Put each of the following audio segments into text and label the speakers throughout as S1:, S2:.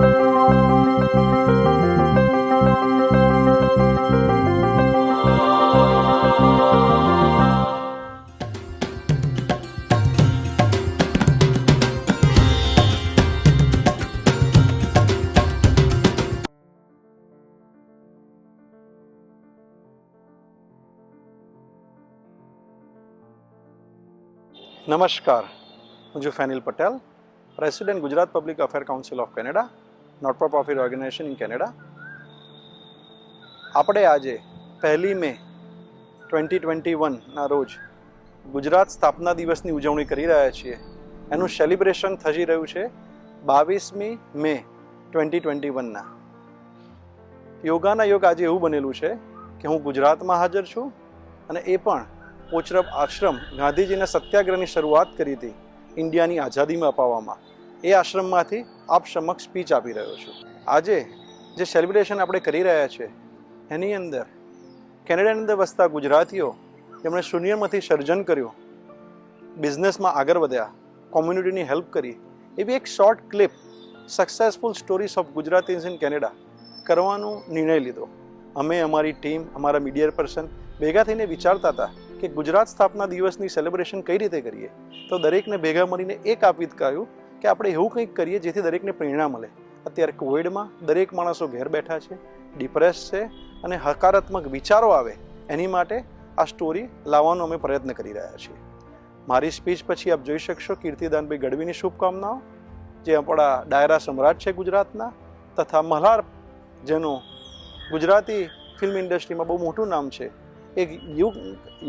S1: નમસ્કાર, હું છું Fenil Patel, president Gujarat public affair council of Canada, not for profit organization in Canada. આપણે આજે 1 મે 2021ના રોજ ગુજરાત સ્થાપના દિવસની ઉજવણી કરી રહ્યા છીએ. એનું સેલિબ્રેશન થઈ રહ્યું છે 22મી મે 2021ના. યોગાના યોગ આજે એવું બનેલું છે કે હું ગુજરાતમાં હાજર છું અને એ પણ પોચરબ આશ્રમ ગાંધીજીના સત્યાગ્રહની શરૂઆત કરી હતી ઇન્ડિયાની આઝાદીમાં અપાવવામાં. એ આશ્રમમાંથી આપ સમક્ષ સ્પીચ આપી રહ્યો છું. આજે જે સેલિબ્રેશન આપણે કરી રહ્યા છીએ એની અંદર કેનેડાની અંદર વસતા ગુજરાતીઓ જેમણે શૂન્યમાંથી સર્જન કર્યું, બિઝનેસમાં આગળ વધ્યા, કોમ્યુનિટીની હેલ્પ કરી, એવી એક short clip successful stories of Gujaratis in Canada કરવાનો નિર્ણય લીધો. અમે અમારી ટીમ, અમારા મીડિયા પર્સન ભેગા થઈને વિચારતા હતા કે ગુજરાત સ્થાપના દિવસની સેલિબ્રેશન કઈ રીતે કરીએ. તો દરેકને ભેગા મળીને એક આપીત કહ્યું કે આપણે એવું કંઈક કરીએ જેથી દરેકને પ્રેરણા મળે. અત્યારે કોવિડમાં દરેક માણસો ઘેર બેઠા છે, ડિપ્રેસ છે અને હકારાત્મક વિચારો આવે એની માટે આ સ્ટોરી લાવવાનો અમે પ્રયત્ન કરી રહ્યા છીએ. મારી સ્પીચ પછી આપ જોઈ શકશો કીર્તિદાનભાઈ ગઢવીની શુભકામનાઓ, જે આપણા ડાયરા સમ્રાટ છે ગુજરાતના, તથા મલ્હાર જેનું ગુજરાતી ફિલ્મ ઇન્ડસ્ટ્રીમાં બહુ મોટું નામ છે, એક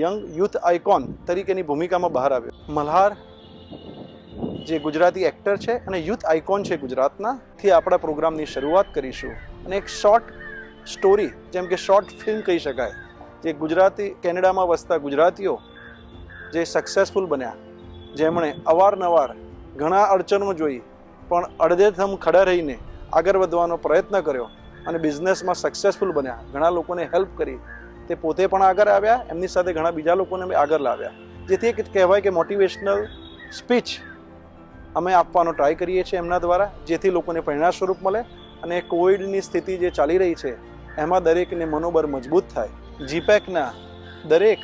S1: યંગ યુથ આઇકોન તરીકેની ભૂમિકામાં બહાર આવ્યો. મલ્હાર જે ગુજરાતી એક્ટર છે અને યુથ આઇકોન છે ગુજરાતના, થી આપણા પ્રોગ્રામની શરૂઆત કરીશું. અને એક શોર્ટ સ્ટોરી, જેમ કે શોર્ટ ફિલ્મ કહી શકાય, જે ગુજરાતી કેનેડામાં વસતા ગુજરાતીઓ જે સક્સેસફુલ બન્યા, જેમણે અવારનવાર ઘણા અડચણો જોઈ પણ અડધેથમ ખડા રહીને આગળ વધવાનો પ્રયત્ન કર્યો અને બિઝનેસમાં સક્સેસફુલ બન્યા, ઘણા લોકોને હેલ્પ કરી, તે પોતે પણ આગળ આવ્યા, એમની સાથે ઘણા બીજા લોકોને અમે આગળ લાવ્યા. જેથી એક કહેવાય કે મોટિવેશનલ સ્પીચ અમે આપવાનો ટ્રાય કરીએ છીએ એમના દ્વારા, જેથી લોકોને પ્રેરણા સ્વરૂપ મળે અને કોવિડની સ્થિતિ જે ચાલી રહી છે એમાં દરેકને મનોબળ મજબૂત થાય. જીપેકના દરેક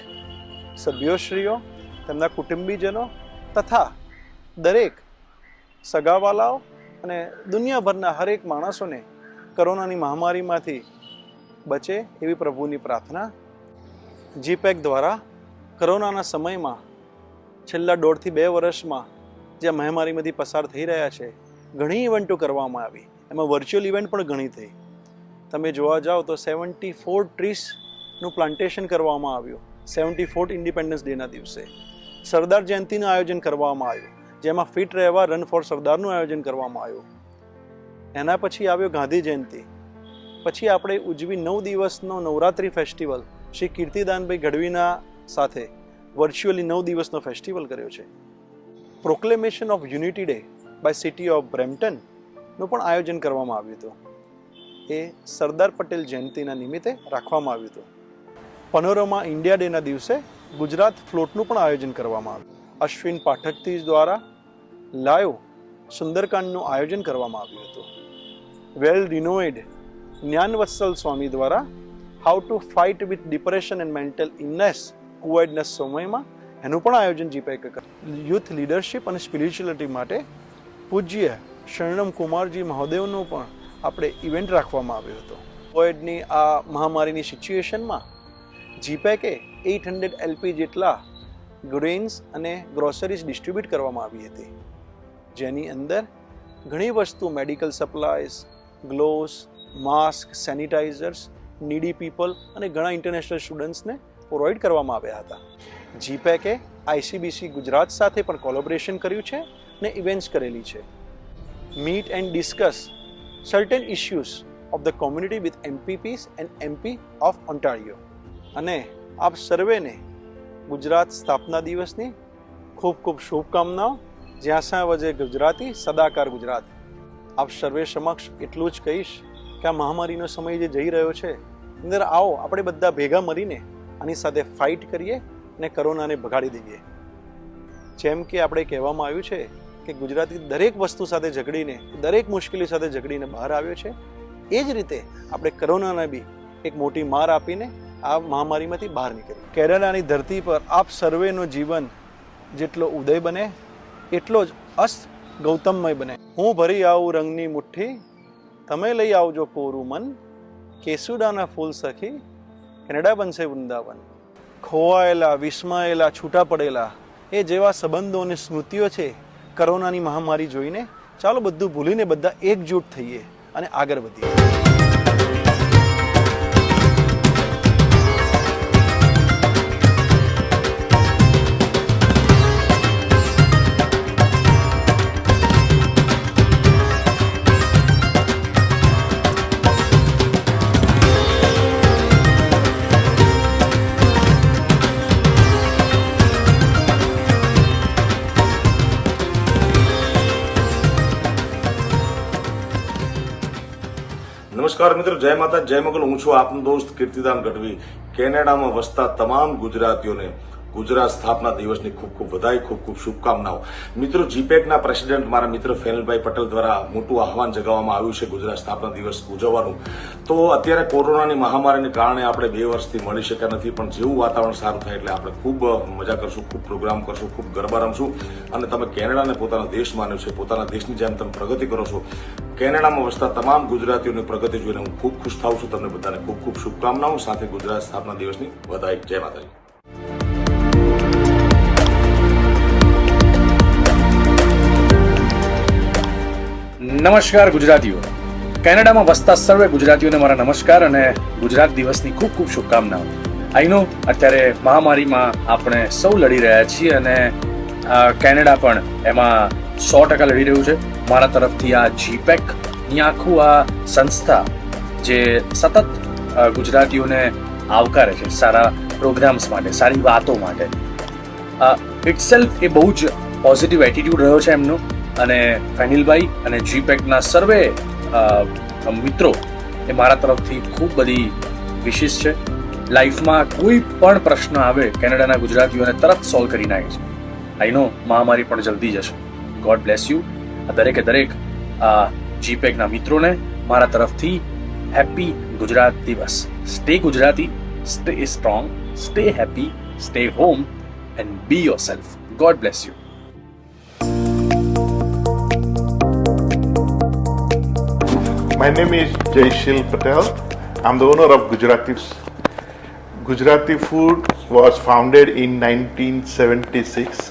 S1: સભ્યોશ્રીઓ, તેમના કુટુંબીજનો તથા દરેક સગાવાલાઓ અને દુનિયાભરના હરેક માણસોને કોરોનાની મહામારીમાંથી બચે એવી પ્રભુની પ્રાર્થના. જીપેક દ્વારા કોરોનાના સમયમાં છેલ્લા 1.5 થી 2 વર્ષમાં જે મહામારીમાંથી પસાર થઈ રહ્યા છે, ઘણી ઇવેન્ટો કરવામાં આવી, એમાં વર્ચ્યુઅલ ઇવેન્ટ પણ ઘણી થઈ. તમે જોવા જાઓ તો 74 ટ્રીસનું પ્લાન્ટેશન કરવામાં આવ્યું 74th ઇન્ડિપેન્ડન્સ ડેના દિવસે. સરદાર જયંતિનું આયોજન કરવામાં આવ્યું, જેમાં ફિટ રહેવા રન ફોર સરદારનું આયોજન કરવામાં આવ્યું. એના પછી આવ્યો ગાંધી જયંતિ. પછી આપણે ઉજવી 9 દિવસનો નવરાત્રિ ફેસ્ટિવલ શ્રી કીર્તિદાનભાઈ ગઢવીના સાથે વર્ચ્યુઅલી 9 દિવસનો ફેસ્ટિવલ કર્યો છે. Proclamation of unity day by city of બ્રેમ્પટનનું પણ આયોજન કરવામાં આવ્યું હતું. એ સરદાર પટેલ જયંતિના નિમિત્તે રાખવામાં આવ્યું હતું. પનોરમા ઇન્ડિયા ડેના દિવસે ગુજરાત ફ્લોટનું પણ આયોજન કરવામાં આવ્યું. અશ્વિન પાઠકથી દ્વારા લાઈવ સુંદરકાંડનું આયોજન કરવામાં આવ્યું હતું. વેલ રિનોવેડ જ્ઞાનવત્સલ સ્વામી દ્વારા how to fight with depression and mental illness કોવિડના સમયમાં એનું પણ આયોજન જીપેક કર્યું. યુથ લીડરશિપ અને સ્પિરિચ્યુઅલિટી માટે પૂજ્ય શરણમ કુમારજી મહોદયનો પણ આપણે ઇવેન્ટ રાખવામાં આવ્યો હતો. કોવિડની આ મહામારીની સિચ્યુએશનમાં જીપેકે 800 LP જેટલા ગ્રેન્સ અને ગ્રોસરીઝ ડિસ્ટ્રીબ્યુટ કરવામાં આવી હતી, જેની અંદર ઘણી વસ્તુ, medical supplies, gloves, mask, sanitisers, needy people અને ઘણા ઇન્ટરનેશનલ સ્ટુડન્ટ્સને પ્રોવાઈડ કરવામાં આવ્યા હતા. જીપેકે ICBC ગુજરાત સાથે પણ કોલેબોરેશન કર્યું છે અને ઇવેન્ટ્સ કરેલી છે. Meet and discuss certain issues of the community with MPPs and MP of Ontario. અને આપ સર્વેને ગુજરાત સ્થાપના દિવસની ખૂબ ખૂબ શુભકામનાઓ. જ્યાં વજે ગુજરાતી, સદાકાર ગુજરાત. આપ સર્વે સમક્ષ એટલું જ કહીશ કે આ મહામારીનો સમય જે જઈ રહ્યો છે, અંદર આવો આપણે બધા ભેગા મળીને આની સાથે ફાઇટ કરીએ અને કોરોનાને ભગાડી દઈએ. જેમ કે આપણે કહેવામાં આવ્યું છે કે ગુજરાતી દરેક વસ્તુ સાથે ઝઘડીને, દરેક મુશ્કેલી સાથે ઝઘડીને બહાર આવ્યો છે. એ જ રીતે આપણે કોરોનાને બી એક મોટી માર આપીને આ મહામારીમાંથી બહાર નીકળી. કેનેડાની ધરતી પર આપ સર્વેનો જીવન જેટલો ઉદય બને એટલો જ અસ્ત ગૌતમમય બને. હું ભરી આવું રંગની મુઠ્ઠી, તમે લઈ આવજો કોરું મન, કેસુડાના ફૂલ સખી, કેનેડા બનશે વૃંદાવન. ખોવાયેલા, વિસ્માયેલા, છૂટા પડેલા એ જેવા સંબંધો અને સ્મૃતિઓ છે કોરોનાની મહામારી જોઈને, ચાલો બધું ભૂલીને બધા એકજૂટ થઈએ અને આગળ વધીએ.
S2: નમસ્કાર મિત્રો, જય માતા જય મોગલ. હું છું આપનો દોસ્ત કીર્તિદાન ગઢવી. કેનેડામાં વસતા તમામ ગુજરાતીઓને ગુજરાત સ્થાપના દિવસની ખૂબ ખૂબ વધાઈ, ખૂબ ખૂબ શુભકામનાઓ. મિત્રો, જીપેકના પ્રેસિડેન્ટ મારા મિત્ર ફેનિલભાઈ પટેલ દ્વારા મોટું આહવાન જગાવવામાં આવ્યું છે ગુજરાત સ્થાપના દિવસ ઉજવવાનું. તો અત્યારે કોરોનાની મહામારીને કારણે આપણે 2 વર્ષથી મળી શક્યા નથી, પણ જેવું વાતાવરણ સારું થાય એટલે આપણે ખૂબ મજા કરશું, ખૂબ પ્રોગ્રામ કરશું, ખૂબ ગરબા રમશું. અને તમે કેનેડાને પોતાનો દેશ માન્યો છે, પોતાના દેશની જેમ તમે પ્રગતિ કરો છો. કેનેડામાં વસતા તમામ ગુજરાતીઓની પ્રગતિ જોઈને હું ખૂબ ખુશ થાઉં છું. તમને બધાને ખૂબ ખૂબ શુભકામનાઓ, સાથે ગુજરાત સ્થાપના દિવસની વધાઈ. જય માતાજી.
S3: નમસ્કાર ગુજરાતીઓ. કેનેડામાં વસતા સર્વે ગુજરાતીઓને મારા નમસ્કાર અને ગુજરાત દિવસની ખૂબ ખૂબ શુભકામનાઓ. આઈ નો અત્યારે મહામારીમાં આપણે સૌ લડી રહ્યા છીએ અને કેનેડા પણ એમાં 100% લડી રહ્યું છે. મારા તરફથી આ જીપેકની આખું આ સંસ્થા જે સતત ગુજરાતીઓને આવકારે છે સારા પ્રોગ્રામ્સ માટે, સારી વાતો માટે, ઇટસેલ્ફ એ બહુ જ પોઝિટિવ એટીટ્યુડ રહ્યો છે એમનો. અને ફેનિલભાઈ અને જીપેકના સર્વે મિત્રો એ મારા તરફથી ખૂબ બધી વિશિષ છે. લાઈફમાં કોઈ પણ પ્રશ્ન આવે કેનેડાના ગુજરાતીઓને તરત સોલ્વ કરી નાખે છે. આઈ નો મહામારી પણ જલ્દી જશે. God bless you. દરેકે દરેક જીપેકના મિત્રોને મારા તરફથી હેપી ગુજરાત દિવસ. Stay Gujarati, stay strong, stay happy, stay home and B your self. God bless you.
S4: My name is Jayshil Patel. I'm the owner of Gujaratis. Gujarati Food was founded in 1976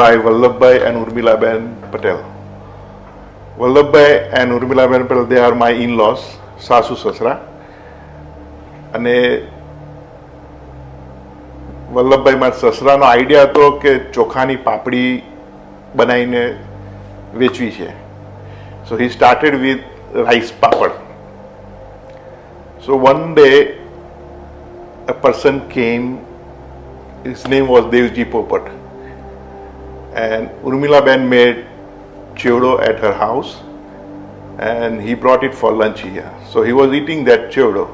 S4: by Vallabhbhai and Urmilaben Patel. Vallabhbhai and Urmilaben Patel, they are my in-laws, સાસુ સસરા. અને વલ્લભભાઈ મારા સસરાનો idea હતો કે ચોખાની પાપડી બનાવીને વેચવી છે. So he started with rice papad. So one day a person came, his name was Devji Popat, and Urmila Ben made chevdo at her house and he brought it for lunch here. So he was eating that chevdo.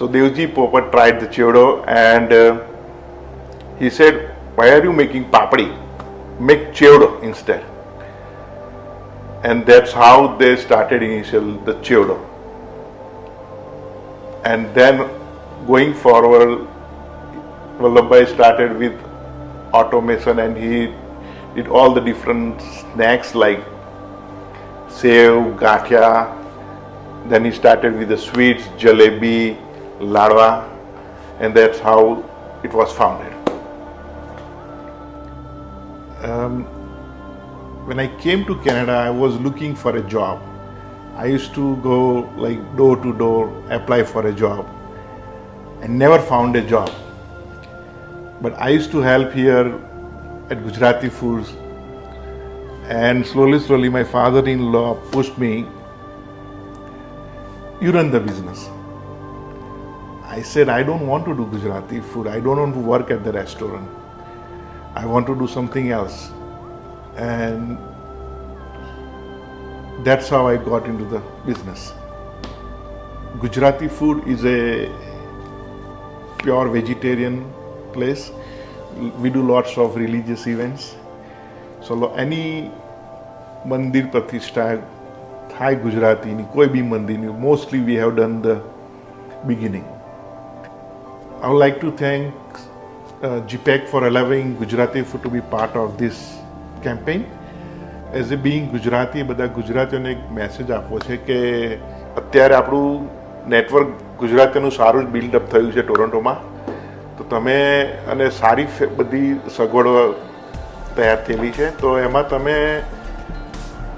S4: So Devji Popat tried the chevdo and he said, "Why are you making papadi? Make chevdo instead." And that's how they started the chevdo. And then going forward, Vallabhbhai started with automation and he did all the different snacks like sev, gathia. Then he started with the sweets, jalebi, ladwa, and that's how it was founded. When I came to Canada, I was looking for a job. I used to go like door to door, apply for a job. I never found a job. But I used to help here at Gujarati Foods. And slowly, my father-in-law pushed me, "You run the business." I said, "I don't want to do Gujarati food. I don't want to work at the restaurant. I want to do something else." And that's how I got into the business. Gujarati Food is a pure vegetarian place. We do lots of religious events. ચલો એની મંદિર પ્રતિષ્ઠા થાય ગુજરાતીની કોઈ બી મંદિરની mostly we have done the beginning. I would like to thank GPEC for allowing Gujarati food to be part of this campaign. As a being Gujarati, બધા ગુજરાતીઓને એક મેસેજ આપવો છે કે અત્યારે આપણું નેટવર્ક ગુજરાતીનું સારું જ બિલ્ડઅપ થયું છે ટોરન્ટોમાં. તો તમે અને સારી બધી સગવડો તૈયાર થયેલી છે, તો એમાં તમે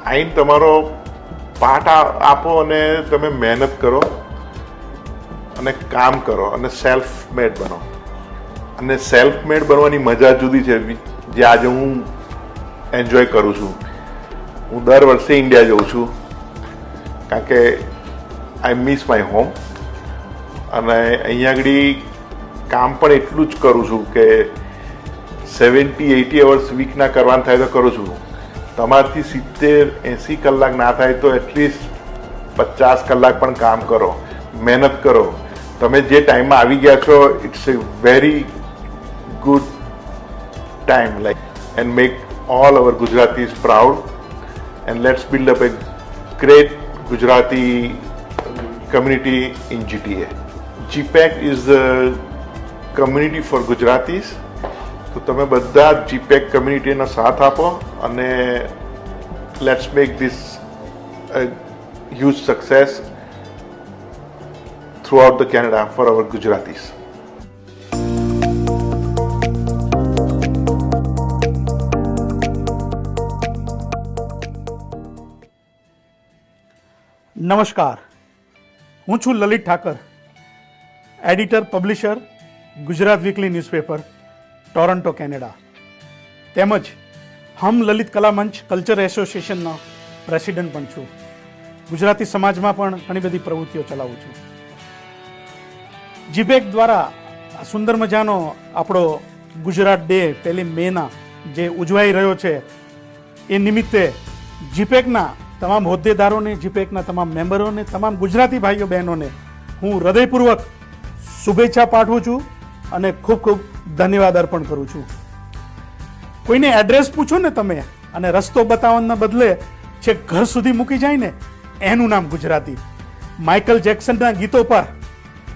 S4: આઈને તમારો પાર્ટ આપો અને તમે મહેનત કરો અને કામ કરો અને સેલ્ફ મેડ બનો. અને સેલ્ફ મેડ બનવાની મજા જુદી છે, જે આજે હું એન્જોય કરું છું. હું દર વર્ષે ઇન્ડિયા જાઉં છું કારણ કે આઈ મિસ માય હોમ, અને અહીંયા આગળ કામ પણ એટલું જ કરું છું કે 70-80 અવર્સ વીકના કરવાનું થાય તો કરું છું. તમારાથી 70-80 કલાક ના થાય તો એટલીસ્ટ 50 કલાક પણ કામ કરો, મહેનત કરો. તમે જે ટાઈમમાં આવી ગયા છો, it's a very good time, like and make all our Gujaratis proud and let's build up a great Gujarati community in GTA. GPEC is the community for Gujaratis. તો તમે બધા GPEC કમ્યુનિટીનો સાથ આપો અને let's make this huge success throughout the Canada for our Gujaratis.
S5: નમસ્કાર, હું છું Lalit Thakar, editor publisher Gujarat weekly newspaper Toronto Canada, તેમજ હમ લલિત કલા મંચ કલ્ચર એસોસિએશનનો પ્રેસિડેન્ટ પણ છું. ગુજરાતી સમાજમાં પણ ઘણી બધી પ્રવૃત્તિઓ ચલાવું છું. જીપેક દ્વારા આ સુંદર મજાનો આપણો ગુજરાત ડે 1 મેના જે ઉજવાઈ રહ્યો છે, એ નિમિત્તે જીપેકના તમામ હોદ્દેદારોને, જીપેકના તમામ મેમ્બરોને, તમામ ગુજરાતી ભાઈઓ બહેનોને હું હૃદયપૂર્વક શુભેચ્છા પાઠવું છું અને ખૂબ ખૂબ ધન્યવાદ અર્પણ કરું છું. કોઈને એડ્રેસ પૂછો ને તમે અને રસ્તો બતાવવાના બદલે છે ઘર સુધી મૂકી જાય ને, એનું નામ ગુજરાતી. માઇકલ જેક્સનના ગીતો પર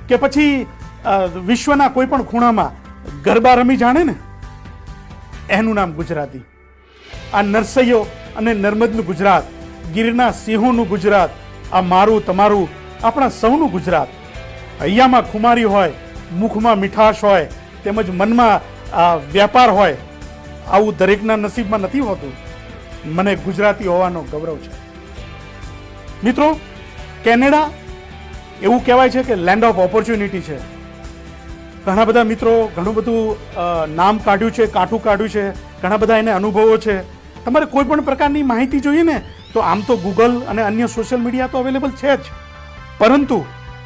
S5: કે પછી વિશ્વના કોઈ પણ ખૂણામાં ગરબા રમી જાણે ને, એનું નામ ગુજરાતી. આ નરસૈયો અને નર્મદનું ગુજરાત, ગીરના સિંહોનું ગુજરાત, આ મારું તમારું આપણા સૌનું ગુજરાત. હૈયામાં ખુમારી હોય, મુખમાં મીઠાશ હોય, તેમજ મનમાં વ્યાપાર હોય, આવું દરેકના નસીબમાં નથી હોતું. મને ગુજરાતી હોવાનો ગૌરવ છે. મિત્રો, કેનેડા એવું કહેવાય છે કે લેન્ડ ઓફ ઓપોર્ચ્યુનિટી છે. ઘણા બધા મિત્રો ઘણું બધું નામ કાઢ્યું છે, કાઠું કાઢ્યું છે, ઘણા બધા એને અનુભવો છે. તમારે કોઈ પણ પ્રકારની માહિતી જોઈએ ને તો આમ તો ગૂગલ અને અન્ય સોશિયલ મીડિયા તો અવેલેબલ છે જ, પરંતુ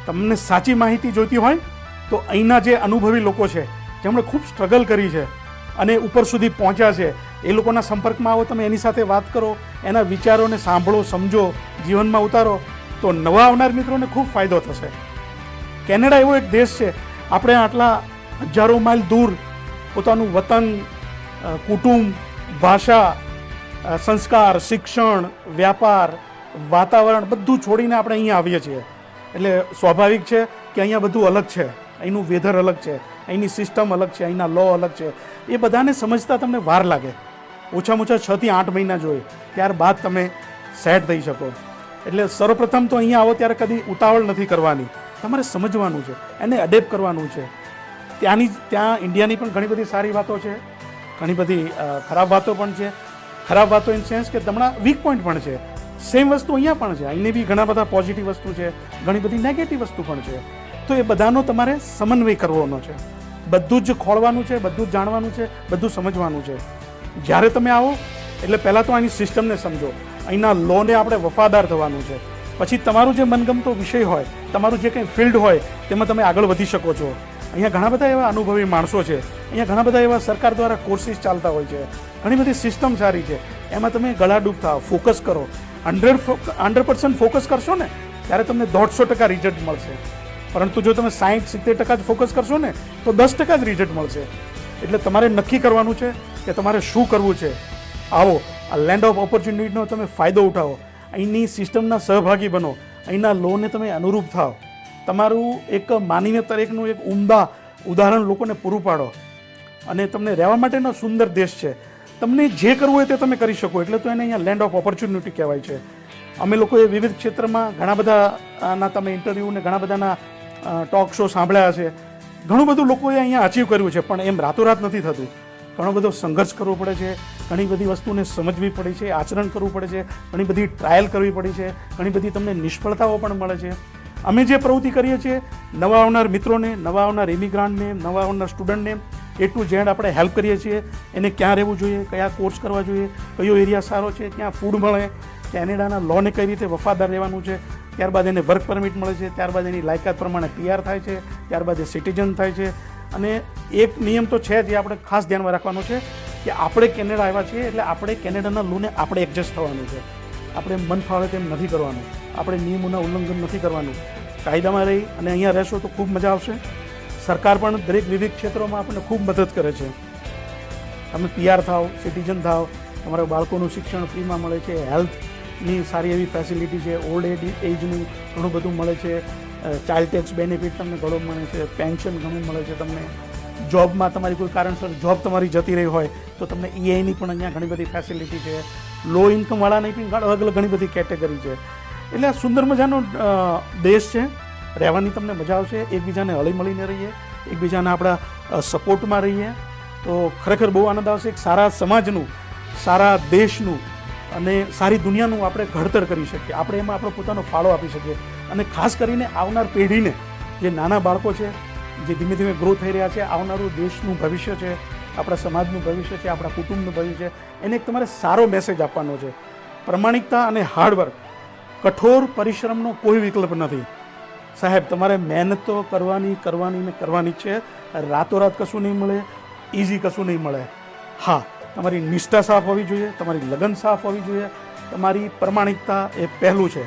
S5: તમને સાચી માહિતી જોઈતી હોય તો અહીંના જે અનુભવી લોકો છે, જેમણે ખૂબ સ્ટ્રગલ કરી છે અને ઉપર સુધી પહોંચ્યા છે, એ લોકોના સંપર્કમાં આવો, તમે એની સાથે વાત કરો, એના વિચારોને સાંભળો, સમજો, જીવનમાં ઉતારો, તો નવા આવનાર મિત્રોને ખૂબ ફાયદો થશે. કેનેડા એવો એક દેશ છે, આપણે આટલા હજારો માઇલ દૂર પોતાનું વતન, કુટુંબ, ભાષા, સંસ્કાર, શિક્ષણ, વ્યાપાર, વાતાવરણ બધું છોડીને આપણે અહીંયા આવીએ છીએ. એટલે સ્વાભાવિક છે કે અહીંયા બધું અલગ છે. અહીંનું વેધર અલગ છે, અહીંની સિસ્ટમ અલગ છે, અહીંના લો અલગ છે. એ બધાને સમજતા તમને વાર લાગે. ઓછામાં ઓછા 6 થી 8 મહિના જોઈએ, ત્યારબાદ તમે સેટ થઈ શકો. એટલે સર્વપ્રથમ તો અહીંયા આવો ત્યારે કદી ઉતાવળ નથી કરવાની, તમારે સમજવાનું છે, એને એડેપ્ટ કરવાનું છે. ત્યાં ઇન્ડિયાની પણ ઘણી બધી સારી વાતો છે, ઘણી બધી ખરાબ વાતો પણ છે. ખરાબ વાતો ઇન સેન્સ કે તમારા વીક પોઈન્ટ પણ છે. સેમ વસ્તુ અહીંયા પણ છે, અહીંની બી ઘણા બધા પોઝિટિવ વસ્તુ છે, ઘણી બધી નેગેટિવ વસ્તુ પણ છે. તો એ બધાનો તમારે સમન્વય કરવાનો છે. બધું જ ખોળવાનું છે, બધું જ જાણવાનું છે, બધું સમજવાનું છે. જ્યારે તમે આવો એટલે પહેલાં તો અહીંની સિસ્ટમને સમજો, અહીંના લોને આપણે વફાદાર થવાનું છે. પછી તમારું જે મનગમતો વિષય હોય, તમારું જે કંઈ ફિલ્ડ હોય, તેમાં તમે આગળ વધી શકો છો. અહીંયા ઘણા બધા એવા અનુભવી માણસો છે, અહીંયા ઘણા બધા એવા સરકાર દ્વારા કોર્સિસ ચાલતા હોય છે, ઘણી બધી સિસ્ટમ સારી છે. એમાં તમે ગળાડૂબ થાઓ, ફોકસ કરો. 100% ફોકસ કરશો ને ત્યારે તમને 150% રિઝલ્ટ મળશે. પરંતુ જો તમે 60-70% જ ફોકસ કરશો ને તો 10% જ રિઝલ્ટ મળશે. એટલે તમારે નક્કી કરવાનું છે કે તમારે શું કરવું છે. આવો, આ લેન્ડ ઓફ ઓપોર્ચ્યુનિટીનો તમે ફાયદો ઉઠાવો, અહીંની સિસ્ટમના સહભાગી બનો, અહીંના લોને તમે અનુરૂપ થાઓ, તમારું એક માનવીય તરીકેનું એક ઉમદા ઉદાહરણ લોકોને પૂરું પાડો, અને તમને રહેવા માટેનો સુંદર દેશ છે. તમને જે કરવું હોય તે તમે કરી શકો, એટલે તો એને અહીંયા લેન્ડ ઓફ ઓપોર્ચ્યુનિટી કહેવાય છે. અમે લોકોએ વિવિધ ક્ષેત્રમાં ઘણા બધાના તમે ઇન્ટરવ્યૂ ને ઘણા બધાના ટોક શો સાંભળ્યા છે. ઘણું બધું લોકોએ અહીંયા અચીવ કર્યું છે, પણ એમ રાતોરાત નથી થતું. ઘણો બધો સંઘર્ષ કરવો પડે છે, ઘણી બધી વસ્તુને સમજવી પડે છે, આચરણ કરવું પડે છે, ઘણી બધી ટ્રાયલ કરવી પડી છે, ઘણી બધી તમને નિષ્ફળતાઓ પણ મળે છે. અમે જે પ્રવૃત્તિ કરીએ છીએ, નવા આવનાર મિત્રોને, નવા આવનાર ઇમિગ્રાન્ટને, નવા આવનાર સ્ટુડન્ટને A to Z આપણે હેલ્પ કરીએ છીએ. એને ક્યાં રહેવું જોઈએ, કયા કોર્સ કરવા જોઈએ, કયો એરિયા સારો છે, ક્યાં ફૂડ મળે, કેનેડાના લોને કઈ રીતે વફાદાર રહેવાનું છે, ત્યારબાદ એને વર્ક પરમિટ મળે છે, ત્યારબાદ એની લાયકાત પ્રમાણે PR થાય છે, ત્યારબાદ એ સિટીઝન થાય છે. અને એક નિયમ તો છે જે આપણે ખાસ ધ્યાનમાં રાખવાનો છે કે આપણે કેનેડા આવ્યા છીએ એટલે આપણે કેનેડાના લોને આપણે એડજસ્ટ થવાનું છે. આપણે મન ફાવે તેમ નથી કરવાનું, આપણે નિયમોના ઉલ્લંઘન નથી કરવાનું. કાયદામાં રહી અને અહીંયા રહેશો તો ખૂબ મજા આવશે. સરકાર પણ દરેક વિવિધ ક્ષેત્રોમાં આપણને ખૂબ મદદ કરે છે. તમે PR થાવ, સિટીઝન થાવ, તમારા બાળકોનું શિક્ષણ ફ્રીમાં મળે છે, હેલ્થની સારી એવી ફેસિલિટી છે, ઓલ્ડ એજનું ઘણું બધું મળે છે, ચાઇલ્ડ ટેક્સ બેનિફિટ તમને ઘણું મળે છે, પેન્શન ઘણું મળે છે તમને. જોબમાં તમારી કોઈ કારણસર જોબ તમારી જતી રહી હોય તો તમને EIની પણ અહીંયા ઘણી બધી ફેસિલિટી છે. લો ઇન્કમવાળાની પણ અલગ અલગ ઘણી બધી કેટેગરી છે. એટલે આ સુંદર મજાનો દેશ છે, રહેવાની તમને મજા આવશે. એકબીજાને હળી મળીને રહીએ, એકબીજાને આપણા સપોર્ટમાં રહીએ તો ખરેખર બહુ આનંદ આવશે. એક સારા સમાજનું, સારા દેશનું અને સારી દુનિયાનું આપણે ઘડતર કરી શકીએ. આપણે એમાં આપણો પોતાનો ફાળો આપી શકીએ. અને ખાસ કરીને આવનાર પેઢીને, જે નાના બાળકો છે, જે ધીમે ધીમે ગ્રો થઈ રહ્યા છે, આવનારું દેશનું ભવિષ્ય છે, આપણા સમાજનું ભવિષ્ય છે, આપણા કુટુંબનું ભવિષ્ય છે, એને એક તમારે સારો મેસેજ આપવાનો છે. પ્રમાણિકતા અને હાર્ડવર્ક, કઠોર પરિશ્રમનો કોઈ વિકલ્પ નથી સાહેબ. તમારે મહેનત તો કરવાની જ છે. રાતોરાત કશું નહીં મળે, ઇઝી કશું નહીં મળે. હા, તમારી નિષ્ઠા સાફ હોવી જોઈએ, તમારી લગન સાફ હોવી જોઈએ, તમારી પ્રમાણિકતા એ પહેલું છે.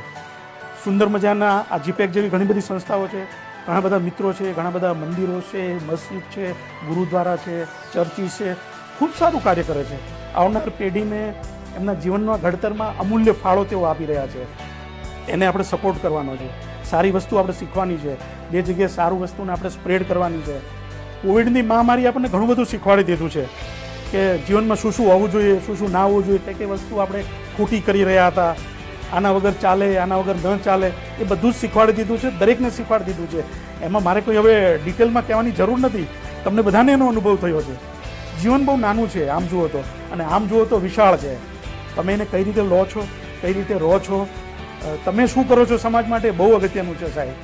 S5: સુંદર મજાના આ જીપેક જેવી ઘણી બધી સંસ્થાઓ છે, ઘણા બધા મિત્રો છે, ઘણા બધા મંદિરો છે, મસ્જિદ છે, ગુરુદ્વારા છે, ચર્ચીસ છે, ખૂબ સારું કાર્ય કરે છે. આવનાર પેઢીને એમના જીવનના ઘડતરમાં અમૂલ્ય ફાળો તેઓ આપી રહ્યા છે. એને આપણે સપોર્ટ કરવાનો છે. સારી વસ્તુ આપણે શીખવાની છે. જે જગ્યાએ સારું વસ્તુને આપણે સ્પ્રેડ કરવાની છે. કોવિડની મહામારી આપણને ઘણું બધું શીખવાડી દીધું છે કે જીવનમાં શું શું હોવું જોઈએ, શું શું ના હોવું જોઈએ, કઈ વસ્તુ આપણે ખોટી કરી રહ્યા હતા, આના વગર ચાલે, આના વગર ન ચાલે, એ બધું જ શીખવાડી દીધું છે. દરેકને શીખવાડી દીધું છે. એમાં મારે કોઈ હવે ડિટેલમાં કહેવાની જરૂર નથી. તમને બધાને એનો અનુભવ થયો છે. જીવન બહુ નાનું છે આમ જુઓ તો, અને આમ જુઓ તો વિશાળ છે. તમે એને કઈ રીતે લો છો, કઈ રીતે રહો છો, તમે શું કરો છો સમાજ માટે, બહુ અગત્યનું છે સાહેબ.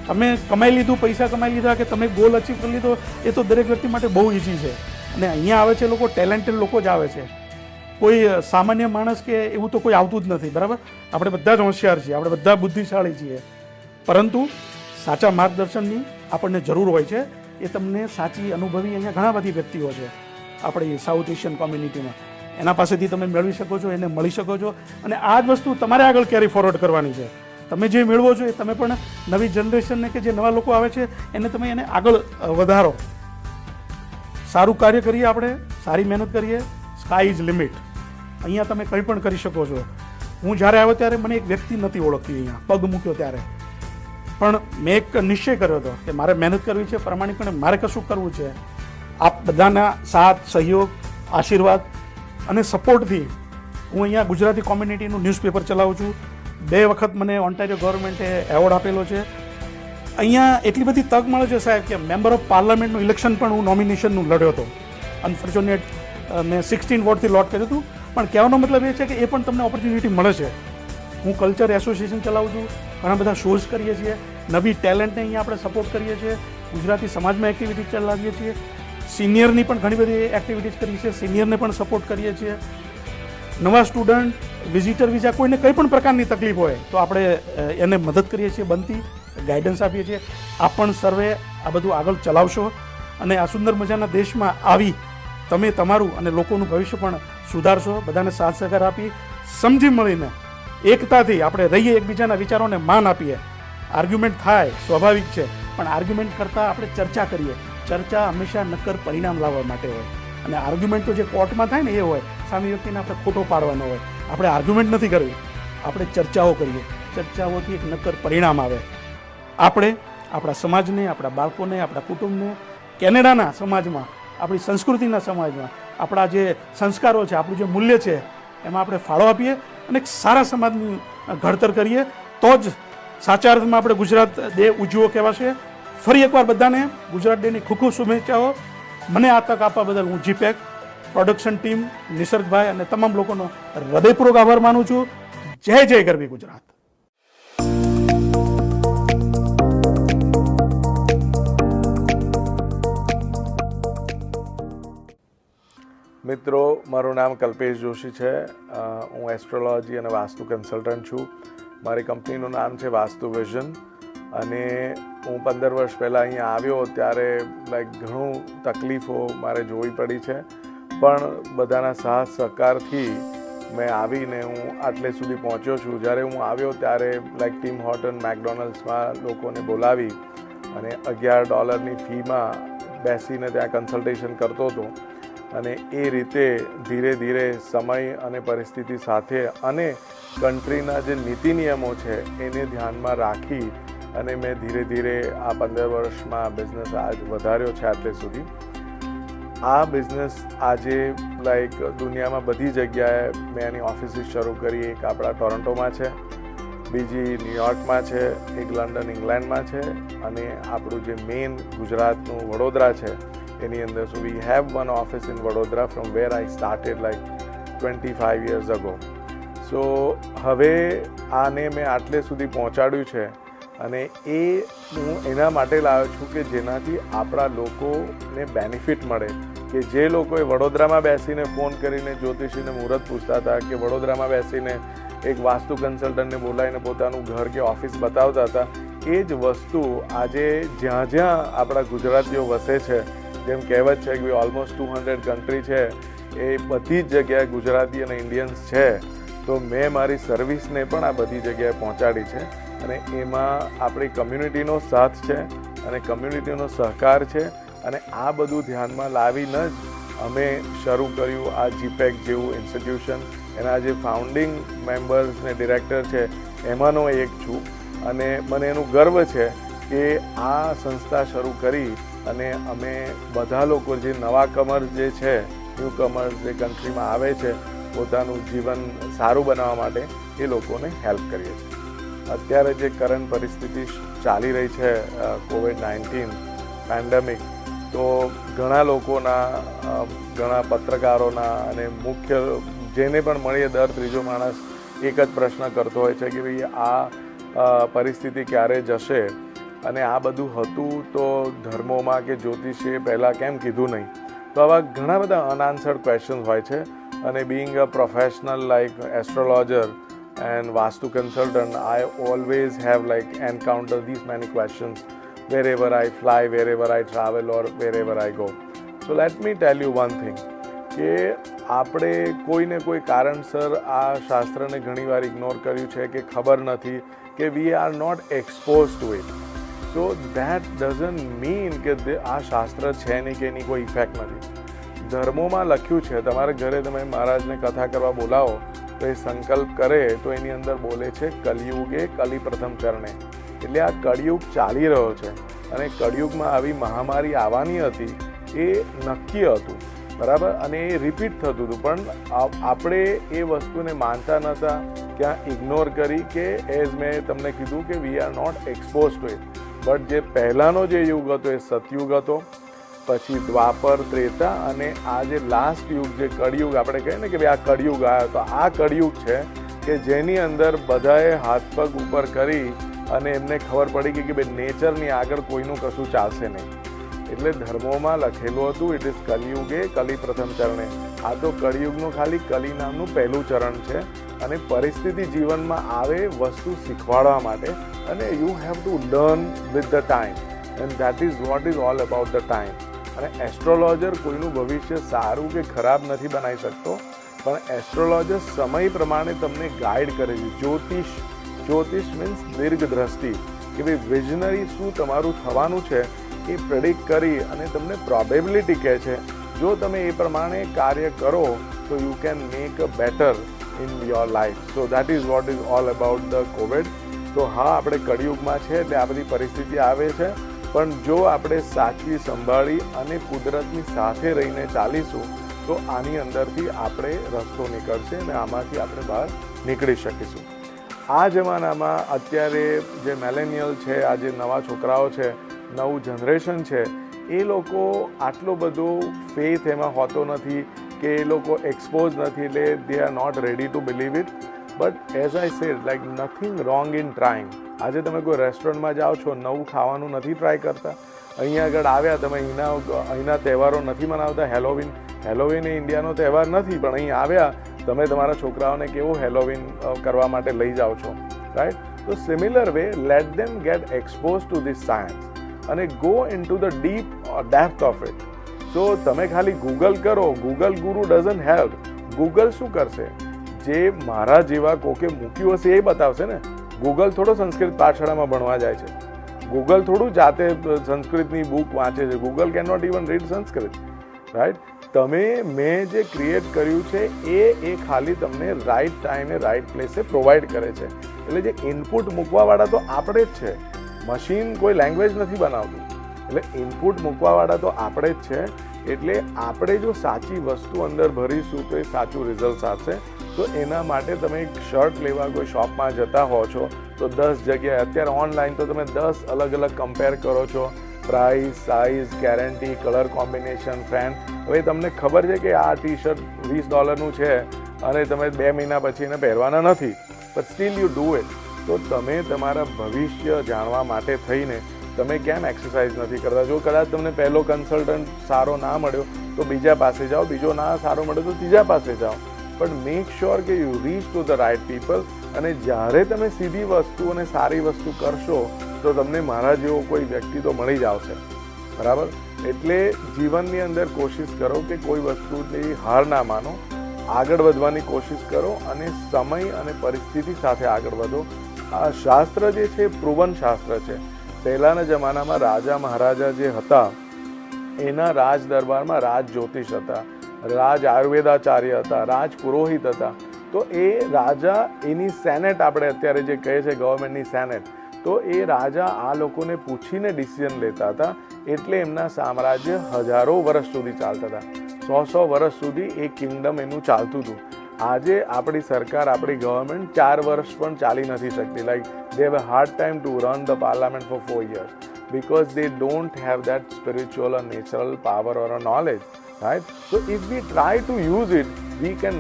S5: તમે કમાઈ લીધું, પૈસા કમાઈ લીધા કે તમે ગોલ અચીવ કરી લીધો, એ તો દરેક વ્યક્તિ માટે બહુ ઇઝી છે. અને અહીંયા આવે છે લોકો, ટેલેન્ટેડ લોકો જ આવે છે. કોઈ સામાન્ય માણસ કે એવું તો કોઈ આવતું જ નથી, બરાબર. આપણે બધા જ હોશિયાર છીએ, આપણે બધા બુદ્ધિશાળી છીએ, પરંતુ સાચા માર્ગદર્શનની આપણને જરૂર હોય છે. એ તમને સાચી અનુભવી અહીંયા ઘણા બધી વ્યક્તિઓ છે આપણી સાઉથ એશિયન કોમ્યુનિટીમાં. એના પાસેથી તમે મેળવી શકો છો, એને મળી શકો છો. અને આ જ વસ્તુ તમારે આગળ કેરી ફોરવર્ડ કરવાની છે. તમે જે મેળવો છો એ તમે પણ નવી જનરેશનને કે જે નવા લોકો આવે છે એને તમે એને આગળ વધારો. સારું કાર્ય કરીએ, આપણે સારી મહેનત કરીએ. Sky is limit. અહીંયા તમે કંઈ પણ કરી શકો છો. હું જ્યારે આવ્યો ત્યારે મને એક વ્યક્તિ નથી ઓળખતી અહીંયા પગ મૂક્યો ત્યારે, પણ મેં એક નિશ્ચય કર્યો હતો કે મારે મહેનત કરવી છે, પ્રમાણિકપણે મારે કશું કરવું છે. આપ બધાના સાથ, સહયોગ, આશીર્વાદ અને સપોર્ટથી હું અહીંયા ગુજરાતી કોમ્યુનિટીનું ન્યૂઝપેપર ચલાવું છું. 2 વખત મને ઓન્ટારિયો ગવર્મેન્ટે એવોર્ડ આપેલો છે. અહીંયા એટલી બધી તક મળે છે સાહેબ કે મેમ્બર ઓફ પાર્લામેન્ટનું ઇલેક્શન પણ હું નોમિનેશનનું લડ્યો હતો. અનફોર્ચ્યુનેટ મેં 16 વોટથી લોટ કર્યું હતું, પણ કહેવાનો મતલબ એ છે કે એ પણ તમને ઓપોર્ચ્યુનિટી મળે છે. હું કલ્ચર એસોસિએશન ચલાવું છું, ઘણા બધા શોઝ કરીએ છીએ, નવી ટેલેન્ટને અહીંયા આપણે સપોર્ટ કરીએ છીએ, ગુજરાતી સમાજમાં એક્ટિવિટી ચલાવીએ છીએ, સિનિયરની પણ ઘણી બધી એક્ટિવિટીઝ કરીએ છીએ, સિનિયરને પણ સપોર્ટ કરીએ છીએ. નવા સ્ટુડન્ટ, વિઝિટર વિઝા, કોઈને કંઈ પણ પ્રકારની તકલીફ હોય તો આપણે એને મદદ કરીએ છીએ, બનતી ગાઈડન્સ આપીએ છીએ. આપ પણ સર્વે આ બધું આગળ ચલાવશો અને આ સુંદર મજાના દેશમાં આવી તમે તમારું અને લોકોનું ભવિષ્ય પણ સુધારશો. બધાને સાથ સહકાર આપી સમજી મળીને એકતાથી આપણે રહીએ, એકબીજાના વિચારોને માન આપીએ. આર્ગ્યુમેન્ટ થાય સ્વાભાવિક છે, પણ આર્ગ્યુમેન્ટ કરતાં આપણે ચર્ચા કરીએ. ચર્ચા હંમેશા નક્કર પરિણામ લાવવા માટે હોય, અને આર્ગ્યુમેન્ટ તો જે કોર્ટમાં થાય ને એ હોય. સામે વ્યક્તિને આપણે ખોટો પાડવાનો હોય. આપણે આર્ગ્યુમેન્ટ નથી કરવી, આપણે ચર્ચાઓ કરીએ. ચર્ચાઓથી એક નક્કર પરિણામ આવે. આપણે આપણા સમાજને, આપણા બાળકોને, આપણા કુટુંબને, કેનેડાના સમાજમાં, આપણી સંસ્કૃતિના સમાજમાં આપણા જે સંસ્કારો છે, આપણું જે મૂલ્ય છે એમાં આપણે ફાળો આપીએ અને એક સારા સમાજનું ઘડતર કરીએ તો જ સાચા અર્થમાં આપણે ગુજરાત ડે ઉજવો કહેવાશે. ફરી એકવાર બધાને ગુજરાત ડેની ખૂબ ખૂબ શુભેચ્છાઓ. મને આ તક આપવા બદલ હું જીપેક પ્રોડક્શન ટીમ, નિસર્ગભાઈ અને તમામ લોકોનો હૃદયપૂર્વક આભાર માનું છું. જય જય ગરવી ગુજરાત.
S6: મિત્રો, મારું નામ કલ્પેશ જોશી છે. હું એસ્ટ્રોલોજી અને વાસ્તુ કન્સલ્ટન્ટ છું. મારી કંપનીનું નામ છે વાસ્તુ વિઝન. અને હું 15 વર્ષ પહેલાં અહીંયા આવ્યો ત્યારે ઘણું તકલીફો મારે જોવી પડી છે, પણ બધાના સાથ સહકારથી મેં આવીને હું આટલે સુધી પહોંચ્યો છું. જ્યારે હું આવ્યો ત્યારે ટીમ હોર્ટન, મેકડોનલ્ડ્સમાં લોકોને બોલાવી અને $11ની ફીમાં બેસીને ત્યાં કન્સલ્ટેશન કરતો હતો. અને એ રીતે ધીરે ધીરે સમય અને પરિસ્થિતિ સાથે અને કન્ટ્રીના જે નીતિ નિયમો છે એને ધ્યાનમાં રાખી અને મેં ધીરે ધીરે આ 15 વર્ષમાં બિઝનેસ આજ વધાર્યો છે આટલે સુધી. આ બિઝનેસ આજે દુનિયામાં બધી જગ્યાએ મેં એની ઓફિસીસ શરૂ કરી. એક આપણા ટોરન્ટોમાં છે, બીજી ન્યુયોર્કમાં છે, એક લંડન ઇંગ્લેન્ડમાં છે અને આપણું જે મેઇન ગુજરાતનું વડોદરા છે એની અંદર. So we have one office in Vadodara from where I started 25 years ago. સો હવે આને મેં આટલે સુધી પહોંચાડ્યું છે અને એ હું એના માટે લાવ્યો છું કે જેનાથી આપણા લોકોને બેનિફિટ મળે. કે જે લોકોએ વડોદરામાં બેસીને ફોન કરીને જ્યોતિષીને મુહૂર્ત પૂછતા હતા, કે વડોદરામાં બેસીને એક વાસ્તુ કન્સલ્ટન્ટને બોલાવીને પોતાનું ઘર કે ઓફિસ બતાવતા હતા, એ જ વસ્તુ આજે જ્યાં જ્યાં આપણા ગુજરાતીઓ વસે છે, જેમ કહેવત છે કે ઓલમોસ્ટ 200 કન્ટ્રી છે, એ બધી જ જગ્યાએ ગુજરાતી અને ઇન્ડિયન્સ છે. તો મેં મારી સર્વિસને પણ આ બધી જગ્યાએ પહોંચાડી છે અને એમાં આપણી કમ્યુનિટીનો સાથ છે અને કમ્યુનિટીનો સહકાર છે. અને આ બધું ધ્યાનમાં લાવીને જ અમે શરૂ કર્યું આ જીપેક જેવું ઇન્સ્ટિટ્યુશન. એના જે ફાઉન્ડિંગ મેમ્બર્સ ને ડિરેક્ટર છે એમાંનો એક છું અને મને એનું ગર્વ છે કે આ સંસ્થા શરૂ કરી અને અમે બધા લોકો જે નવા કમર્સ જે છે, ન્યૂ કમર્સ જે કન્ટ્રીમાં આવે છે, પોતાનું જીવન સારું બનાવવા માટે એ લોકોને હેલ્પ કરીએ છીએ. અત્યારે જે કરંટ પરિસ્થિતિ ચાલી રહી છે, COVID-19 પેન્ડેમિક, તો ઘણા લોકોના, ઘણા પત્રકારોના અને મુખ્ય જેને પણ મળીએ દર ત્રીજો માણસ એક જ પ્રશ્ન કરતો હોય છે કે ભાઈ આ પરિસ્થિતિ ક્યારે જશે. અને આ બધું હતું તો ધર્મોમાં કે જ્યોતિષીએ પહેલાં કેમ કીધું નહીં. તો આવા ઘણા બધા અનઆન્સર્ડ ક્વેશ્ચન્સ હોય છે. અને being a professional astrologer and Vastu consultant, I always have encountered these many questions wherever I fly, wherever I travel or wherever I go. So let me tell you one thing, કે આપણે કોઈને કોઈ કારણસર આ શાસ્ત્રને ઘણીવાર ignore કર્યું છે કે ખબર નથી, કે we are not exposed to it. So that doesn't mean કે આ શાસ્ત્ર છે નહીં કે એની કોઈ ઇફેક્ટ નથી. ધર્મોમાં લખ્યું છે, તમારા ઘરે તમે મહારાજને કથા કરવા બોલાવો તો એ સંકલ્પ કરે તો એની અંદર બોલે છે કલિયુગે કલિ પ્રથમ ચરણે. એટલે આ કળિયુગ ચાલી રહ્યો છે અને કળિયુગમાં આવી મહામારી આવવાની હતી એ નક્કી હતું, બરાબર, અને એ રિપીટ થતું હતું, પણ આપણે એ વસ્તુને માનતા નહોતા, ક્યાં ઇગ્નોર કરી કે એઝ મેં તમને કીધું કે we are not expose to it. But જે પહેલાંનો જે યુગ હતો એ સતયુગ હતો, પછી દ્વાપર, ત્રેતા અને આ જે લાસ્ટ યુગ જે કળિયુગ આપણે કહીએ ને કે ભાઈ આ કળિયુગ આવ્યો, તો આ કળિયુગ છે કે જેની અંદર બધાએ હાથ પગ ઉપર કરી અને એમને ખબર પડી કે ભાઈ નેચરની આગળ કોઈનું કશું ચાલશે નહીં. એટલે ધર્મોમાં લખેલું હતું ઇટ ઇઝ કલિયુગે કલિ પ્રથમ ચરણે. આ તો કળિયુગનું ખાલી કલિ નામનું પહેલું ચરણ છે અને પરિસ્થિતિ જીવનમાં આવે વસ્તુ શીખવાડવા માટે, અને you have to learn with the time and that is what is all about the time. અને એસ્ટ્રોલોજર કોઈનું ભવિષ્ય સારું કે ખરાબ નથી બનાવી શકતો, પણ એસ્ટ્રોલોજર સમય પ્રમાણે તમને ગાઈડ કરે છે. જ્યોતિષ મીન્સ દીર્ઘ દ્રષ્ટિ, કે ભાઈ વિઝનરી શું તમારું થવાનું છે એ પ્રેડિક્ટ કરી અને તમને પ્રોબેબિલિટી કહે છે. જો તમે એ પ્રમાણે કાર્ય કરો so you can make a better in your life. So that is what is all about the COVID. તો હા, આપણે કળિયુગમાં છે એટલે આ બધી પરિસ્થિતિ આવે છે, પણ જો આપણે સાચવી સંભાળી અને કુદરતની સાથે રહીને ચાલીશું તો આની અંદરથી આપણે રસ્તો નીકળશે અને આમાંથી આપણે બહાર નીકળી શકીશું. આ જમાનામાં અત્યારે જે મિલેનિયલ છે, આ જે નવા છોકરાઓ છે, નવું જનરેશન છે, એ લોકો આટલો બધો ફેથ એમાં હોતો નથી કે એ લોકો એક્સપોઝ નથી, એટલે they are not ready to believe it. But as I said, like nothing wrong in trying. આજે તમે કોઈ રેસ્ટોરન્ટમાં જાઓ છો, નવું ખાવાનું નથી ટ્રાય કરતા. અહીંયા આગળ આવ્યા, તમે અહીંના તહેવારો નથી મનાવતા. હેલોવીન એ ઇન્ડિયાનો તહેવાર નથી, પણ અહીં આવ્યા તમે તમારા છોકરાઓને કેવું હેલોવીન કરવા માટે લઈ જાઓ છો, રાઈટ? તો similar way, let them get expose to this science અને go into the deep depth of it. So તમે ખાલી ગૂગલ કરો, ગૂગલ ગુરુ ડઝન્ટ હેલ્પ. ગૂગલ શું કરશે? જે મારા જેવા કોકે મૂક્યું હશે એ બતાવશે ને. ગૂગલ થોડો સંસ્કૃત પાઠશાળામાં ભણવા જાય છે, ગૂગલ થોડું જાતે સંસ્કૃતની બુક વાંચે છે. Google can not even read Sanskrit, right? મેં જે ક્રિએટ કર્યું છે એ ખાલી તમને રાઈટ ટાઈમે રાઈટ પ્લેસે પ્રોવાઈડ કરે છે. એટલે જે ઇનપુટ મૂકવાવાળા તો આપણે જ છે, મશીન કોઈ લેંગ્વેજ નથી બનાવતું. એટલે ઇનપુટ મૂકવાવાળા તો આપણે જ છે. એટલે આપણે જો સાચી વસ્તુ અંદર ભરીશું તો એ સાચું રિઝલ્ટ આપશે. તો એના માટે તમે એક શર્ટ લેવા કોઈ શોપમાં જતા હો છો તો 10 જગ્યાએ, અત્યારે ઓનલાઈન તો તમે 10 અલગ અલગ કમ્પેર કરો છો, price, size, guarantee, colour combination, friend. હવે તમને ખબર છે કે આ ટી શર્ટ $20 છે અને તમે 2 મહિના પછી એને પહેરવાના નથી, but still you do it. તો તમે તમારા ભવિષ્ય જાણવા માટે થઈને તમે કેમ એક્સરસાઇઝ નથી કરતા? જો કદાચ તમને પહેલો કન્સલ્ટન્ટ સારો ના મળ્યો તો બીજા પાસે જાઓ, બીજો ના સારો મળ્યો તો ત્રીજા પાસે જાઓ. પણ મેક શ્યોર કે you reach to the right people. અને જ્યારે તમે સીધી વસ્તુ અને સારી વસ્તુ કરશો તો તમને મારા જેવો કોઈ વ્યક્તિ તો મળી જ આવશે, બરાબર? એટલે જીવનની અંદર કોશિશ કરો કે કોઈ વસ્તુની હાર ના માનો, આગળ વધવાની કોશિશ કરો અને સમય અને પરિસ્થિતિ સાથે આગળ વધો. આ શાસ્ત્ર જે છે પ્રુવન શાસ્ત્ર છે. પહેલાંના જમાનામાં રાજા મહારાજા જે હતા એના રાજ દરબારમાં રાજ જ્યોતિષ હતા, રાજ આયુર્વેદાચાર્ય હતા, રાજ પુરોહિત હતા. તો એ રાજા, એની સેનેટ આપણે અત્યારે જે કહે છે ગવર્મેન્ટની સેનેટ, તો એ રાજા આ લોકોને પૂછીને ડિસિઝન લેતા હતા. એટલે એમના સામ્રાજ્ય હજારો વર્ષ સુધી ચાલતા હતા. 100 વર્ષ સુધી એ કિંગડમ એનું ચાલતું હતું. આજે આપણી સરકાર, આપણી ગવર્મેન્ટ 4 વર્ષ પણ ચાલી નથી શકતી. Like they have a hard time to run the parliament for 4 years because they don't have that spiritual or natural power or a knowledge, right? So if we try to use it, we can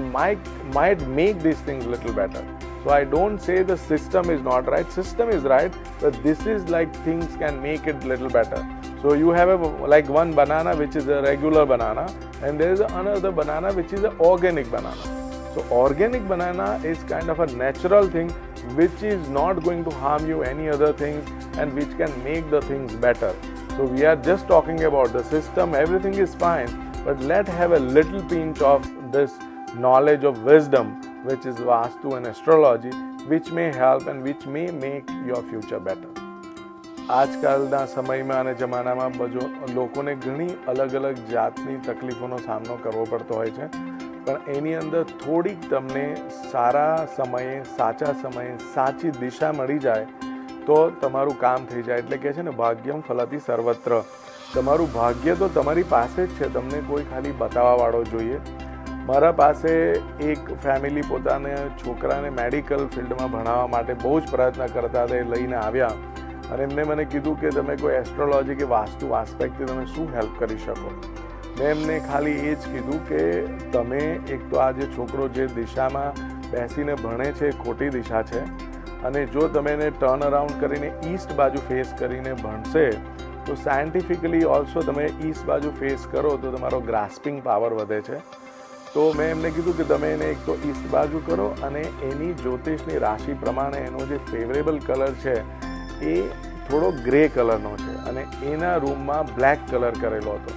S6: might make these things little better. So I don't say the system is not right. System is right, but this is like things can make it little better. So you have like one banana which is a regular banana, and there is another banana which is an organic banana. So organic banana is kind of a natural thing which is not going to harm you any other things and which can make the things better. So we are just talking about the system, everything is fine, but let's have a little pinch of this knowledge of wisdom which is Vastu and astrology, which may help and which may make your future better. આજકાલના સમયમાં અને જમાનામાં લોકોને ઘણી અલગ અલગ જાતની તકલીફોનો સામનો કરવો પડતો હોય છે, પણ એની અંદર થોડીક તમને સારા સમયે, સાચા સમયે, સાચી દિશા મળી જાય તો તમારું કામ થઈ જાય. એટલે કહે છે ને, ભાગ્યમ ફલતી સર્વત્ર. તમારું ભાગ્ય તો તમારી પાસે જ છે, તમને કોઈ ખાલી બતાવવાવાળો જોઈએ. મારા પાસે એક ફેમિલી પોતાને છોકરાને મેડિકલ ફિલ્ડમાં ભણાવવા માટે બહુ જ પ્રયત્ન કરતા હતા. એ લઈને આવ્યા અને એમને મને કીધું કે તમે કોઈ એસ્ટ્રોલોજી કે વાસ્તુ આસ્પેક્ટથી તમે શું હેલ્પ કરી શકો. મેં એમને ખાલી એ જ કીધું કે તમે એક તો આ જે છોકરો જે દિશામાં બેસીને ભણે છે એ ખોટી દિશા છે, અને જો તમે એને ટર્ન અરાઉન્ડ કરીને ઈસ્ટ બાજુ ફેસ કરીને ભણશે તો સાયન્ટિફિકલી ઓલ્સો તમે ઈસ્ટ બાજુ ફેસ કરો તો તમારો ગ્રાસ્પિંગ પાવર વધે છે. તો મેં એમને કીધું કે તમે એને એક તો ઈસ્ટ બાજુ કરો અને એની જ્યોતિષની રાશિ પ્રમાણે એનો જે ફેવરેબલ કલર છે એ થોડો ગ્રે કલરનો છે અને એના રૂમમાં બ્લેક કલર કરેલો હતો.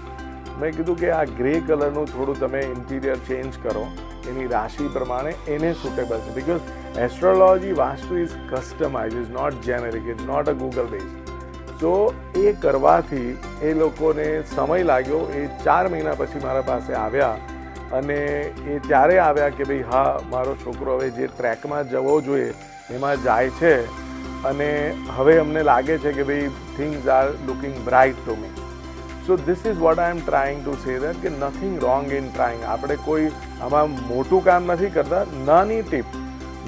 S6: મેં કીધું કે આ ગ્રે કલરનું થોડું તમે ઇન્ટિરિયર ચેન્જ કરો એની રાશિ પ્રમાણે, એને સુટેબલ છે. Because astrology vastu is customise, is not generic, is not a Google base. તો એ કરવાથી એ લોકોને સમય લાગ્યો. એ 4 મહિના પછી મારા પાસે આવ્યા અને એ ત્યારે આવ્યા કે ભાઈ હા મારો છોકરો હવે જે ટ્રેકમાં જવો જોઈએ એમાં જાય છે અને હવે અમને લાગે છે કે ભાઈ things are looking bride to me. So this is what I M trying to say that કે નથિંગ રોંગ ઇન ટ્રાઇંગ. આપણે કોઈ આમાં મોટું કામ નથી કરતા. નાની ટીપ,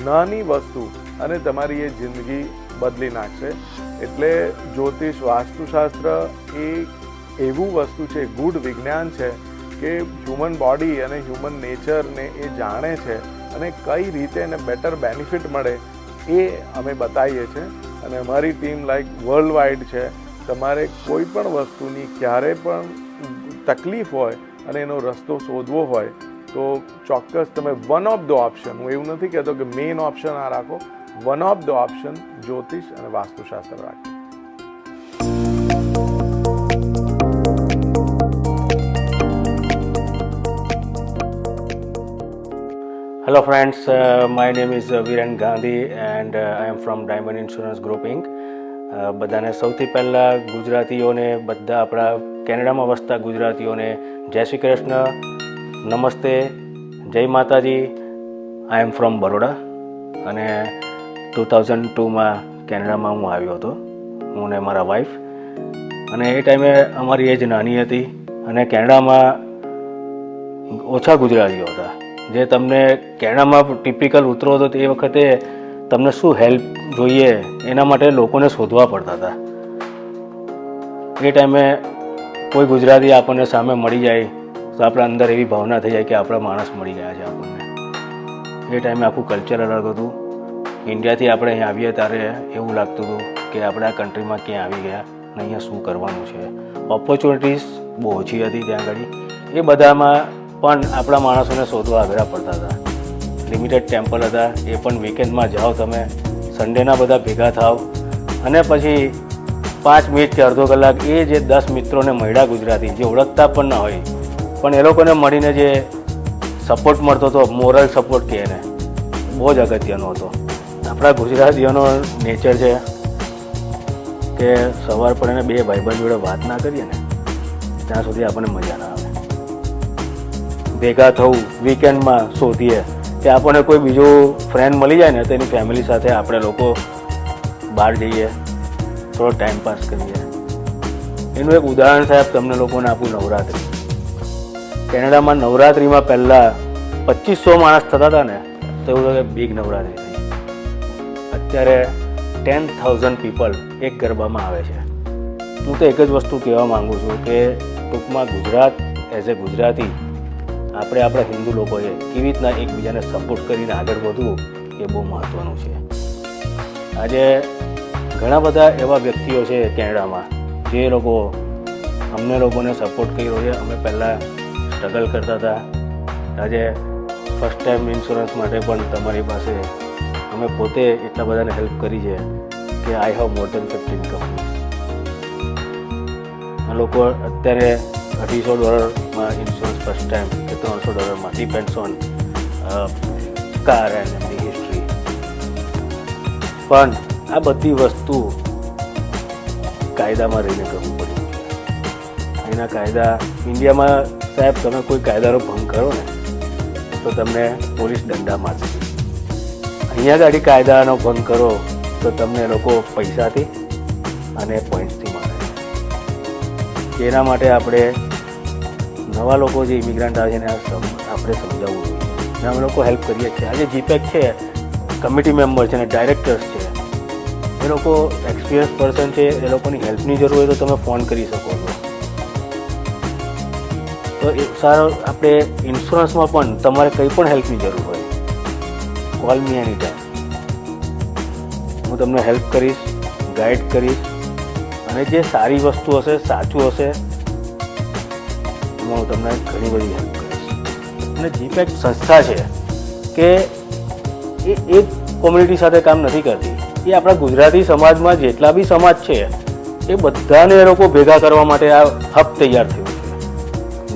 S6: નાની વસ્તુ અને તમારી એ જિંદગી બદલી નાખશે. એટલે જ્યોતિષ, વાસ્તુશાસ્ત્ર એ એવું વસ્તુ છે, ગુડ વિજ્ઞાન છે કે હ્યુમન બોડી અને હ્યુમન નેચરને એ જાણે છે અને કઈ રીતે એને બેટર બેનિફિટ મળે એ અમે બતાવીએ છીએ. અને અમારી ટીમ લાઈક વર્લ્ડ વાઇડ છે. તમારે કોઈ પણ વસ્તુની ક્યારે પણ તકલીફ હોય અને એનો રસ્તો શોધવો હોય તો ચોક્કસ તમે વન ઓફ ધ ઓપ્શન, હું એવું નથી કહેતો કે મેઇન ઓપ્શન આ રાખો, વન ઓફ ધ ઓપ્શન જ્યોતિષ અને વાસ્તુશાસ્ત્ર રાખો.
S7: Hello friends, my name is Viren Gandhi and I am from Diamond Insurance Group Inc. બધાને સૌથી પહેલાં ગુજરાતીઓને, બધા આપણા કેનેડામાં વસતા ગુજરાતીઓને જય શ્રી કૃષ્ણ, નમસ્તે, જય માતાજી. આઈ એમ ફ્રોમ બરોડા અને 2002માં કેનેડામાં હું આવ્યો હતો, હું ને મારા વાઈફ. અને એ ટાઈમે અમારી એજ નાની હતી અને કેનેડામાં ઓછા ગુજરાતીઓ હતા. જે તમને કેનેડામાં ટિપિકલ ઉતરો હતો તે વખતે તમને શું હેલ્પ જોઈએ એના માટે લોકોને શોધવા પડતા હતા. એ ટાઈમે કોઈ ગુજરાતી આપણને સામે મળી જાય તો આપણા અંદર એવી ભાવના થઈ જાય કે આપણા માણસ મળી ગયા છે આપણને. એ ટાઈમે આખું કલ્ચર અલગ હતું. ઇન્ડિયાથી આપણે અહીં આવીએ ત્યારે એવું લાગતું હતું કે આપણે આ કન્ટ્રીમાં ક્યાં આવી ગયા અને અહીંયા શું કરવાનું છે. ઓપોર્ચ્યુનિટીઝ બહુ ઓછી હતી ત્યાં આગળ. એ બધામાં પણ આપણા માણસોને શોધવા અઘરા પડતા હતા. લિમિટેડ ટેમ્પલ હતા, એ પણ વીકેન્ડમાં જાઓ તમે, સન્ડેના બધા ભેગા થાવ અને પછી 5 મિનિટ કે અડધો કલાક એ જે 10 મિત્રોને મળ્યા ગુજરાતી, જે ઓળખતા પણ ના હોય પણ એ લોકોને મળીને જે સપોર્ટ મળતો હતો, મોરલ સપોર્ટ કહે એને, બહુ જ અગત્યનો હતો. આપણા ગુજરાતીઓનો નેચર છે કે સવાર પડે બે ભાઈબંધ જોડે વાત ના કરીએ ને ત્યાં સુધી આપણને મજા ના આવે. ભેગા થવું, વીકેન્ડમાં શોધીએ કે આપણને કોઈ બીજો ફ્રેન્ડ મળી જાય ને તો એની ફેમિલી સાથે આપણે લોકો બહાર જઈએ, થોડો ટાઈમ પાસ કરીએ. એનું એક ઉદાહરણ સાહેબ તમને લોકોને આપું, નવરાત્રિ. કેનેડામાં નવરાત્રિમાં પહેલાં 2500 માણસ થતા હતા ને તો એવું કે બિગ નવરાત્રિ થઈ. અત્યારે 10,000 પીપલ એક ગરબામાં આવે છે. હું તો એક જ વસ્તુ કહેવા માગું છું કે ટૂંકમાં ગુજરાત એઝ એ ગુજરાતી આપણે આપણા હિન્દુ લોકોએ કેવી રીતના એકબીજાને સપોર્ટ કરીને આગળ વધવું એ બહુ મહત્ત્વનું છે. આજે ઘણા બધા એવા વ્યક્તિઓ છે કેનેડામાં જે લોકો અમને લોકોને સપોર્ટ કર્યો છે. અમે પહેલાં સ્ટ્રગલ કરતા હતા, આજે ફર્સ્ટ ટાઈમ ઇન્સ્યોરન્સ માટે પણ તમારી પાસે અમે પોતે એટલા બધાને હેલ્પ કરી છે કે I have more then 15 companies. આ લોકો અત્યારે $250 ઇન્સ્યોરન્સ ફર્સ્ટ ટાઈમ કે $300 ડિપેન્ડ્સ ઓન કાર એન્ડ એમની હિસ્ટ્રી. પણ આ બધી વસ્તુ કાયદામાં રહીને કરવું પડ્યું છે. એના કાયદા ઇન્ડિયામાં સાહેબ તમે કોઈ કાયદાનો ભંગ કરો ને તો તમને પોલીસ દંડા મારશે. અહીંયા ગાડી કાયદાનો ભંગ કરો તો તમને લોકો પૈસાથી અને પોઈન્ટ્સથી મારે. એના માટે આપણે નવા લોકો જે ઇમિગ્રન્ટ આવે છે ને આપણે સમજાવવું જોઈએ. અમે લોકો હેલ્પ કરીએ છીએ. આજે જીપેક છે, કમિટી મેમ્બર છે ને ડાયરેક્ટર્સ છે, એ લોકો એક્સપિરિયન્સ પર્સન છે. એ લોકોની હેલ્પની જરૂર હોય તો તમે ફોન કરી શકો છો. તો એ સારો આપણે ઇન્સ્યોરન્સમાં પણ તમારે કંઈ પણ હેલ્પની જરૂર હોય, કોલ મી એની ટાઈમ. હું તમને હેલ્પ કરીશ, ગાઈડ કરીશ અને જે સારી વસ્તુ હશે, સાચું હશે એમાં હું તમને ઘણી બધી હેલ્પ કરીશ. અને જીપેક સંસ્થા છે કે એ એક કોમ્યુનિટી સાથે કામ નથી કરતી. એ આપણા ગુજરાતી સમાજમાં જેટલા બી સમાજ છે એ બધાને એ લોકો ભેગા કરવા માટે આ હબ તૈયાર થયું છે.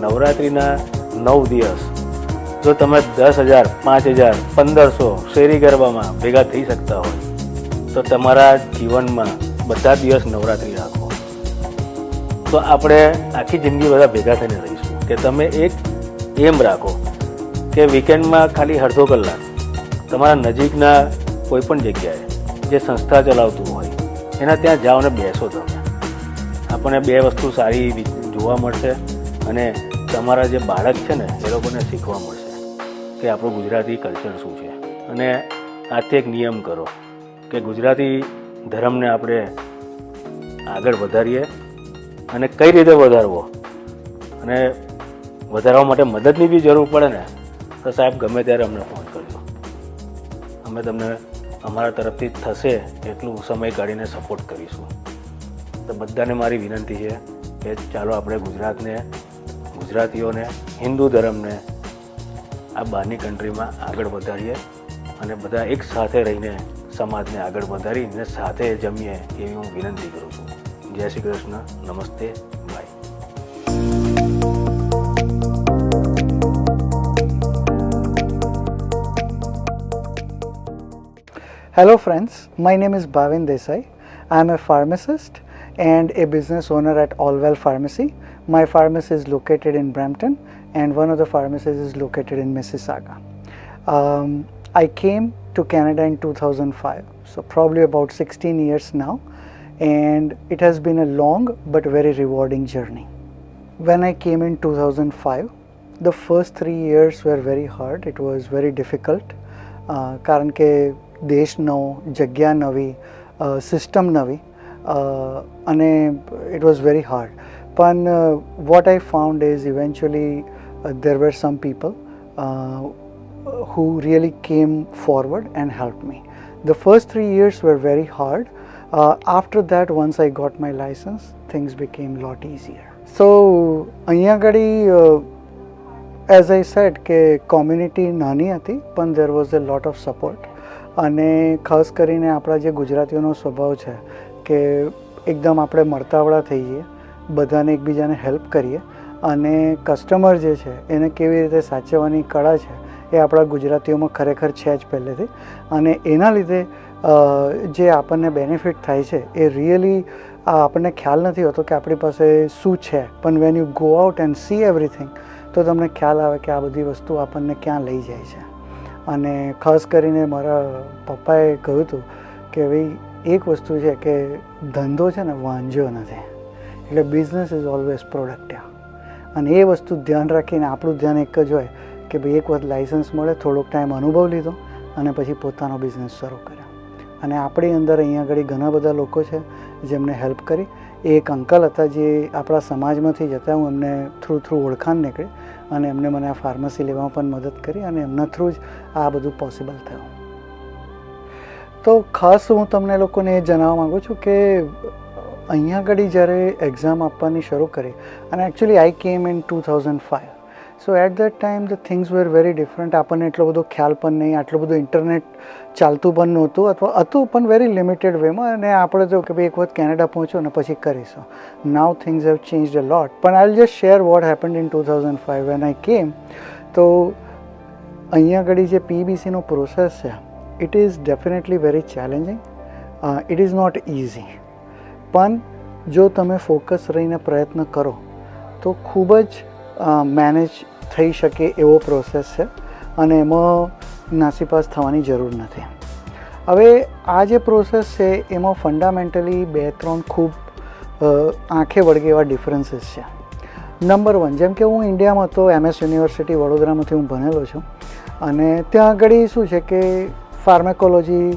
S7: નવરાત્રિના 9 દિવસ જો તમે 10,000, 5,000, 1,500 શેરી ગરબામાં ભેગા થઈ શકતા હોય તો તમારા જીવનમાં બધા દિવસ નવરાત્રિ રાખો તો આપણે આખી જિંદગી બધા ભેગા થઈને રહીશું. કે તમે એક એમ રાખો કે વીકેન્ડમાં ખાલી અડધો કલાક તમારા નજીકના કોઈ પણ જગ્યાએ જે સંસ્થા ચલાવતું હોય એના ત્યાં જાઓ ને બેસો તમે. આપણને બે વસ્તુ સારી જોવા મળશે અને તમારા જે બાળક છે ને એ લોકોને શીખવા મળશે કે આપણું ગુજરાતી કલ્ચર શું છે. અને આથી એક નિયમ કરો કે ગુજરાતી ધર્મને આપણે આગળ વધારીએ અને કઈ રીતે વધારવો અને વધારવા માટે મદદની બી જરૂર પડે ને તો સાહેબ ગમે ત્યારે અમને ફોન કરજો. અમે તમને અમારા તરફથી થશે એટલું સમય કાઢીને સપોર્ટ કરીશું. તો બધાને મારી વિનંતી છે કે ચાલો આપણે ગુજરાતીઓને હિન્દુ ધર્મને આ બહારની કન્ટ્રીમાં આગળ વધારીએ અને બધા એક સાથે રહીને સમાજને આગળ વધારીને સાથે જમીએ એવી હું વિનંતી કરું છું. જય શ્રી કૃષ્ણ. નમસ્તે. By.
S8: Hello friends, my name is Bhavin Desai. I am a pharmacist and a business owner at Allwell Pharmacy. My pharmacy is located in Brampton and one of the pharmacies is located in Mississauga. I came to Canada in 2005, so probably about 16 years now, and it has been a long but very rewarding journey. When I came in 2005, the first 3 years were very hard. It was very difficult કારણ કે દેશ નવો, જગ્યા નવી, system નવી, અને it was very hard. But what I found is eventually there were some people who really came forward and helped me. The first 3 years were very hard. After that, once I got my license, things became a lot easier. So, અહીંયા આગળ as I said કે community નાની હતી પણ there was a lot of support. અને ખાસ કરીને આપણા જે ગુજરાતીઓનો સ્વભાવ છે કે એકદમ આપણે મળતાવળા થઈએ, બધાને એકબીજાને હેલ્પ કરીએ અને કસ્ટમર જે છે એને કેવી રીતે સાચવવાની કળા છે એ આપણા ગુજરાતીઓમાં ખરેખર છે જ પહેલેથી. અને એના લીધે જે આપણને બેનિફિટ થાય છે એ રિયલી આપણને ખ્યાલ નથી હોતો કે આપણી પાસે શું છે, પણ when you go out and C everything તો તમને ખ્યાલ આવે કે આ બધી વસ્તુ આપણને ક્યાં લઈ જાય છે. અને ખાસ કરીને મારા પપ્પાએ કહ્યું હતું કે ભાઈ એક વસ્તુ છે કે ધંધો છે ને વાંઝ્યો નથી, એટલે બિઝનેસ ઇઝ ઓલવેઝ પ્રોડક્ટિવ. અને એ વસ્તુ ધ્યાન રાખીને આપણું ધ્યાન એક જ હોય કે ભાઈ એક વખત લાઇસન્સ મળે, થોડોક ટાઈમ અનુભવ લીધો અને પછી પોતાનો બિઝનેસ શરૂ કર્યો. અને આપણી અંદર અહીંયા આગળ ઘણા બધા લોકો છે જેમને હેલ્પ કરી. એક અંકલ હતા જે આપણા સમાજમાંથી જ હતા, હું એમને થ્રુ ઓળખાણ નીકળી અને એમને મને આ ફાર્મસી લેવામાં પણ મદદ કરી અને એમના થ્રુ જ આ બધું પોસિબલ થયું. તો ખાસ હું તમને લોકોને એ જણાવવા માગું છું કે અહીંયા આગળ જ્યારે એક્ઝામ આપવાની શરૂ કરી, અને actually I came in 2005. So at that time the things were very different. આપણને એટલો બધો ખ્યાલ પણ નહીં, આટલું બધું ઇન્ટરનેટ ચાલતું પણ નહોતું, અથવા હતું પણ વેરી લિમિટેડ વેમાં. અને આપણે તો કે ભાઈ એક વખત કેનેડા પહોંચો ને પછી કરીશું. Now things have changed a lot. પણ I will just share what happened in 2005 when I came. તો અહીંયા આગળ જે પીબીસીનો પ્રોસેસ છે it is definitely very challenging. It is not easy. પણ જો તમે ફોકસ રહીને પ્રયત્ન કરો તો ખૂબ જ મેનેજ થઈ શકે એવો પ્રોસેસ છે અને એમાં નાસીપાસ થવાની જરૂર નથી. હવે આ જે પ્રોસેસ છે એમાં ફંડામેન્ટલી 2-3 ખૂબ આંખે વળગે એવા ડિફરન્સીસ છે. નંબર 1, જેમ કે હું ઇન્ડિયામાં તો MS યુનિવર્સિટી વડોદરામાંથી હું ભણેલો છું અને ત્યાં આગળ શું છે કે ફાર્મેકોલોજી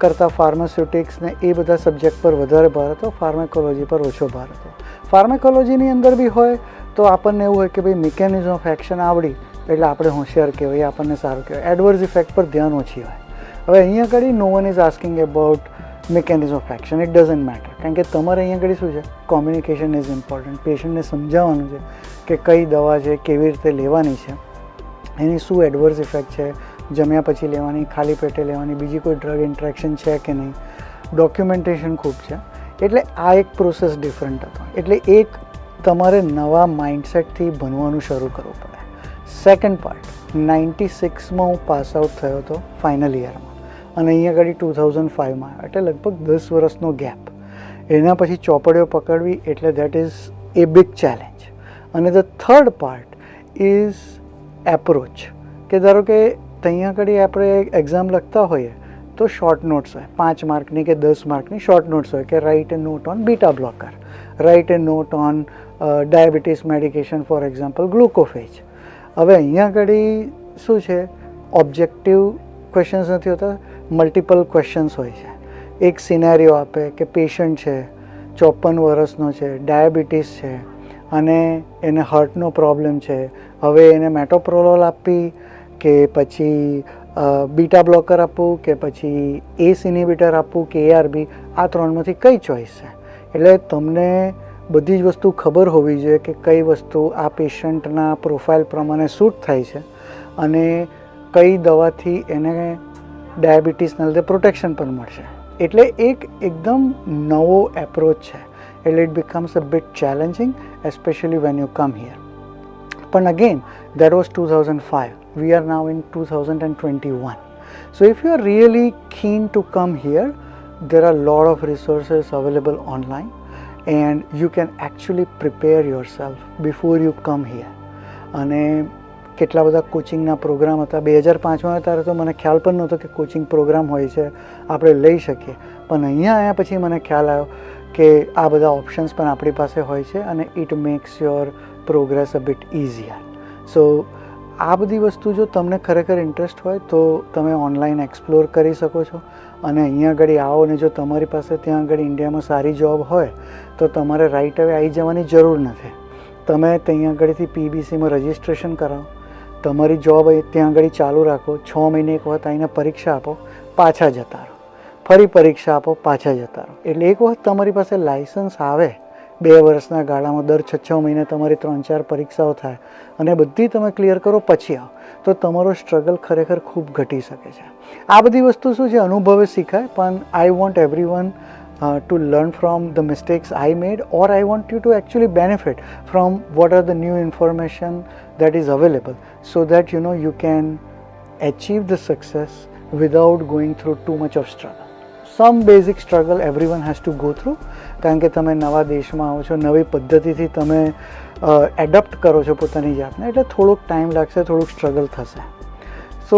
S8: કરતાં ફાર્માસ્યુટિક્સ ને એ બધા સબ્જેક્ટ પર વધારે ભાર હતો, ફાર્મેકોલોજી પર ઓછો ભાર હતો. ફાર્મેકોલોજીની અંદર બી હોય તો આપણને એવું હોય કે ભાઈ મિકેનિઝમ ઓફ એક્શન આવડી એટલે આપણે હોશિયાર કહેવાય, આપણને સારું કહેવાય. એડવર્સ ઇફેક્ટ પર ધ્યાન ઓછી હોય. હવે અહીંયા આગળ no one is asking about mechanism of action. It doesn't matter, કારણ કે તમારે અહીંયા આગળ શું છે, કોમ્યુનિકેશન ઇઝ ઇમ્પોર્ટન્ટ. પેશન્ટને સમજાવવાનું છે કે કઈ દવા છે, કેવી રીતે લેવાની છે, એની શું એડવર્સ ઇફેક્ટ છે, જમ્યા પછી લેવાની, ખાલી પેટે લેવાની, બીજી કોઈ ડ્રગ ઇન્ટ્રેક્શન છે કે નહીં, ડોક્યુમેન્ટેશન ખૂબ છે. એટલે આ એક પ્રોસેસ ડિફરન્ટ હતો. એટલે એક તમારે નવા માઇન્ડસેટથી ભણવાનું શરૂ કરવું પડે. સેકન્ડ પાર્ટ, 96માં હું પાસ આઉટ થયો હતો ફાઇનલ યરમાં અને અહીંયા આગળ 2005માં આવ્યો, એટલે લગભગ 10 વર્ષનો ગેપ. એના પછી ચોપડીઓ પકડવી એટલે that is a big challenge. અને the third part is approach. કે ધારો કે ત્યાં આગળ આપણે એક્ઝામ લખતા હોઈએ તો શોર્ટ નોટ્સ હોય, 5 માર્કની કે 10 માર્કની શોર્ટ નોટ્સ હોય કે write a note on beta blocker, write a note on diabetes medication, for example Glucophage. હવે અહીંયા આગળ શું છે, ઓબ્જેક્ટિવ ક્વેશ્ચન્સ નથી હોતા, મલ્ટિપલ ક્વેશ્ચન્સ હોય છે. એક સિનેરિયો આપે કે પેશન્ટ છે, 54 વર્ષનો છે, ડાયાબિટીસ છે અને એને હાર્ટનો પ્રોબ્લેમ છે. હવે એને મેટોપ્રોલોલ આપી કે પછી બીટા બ્લોકર આપવું કે પછી એસ ઇનિબિટર આપવું કે ARB, આ ત્રણમાંથી કઈ ચોઈસ છે? એટલે તમને બધી જ વસ્તુ ખબર હોવી જોઈએ કે કઈ વસ્તુ આ પેશન્ટના પ્રોફાઇલ પ્રમાણે સૂટ થાય છે અને કઈ દવાથી એને ડાયાબિટીસના લીધે પ્રોટેક્શન પણ મળશે. એટલે એક એકદમ નવો એપ્રોચ છે. એટલે it becomes a bit challenging especially when you come here. પણ again that was 2005. We are now in 2021. So if you are really keen to come here, there are a lot of resources available online and you can actually prepare yourself before you come here. અને કેટલા બધા કોચિંગના programme હતા. 2005માં ત્યારે તો મને ખ્યાલ પણ નહોતો કે કોચિંગ પ્રોગ્રામ હોય છે, આપણે લઈ શકીએ. પણ અહીંયા આવ્યા પછી મને ખ્યાલ આવ્યો કે આ બધા ઓપ્શન્સ પણ આપણી પાસે હોય છે અને it makes your progress a bit easier. So આ બધી વસ્તુ જો તમને ખરેખર ઇન્ટરેસ્ટ હોય તો તમે ઓનલાઈન એક્સપ્લોર કરી શકો છો અને અહીંયા આગળ આવો ને જો તમારી પાસે ત્યાં આગળ ઇન્ડિયામાં સારી જોબ હોય તો તમારે રાઈટ હવે આવી જવાની જરૂર નથી. તમે ત્યાં આગળથી PBCમાં રજિસ્ટ્રેશન કરાવો, તમારી જોબ ત્યાં આગળ ચાલુ રાખો, 6 મહિને એક વખત આવીને પરીક્ષા આપો, પાછા જતા રહો, ફરી પરીક્ષા આપો, પાછા જતા રહો. એટલે એક વખત તમારી પાસે લાઇસન્સ આવે, 2 વર્ષના ગાળામાં દર 6 મહિને તમારી 3-4 પરીક્ષાઓ થાય અને બધી તમે ક્લિયર કરો પછી આવો તો તમારો સ્ટ્રગલ ખરેખર ખૂબ ઘટી શકે છે. આ બધી વસ્તુ શું છે, અનુભવે શીખાય. પણ I want everyone to learn from the mistakes I made, or I want you to actually benefit from what are the new information that is available, so that you can achieve the success without going through too much of struggle. Some basic struggle everyone has to go through, કારણ કે તમે નવા દેશમાં આવો છો, નવી પદ્ધતિથી તમે એડપ્ટ કરો છો પોતાની જાતને, એટલે થોડોક ટાઈમ લાગશે, થોડુંક સ્ટ્રગલ થશે. સો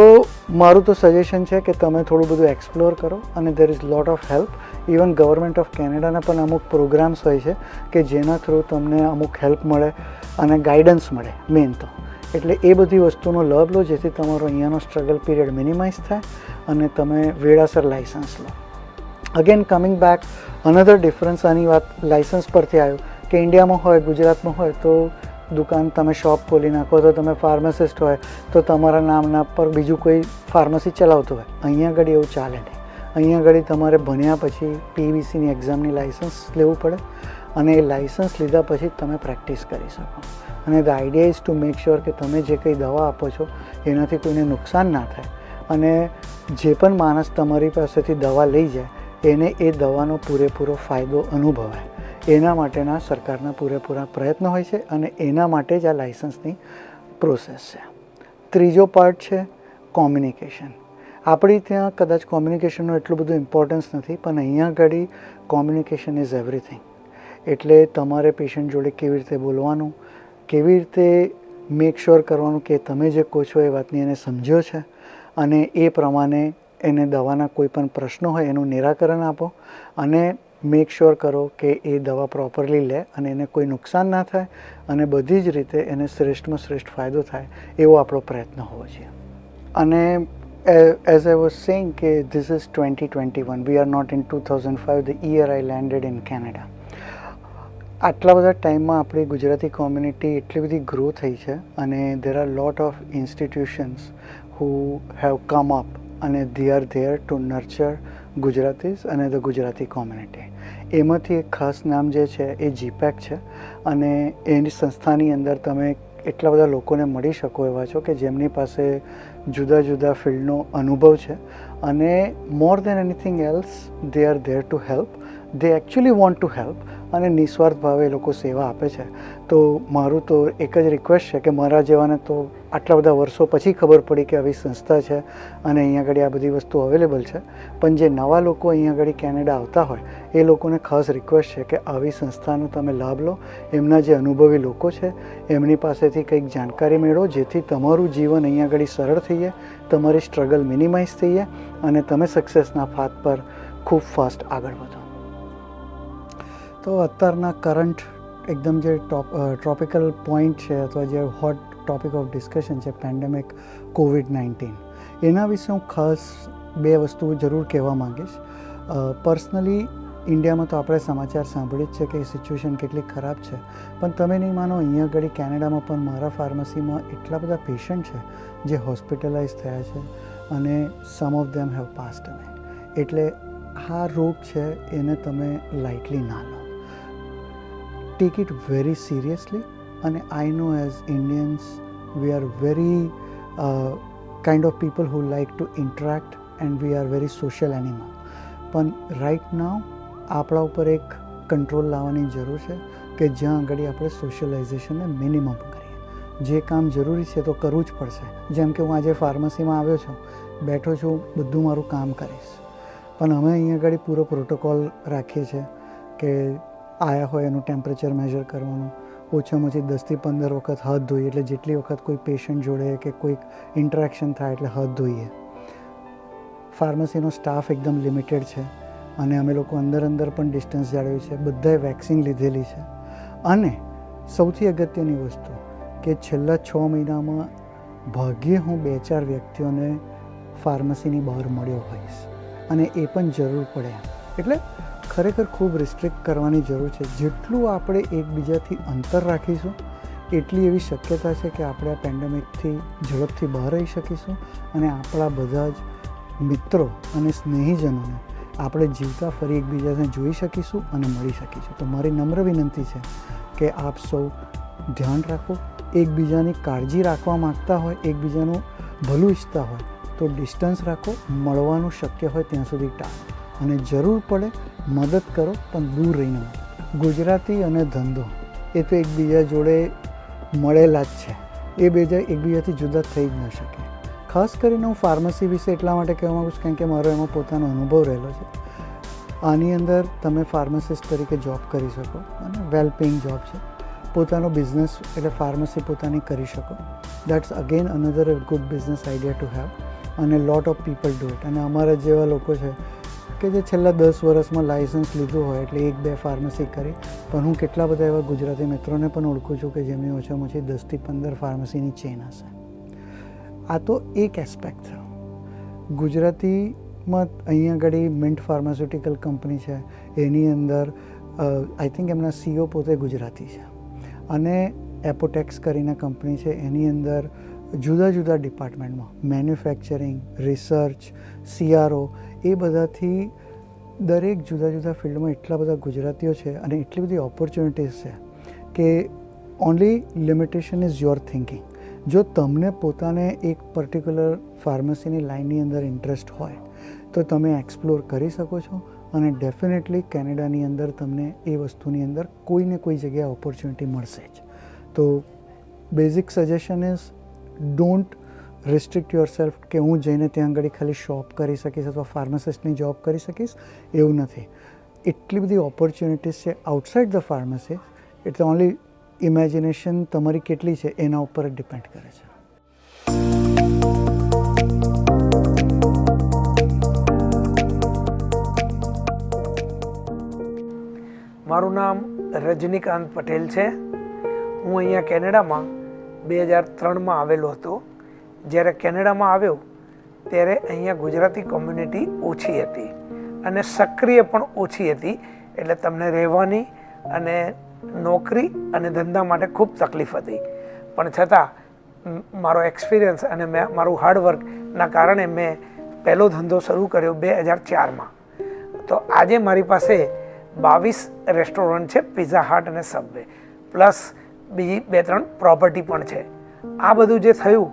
S8: મારું તો સજેશન છે કે તમે થોડું બધું એક્સપ્લોર કરો અને there is lot of help. Even government of કેનેડાના પણ અમુક પ્રોગ્રામ્સ હોય છે કે જેના થ્રુ તમને અમુક હેલ્પ મળે અને ગાઈડન્સ મળે મેઇન તો. એટલે એ બધી વસ્તુનો લાભ લો જેથી તમારો અહીંયાનો સ્ટ્રગલ પીરિયડ મિનિમાઇઝ થાય અને તમે વેળાસર લાઇસન્સ લો. Again coming back, another difference આની વાત લાઇસન્સ પરથી આવ્યું કે ઇન્ડિયામાં હોય, ગુજરાતમાં હોય તો દુકાન તમે શોપ ખોલી નાખો, તો તમે ફાર્માસિસ્ટ હોય તો તમારા નામના પર બીજું કોઈ ફાર્મસી ચલાવતું હોય. અહીંયા આગળ એવું ચાલે નહીં. અહીંયા આગળ તમારે ભણ્યા પછી PBCની એક્ઝામની લાઇસન્સ લેવું પડે અને એ લાઇસન્સ લીધા પછી તમે પ્રેક્ટિસ કરી શકો. અને the idea is to make sure કે તમે જે કંઈ દવા આપો છો એનાથી કોઈને નુકસાન ના થાય અને જે પણ માણસ તમારી પાસેથી દવા લઈ જાય એને એ દવાનો પૂરેપૂરો ફાયદો અનુભવાય. એના માટેના સરકારના પૂરેપૂરા પ્રયત્ન હોય છે અને એના માટે જ આ લાઇસન્સની પ્રોસેસ છે. ત્રીજો પાર્ટ છે કોમ્યુનિકેશન. આપણી ત્યાં કદાચ કોમ્યુનિકેશનનું એટલું બધું ઇમ્પોર્ટન્સ નથી, પણ અહીંયા આગળ કોમ્યુનિકેશન ઇઝ એવરીથિંગ. એટલે તમારે પેશન્ટ જોડે કેવી રીતે બોલવાનું, કેવી રીતે મેક શ્યોર કરવાનું કે તમે જે કહો છો એ વાતની એને સમજ્યો છે અને એ પ્રમાણે એને દવાના કોઈ પણ પ્રશ્નો હોય એનું નિરાકરણ આપો અને મેક શ્યોર કરો કે એ દવા પ્રોપરલી લે અને એને કોઈ નુકસાન ના થાય અને બધી જ રીતે એને શ્રેષ્ઠમાં શ્રેષ્ઠ ફાયદો થાય એવો આપણો પ્રયત્ન હોવો જોઈએ. અને as I was saying કે this is 2021, we are not in 2005, the year I landed in Canada. આટલા બધા ટાઈમમાં આપણી ગુજરાતી કોમ્યુનિટી એટલી બધી ગ્રો થઈ છે અને there are lot of institutions who have come up અને they are there to nurture Gujaratis અને the ગુજરાતી કોમ્યુનિટી. એમાંથી એક ખાસ નામ જે છે એ GPAC છે અને એની સંસ્થાની અંદર તમે એટલા બધા લોકોને મળી શકો એવા છો કે જેમની પાસે જુદા જુદા ફિલ્ડનો અનુભવ છે અને more than anything else they are there to help. They actually want to help, અને નિસ્વાર્થ ભાવે એ લોકો સેવા આપે છે. તો મારું તો એક જ રિક્વેસ્ટ છે કે મારા જેવાને તો આટલા બધા વર્ષો પછી ખબર પડી કે આવી સંસ્થા છે અને અહીંયા આગળ આ બધી વસ્તુ અવેલેબલ છે. પણ જે નવા લોકો અહીંયા આગળ કેનેડા આવતા હોય એ લોકોને ખાસ રિક્વેસ્ટ છે કે આવી સંસ્થાનો તમે લાભ લો. એમના જે અનુભવી લોકો છે એમની પાસેથી કંઈક જાણકારી મેળવો, જેથી તમારું જીવન અહીંયા આગળ સરળ થઈ જાય, તમારી સ્ટ્રગલ મિનિમાઇઝ થઈ જાય અને તમે સક્સેસના પાથ પર ખૂબ ફાસ્ટ આગળ વધો. તો અત્યારના કરંટ એકદમ જે ટ્રોપિકલ પોઈન્ટ છે અથવા જે હોટ ટોપિક ઓફ ડિસ્કશન છે પેન્ડેમિક COVID-19, એના વિશે હું ખાસ બે વસ્તુ જરૂર કહેવા માંગીશ. પર્સનલી ઇન્ડિયામાં તો આપણે સમાચાર સાંભળી જ છે કે સિચ્યુએશન કેટલી ખરાબ છે, પણ તમે નહીં માનો અહીંયા આગળ કેનેડામાં પણ મારા ફાર્મસીમાં એટલા બધા પેશન્ટ છે જે હોસ્પિટલાઇઝ થયા છે અને some of them have passed away. એટલે આ રોગ છે એને તમે લાઇટલી ના લો, ટેક ઇટ વેરી સિરિયસલી. અને I know as Indians we are very kind of people who like to interact and we are very social animal. પણ રાઇટ નાવ આપણા ઉપર એક કંટ્રોલ લાવવાની જરૂર છે કે જ્યાં આગળ આપણે સોશિયલાઇઝેશનને મિનિમમ કરીએ. જે કામ જરૂરી છે તો કરવું જ પડશે. જેમ કે હું આજે ફાર્મસીમાં આવ્યો છું, બેઠો છું, બધું મારું કામ કરીશ, પણ અમે અહીંયા આગળ પૂરો પ્રોટોકોલ રાખીએ છીએ કે આયા હોય એનું ટેમ્પરેચર મેજર કરવાનું, ઓછામાં ઓછી 10 થી 15 વખત હાથ ધોઈએ. એટલે જેટલી વખત કોઈ પેશન્ટ જોડે કે કોઈક ઇન્ટરેક્શન થાય એટલે હાથ ધોઈએ. ફાર્મસીનો સ્ટાફ એકદમ લિમિટેડ છે અને અમે લોકો અંદર પણ ડિસ્ટન્સ જાળવ્યું છે. બધાએ વેક્સિન લીધેલી છે. અને સૌથી અગત્યની વસ્તુ કે છેલ્લા 6 મહિનામાં ભાગ્યે હું 2-4 વ્યક્તિઓને ફાર્મસીની બહાર મળ્યો હોઈશ અને એ પણ જરૂર પડે. એટલે ખરેખર ખૂબ રિસ્ટ્રિક્ટ કરવાની જરૂર છે. જેટલું આપણે એકબીજાથી અંતર રાખીશું એટલી એવી શક્યતા છે કે આપણે આ પેન્ડેમિકથી ઝડપથી બહાર આવી શકીશું અને આપણા બધા જ મિત્રો અને સ્નેહીજનોને આપણે જીવતા ફરી એકબીજાને જોઈ શકીશું અને મળી શકીશું. તો મારી નમ્ર વિનંતી છે કે આપ સૌ ધ્યાન રાખો, એકબીજાની કાળજી રાખવા માગતા હોય, એકબીજાનું ભલું ઈચ્છતા હોય તો ડિસ્ટન્સ રાખો, મળવાનું શક્ય હોય ત્યાં સુધી ટાળો અને જરૂર પડે મદદ કરો, પણ દૂર રહીને મદદ. ગુજરાતી અને ધંધો એ તો એકબીજા જોડે મળેલા જ છે, એ બે એકબીજાથી જુદા થઈ જ ન શકે. ખાસ કરીને હું ફાર્મસી વિશે એટલા માટે કહેવા માગું છું કારણ કે મારો એમાં પોતાનો અનુભવ રહેલો છે. આની અંદર તમે ફાર્માસિસ્ટ તરીકે જોબ કરી શકો અને વેલ પેઇંગ જોબ છે. પોતાનો બિઝનેસ એટલે ફાર્મસી પોતાની કરી શકો. That's again another good business idea to have અને lot of people do it. અને અમારા જેવા લોકો છે કે જે છેલ્લા 10 વર્ષમાં લાઇસન્સ લીધું હોય એટલે 1-2 ફાર્મસી કરી. પણ હું કેટલા બધા એવા ગુજરાતી મિત્રોને પણ ઓળખું છું કે જેમની ઓછામાં ઓછી 10 થી 15 ફાર્મસીની ચેન હશે. આ તો એક એસ્પેક્ટ થયો. ગુજરાતીમાં અહીંયા આગળ મિન્ટ ફાર્માસ્યુટિકલ કંપની છે, એની અંદર આઈ થિંક એમના CEO પોતે ગુજરાતી છે અને એપોટેક્સ કરીને કંપની છે, એની અંદર જુદા જુદા ડિપાર્ટમેન્ટમાં મેન્યુફેક્ચરિંગ, રિસર્ચ, CRO એ બધાથી દરેક જુદા જુદા ફિલ્ડમાં એટલા બધા ગુજરાતીઓ છે અને એટલી બધી ઓપોર્ચ્યુનિટીઝ છે કે only limitation is your thinking. જો તમને પોતાને એક પર્ટિક્યુલર ફાર્મસીની લાઇનની અંદર ઇન્ટરેસ્ટ હોય તો તમે એક્સપ્લોર કરી શકો છો અને ડેફિનેટલી કેનેડાની અંદર તમને એ વસ્તુની અંદર કોઈને કોઈ જગ્યાએ ઓપોર્ચ્યુનિટી મળશે જ. તો basic suggestion is don't restrict your self કે હું જઈને ત્યાં આગળ ખાલી શોપ કરી શકીશ અથવા ફાર્માસિસ્ટની જોબ કરી શકીશ, એવું નથી. એટલી બધી ઓપોર્ચ્યુનિટીઝ છે આઉટસાઇડ ધ ફાર્મસી. એટલે ઓનલી ઇમેજિનેશન તમારી કેટલી છે એના ઉપર જ ડિપેન્ડ કરે છે.
S9: મારું નામ રજનીકાંત પટેલ છે. હું અહીંયા કેનેડામાં 2003માં આવેલો હતો. જ્યારે કેનેડામાં આવ્યો ત્યારે અહીંયા ગુજરાતી કોમ્યુનિટી ઓછી હતી અને સક્રિય પણ ઓછી હતી. એટલે તમને રહેવાની અને નોકરી અને ધંધા માટે ખૂબ તકલીફ હતી. પણ છતાં મારો એક્સપિરિયન્સ અને મારું હાર્ડવર્કના કારણે મેં પહેલો ધંધો શરૂ કર્યો 2004માં. તો આજે મારી પાસે 22 રેસ્ટોરન્ટ છે, પિઝા હટ અને સબવે, પ્લસ બીજી 2-3 પ્રોપર્ટી પણ છે. આ બધું જે થયું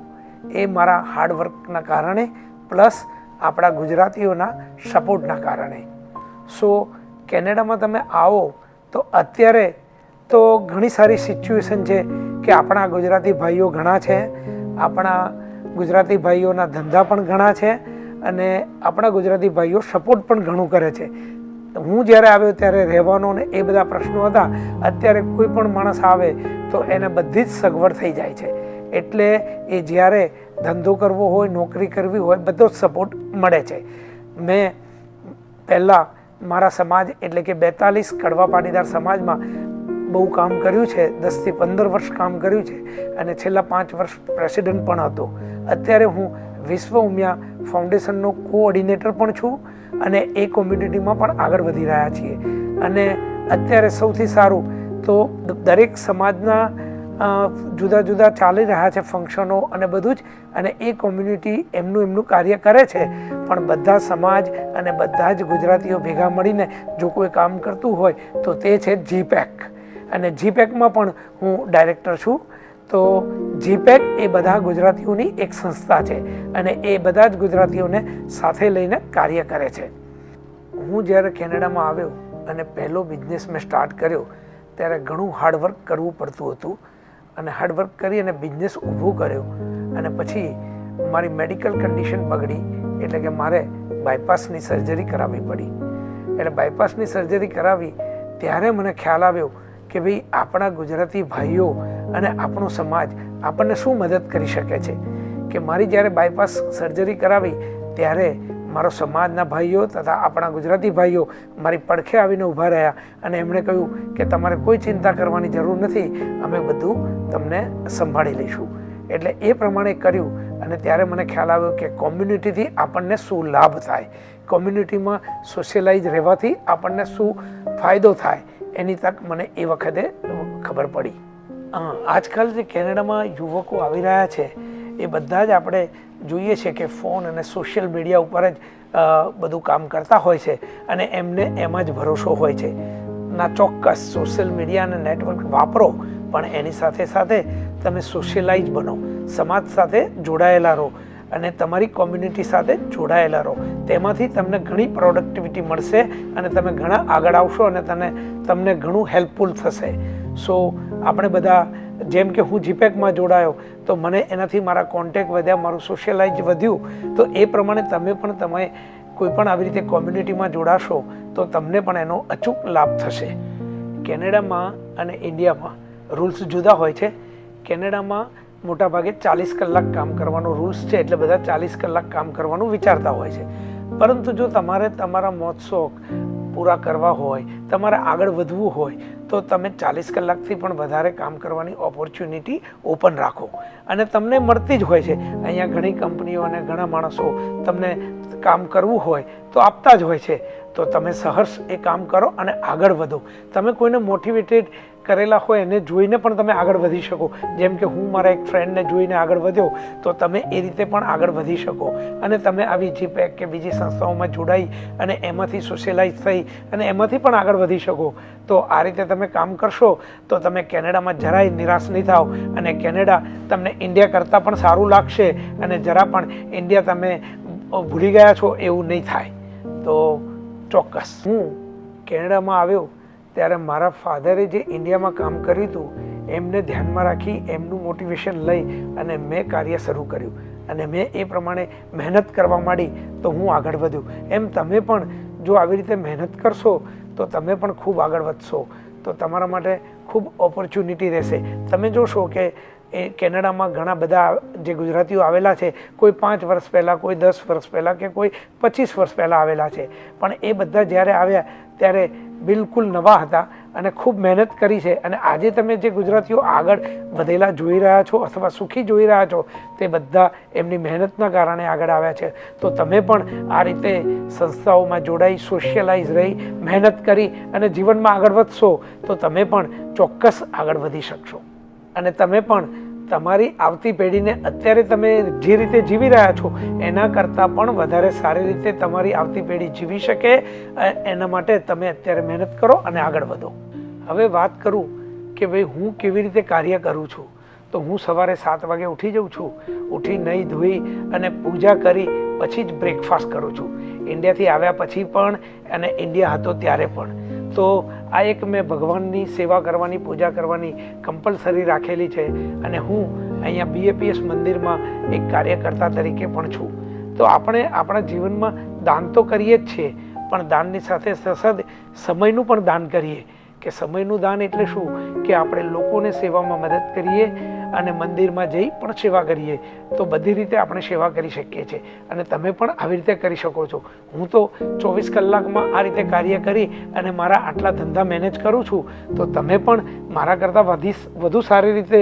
S9: એ મારા હાર્ડવર્કના કારણે પ્લસ આપણા ગુજરાતીઓના સપોર્ટના કારણે. સો કેનેડામાં તમે આવો તો અત્યારે તો ઘણી સારી સિચ્યુએશન છે કે આપણા ગુજરાતી ભાઈઓ ઘણા છે, આપણા ગુજરાતી ભાઈઓના ધંધા પણ ઘણા છે અને આપણા ગુજરાતી ભાઈઓ સપોર્ટ પણ ઘણું કરે છે. હું જ્યારે આવ્યો ત્યારે રહેવાનો ને એ બધા પ્રશ્નો હતા. અત્યારે કોઈ પણ માણસ આવે તો એને બધી જ સગવડ થઈ જાય છે. એટલે એ જ્યારે ધંધો કરવો હોય, નોકરી કરવી હોય, બધો જ સપોર્ટ મળે છે. મેં પહેલાં મારા સમાજ એટલે કે 42 કડવા પાટીદાર સમાજમાં બહુ કામ કર્યું છે. 10 થી 15 વર્ષ કામ કર્યું છે અને છેલ્લા 5 વર્ષ પ્રેસિડેન્ટ પણ હતો. અત્યારે હું વિશ્વ ઉમિયા ફાઉન્ડેશનનો કોઓર્ડિનેટર પણ છું અને એ કોમ્યુનિટીમાં પણ આગળ વધી રહ્યા છીએ. અને અત્યારે સૌથી સારું તો દરેક સમાજના જુદા જુદા ચાલી રહ્યા છે ફંક્શનો અને બધું જ, અને એ કોમ્યુનિટી એમનું કાર્ય કરે છે. પણ બધા સમાજ અને બધા જ ગુજરાતીઓ ભેગા મળીને જો કોઈ કામ કરતું હોય તો તે છે જીપેક. અને જીપેકમાં પણ હું ડાયરેક્ટર છું. તો જીપેક એ બધા ગુજરાતીઓની એક સંસ્થા છે અને એ બધા જ ગુજરાતીઓને સાથે લઈને કાર્ય કરે છે. હું જ્યારે કેનેડામાં આવ્યો અને પહેલો બિઝનેસ મેં સ્ટાર્ટ કર્યો ત્યારે ઘણું હાર્ડવર્ક કરવું પડતું હતું અને હાર્ડવર્ક કરી અને બિઝનેસ ઊભો કર્યો. અને પછી મારી મેડિકલ કન્ડિશન બગડી એટલે કે મારે બાયપાસની સર્જરી કરાવવી પડી. એટલે બાયપાસની સર્જરી કરાવી ત્યારે મને ખ્યાલ આવ્યો કે ભાઈ આપણા ગુજરાતી ભાઈઓ અને આપણો સમાજ આપણને શું મદદ કરી શકે છે. કે મારી જ્યારે બાયપાસ સર્જરી કરાવી ત્યારે મારો સમાજના ભાઈઓ તથા આપણા ગુજરાતી ભાઈઓ મારી પડખે આવીને ઊભા રહ્યા અને એમણે કહ્યું કે તમારે કોઈ ચિંતા કરવાની જરૂર નથી, અમે બધું તમને સંભાળી લઈશું. એટલે એ પ્રમાણે કર્યું અને ત્યારે મને ખ્યાલ આવ્યો કે કોમ્યુનિટીથી આપણને શું લાભ થાય, કોમ્યુનિટીમાં સોશિયલાઇઝ રહેવાથી આપણને શું ફાયદો થાય, એની તક મને એ વખતે ખબર પડી. આજકાલ જે કેનેડામાં યુવકો આવી રહ્યા છે એ બધા જ આપણે જોઈએ છે કે ફોન અને સોશિયલ મીડિયા ઉપર જ બધું કામ કરતા હોય છે અને એમને એમાં જ ભરોસો હોય છે. ના, ચોક્કસ સોશિયલ મીડિયા અને નેટવર્ક વાપરો, પણ એની સાથે સાથે તમે સોશિયલાઇઝ બનો, સમાજ સાથે જોડાયેલા રહો અને તમારી કોમ્યુનિટી સાથે જોડાયેલા રહો. તેમાંથી તમને ઘણી પ્રોડક્ટિવિટી મળશે અને તમે ઘણા આગળ આવશો અને તમને ઘણું હેલ્પફુલ થશે. સો આપણે બધા, જેમ કે હું જીપેકમાં જોડાયો તો મને એનાથી મારા કોન્ટેક્ટ વધ્યા, મારું સોશિયલાઇઝ વધ્યું. તો એ પ્રમાણે તમે કોઈ પણ આવી રીતે કોમ્યુનિટીમાં જોડાશો તો તમને પણ એનો અચૂક લાભ થશે. કેનેડામાં અને ઇન્ડિયામાં રૂલ્સ જુદા હોય છે. કેનેડામાં મોટાભાગે 40 કલાક કામ કરવાનો રૂલ્સ છે, એટલે બધા 40 કલાક કામ કરવાનું વિચારતા હોય છે. પરંતુ જો તમારે તમારા મોજ શોખ પૂરા કરવા હોય, તમારે આગળ વધવું હોય તો તમે 40 કલાકથી પણ વધારે કામ કરવાની ઓપોર્ચ્યુનિટી ઓપન રાખો અને તમને મળતી જ હોય છે. અહીંયા ઘણી કંપનીઓ અને ઘણા માણસો તમને કામ કરવું હોય તો આપતા જ હોય છે. તો તમે સહર્ષ એ કામ કરો અને આગળ વધો. તમે કોઈને મોટિવેટેડ કરેલા હોય એને જોઈને પણ તમે આગળ વધી શકો. જેમ કે હું મારા એક ફ્રેન્ડને જોઈને આગળ વધ્યો તો તમે એ રીતે પણ આગળ વધી શકો અને તમે આવી જીપેક કે બીજી સંસ્થાઓમાં જોડાઈ અને એમાંથી સોશિયલાઇઝ થઈ અને એમાંથી પણ આગળ વધી શકો. તો આ રીતે તમે કામ કરશો તો તમે કેનેડામાં જરાય નિરાશ નહીં થાવ અને કેનેડા તમને ઇન્ડિયા કરતાં પણ સારું લાગશે અને જરા પણ ઇન્ડિયા તમે ભૂલી ગયા છો એવું નહીં થાય. તો ચોક્કસ હું કેનેડામાં આવ્યો ત્યારે મારા ફાધરે જે ઇન્ડિયામાં કામ કર્યું હતું એમને ધ્યાનમાં રાખી એમનું મોટિવેશન લઈ અને મેં કાર્ય શરૂ કર્યું અને મેં એ પ્રમાણે મહેનત કરવા માંડી તો હું આગળ વધ્યો. એમ તમે પણ જો આવી રીતે મહેનત કરશો તો તમે પણ ખૂબ આગળ વધશો. તો તમારા માટે ખૂબ ઓપોર્ચ્યુનિટી રહેશે. તમે જોશો કે એ કેનેડામાં ઘણા બધા જે ગુજરાતીઓ આવેલા છે, કોઈ 5 વર્ષ પહેલાં, કોઈ 10 વર્ષ પહેલાં કે કોઈ 25 વર્ષ પહેલાં આવેલા છે, પણ એ બધા જ્યારે આવ્યા ત્યારે બિલકુલ નવા હતા અને ખૂબ મહેનત કરી છે. અને આજે તમે જે ગુજરાતીઓ આગળ વધેલા જોઈ રહ્યા છો અથવા સુખી જોઈ રહ્યા છો તે બધા એમની મહેનતના કારણે આગળ આવ્યા છે. તો તમે પણ આ રીતે સંસ્થાઓમાં જોડાઈ, સોશિયલાઇઝ રહી, મહેનત કરી અને જીવનમાં આગળ વધશો તો તમે પણ ચોક્કસ આગળ વધી શકશો. અને તમે પણ તમારી આવતી પેઢીને અત્યારે તમે જે રીતે જીવી રહ્યા છો એના કરતાં પણ વધારે સારી રીતે તમારી આવતી પેઢી જીવી શકે એના માટે તમે અત્યારે મહેનત કરો અને આગળ વધો. હવે વાત કરું કે ભાઈ હું કેવી રીતે કાર્ય કરું છું. તો હું સવારે 7 વાગે ઉઠી જાઉં છું. ઉઠી નહીં ધોઈ અને પૂજા કરી પછી જ બ્રેકફાસ્ટ કરું છું. ઇન્ડિયાથી આવ્યા પછી પણ અને ઇન્ડિયા હતો ત્યારે પણ. તો આ એક મેં ભગવાનની સેવા કરવાની, પૂજા કરવાની કમ્પલસરી રાખેલી છે અને હું અહીંયા BAPS મંદિરમાં એક કાર્યકર્તા તરીકે પણ છું. તો આપણે આપણા જીવનમાં દાન તો કરીએ જ છીએ, પણ દાનની સાથે સાથે સમયનું પણ દાન કરીએ. કે સમયનું દાન એટલે શું કે આપણે લોકોને સેવામાં મદદ કરીએ અને મંદિરમાં જઈ પણ સેવા કરીએ, તો બધી રીતે આપણે સેવા કરી શકીએ છીએ. અને તમે પણ આવી રીતે કરી શકો છો. હું તો 24 કલાકમાં આ રીતે કાર્ય કરી અને મારા આટલા ધંધા મેનેજ કરું છું, તો તમે પણ મારા કરતાં વધુ સારી રીતે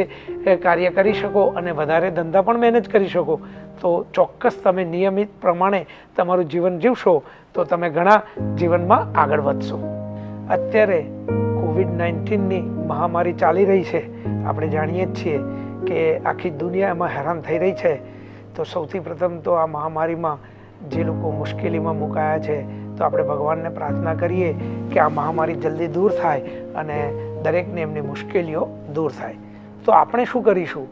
S9: કાર્ય કરી શકો અને વધારે ધંધા પણ મેનેજ કરી શકો. તો ચોક્કસ તમે નિયમિત પ્રમાણે તમારું જીવન જીવશો તો તમે ઘણા જીવનમાં આગળ વધશો. અત્યારે COVID-19ની મહામારી ચાલી રહી છે. આપણે જાણીએ જ છીએ કે આખી દુનિયા એમાં હેરાન થઈ રહી છે. તો સૌથી પ્રથમ તો આ મહામારીમાં જે લોકો મુશ્કેલીમાં મુકાયા છે, તો આપણે ભગવાનને પ્રાર્થના કરીએ કે આ મહામારી જલ્દી દૂર થાય અને દરેકને એમની મુશ્કેલીઓ દૂર થાય. તો આપણે શું કરીશું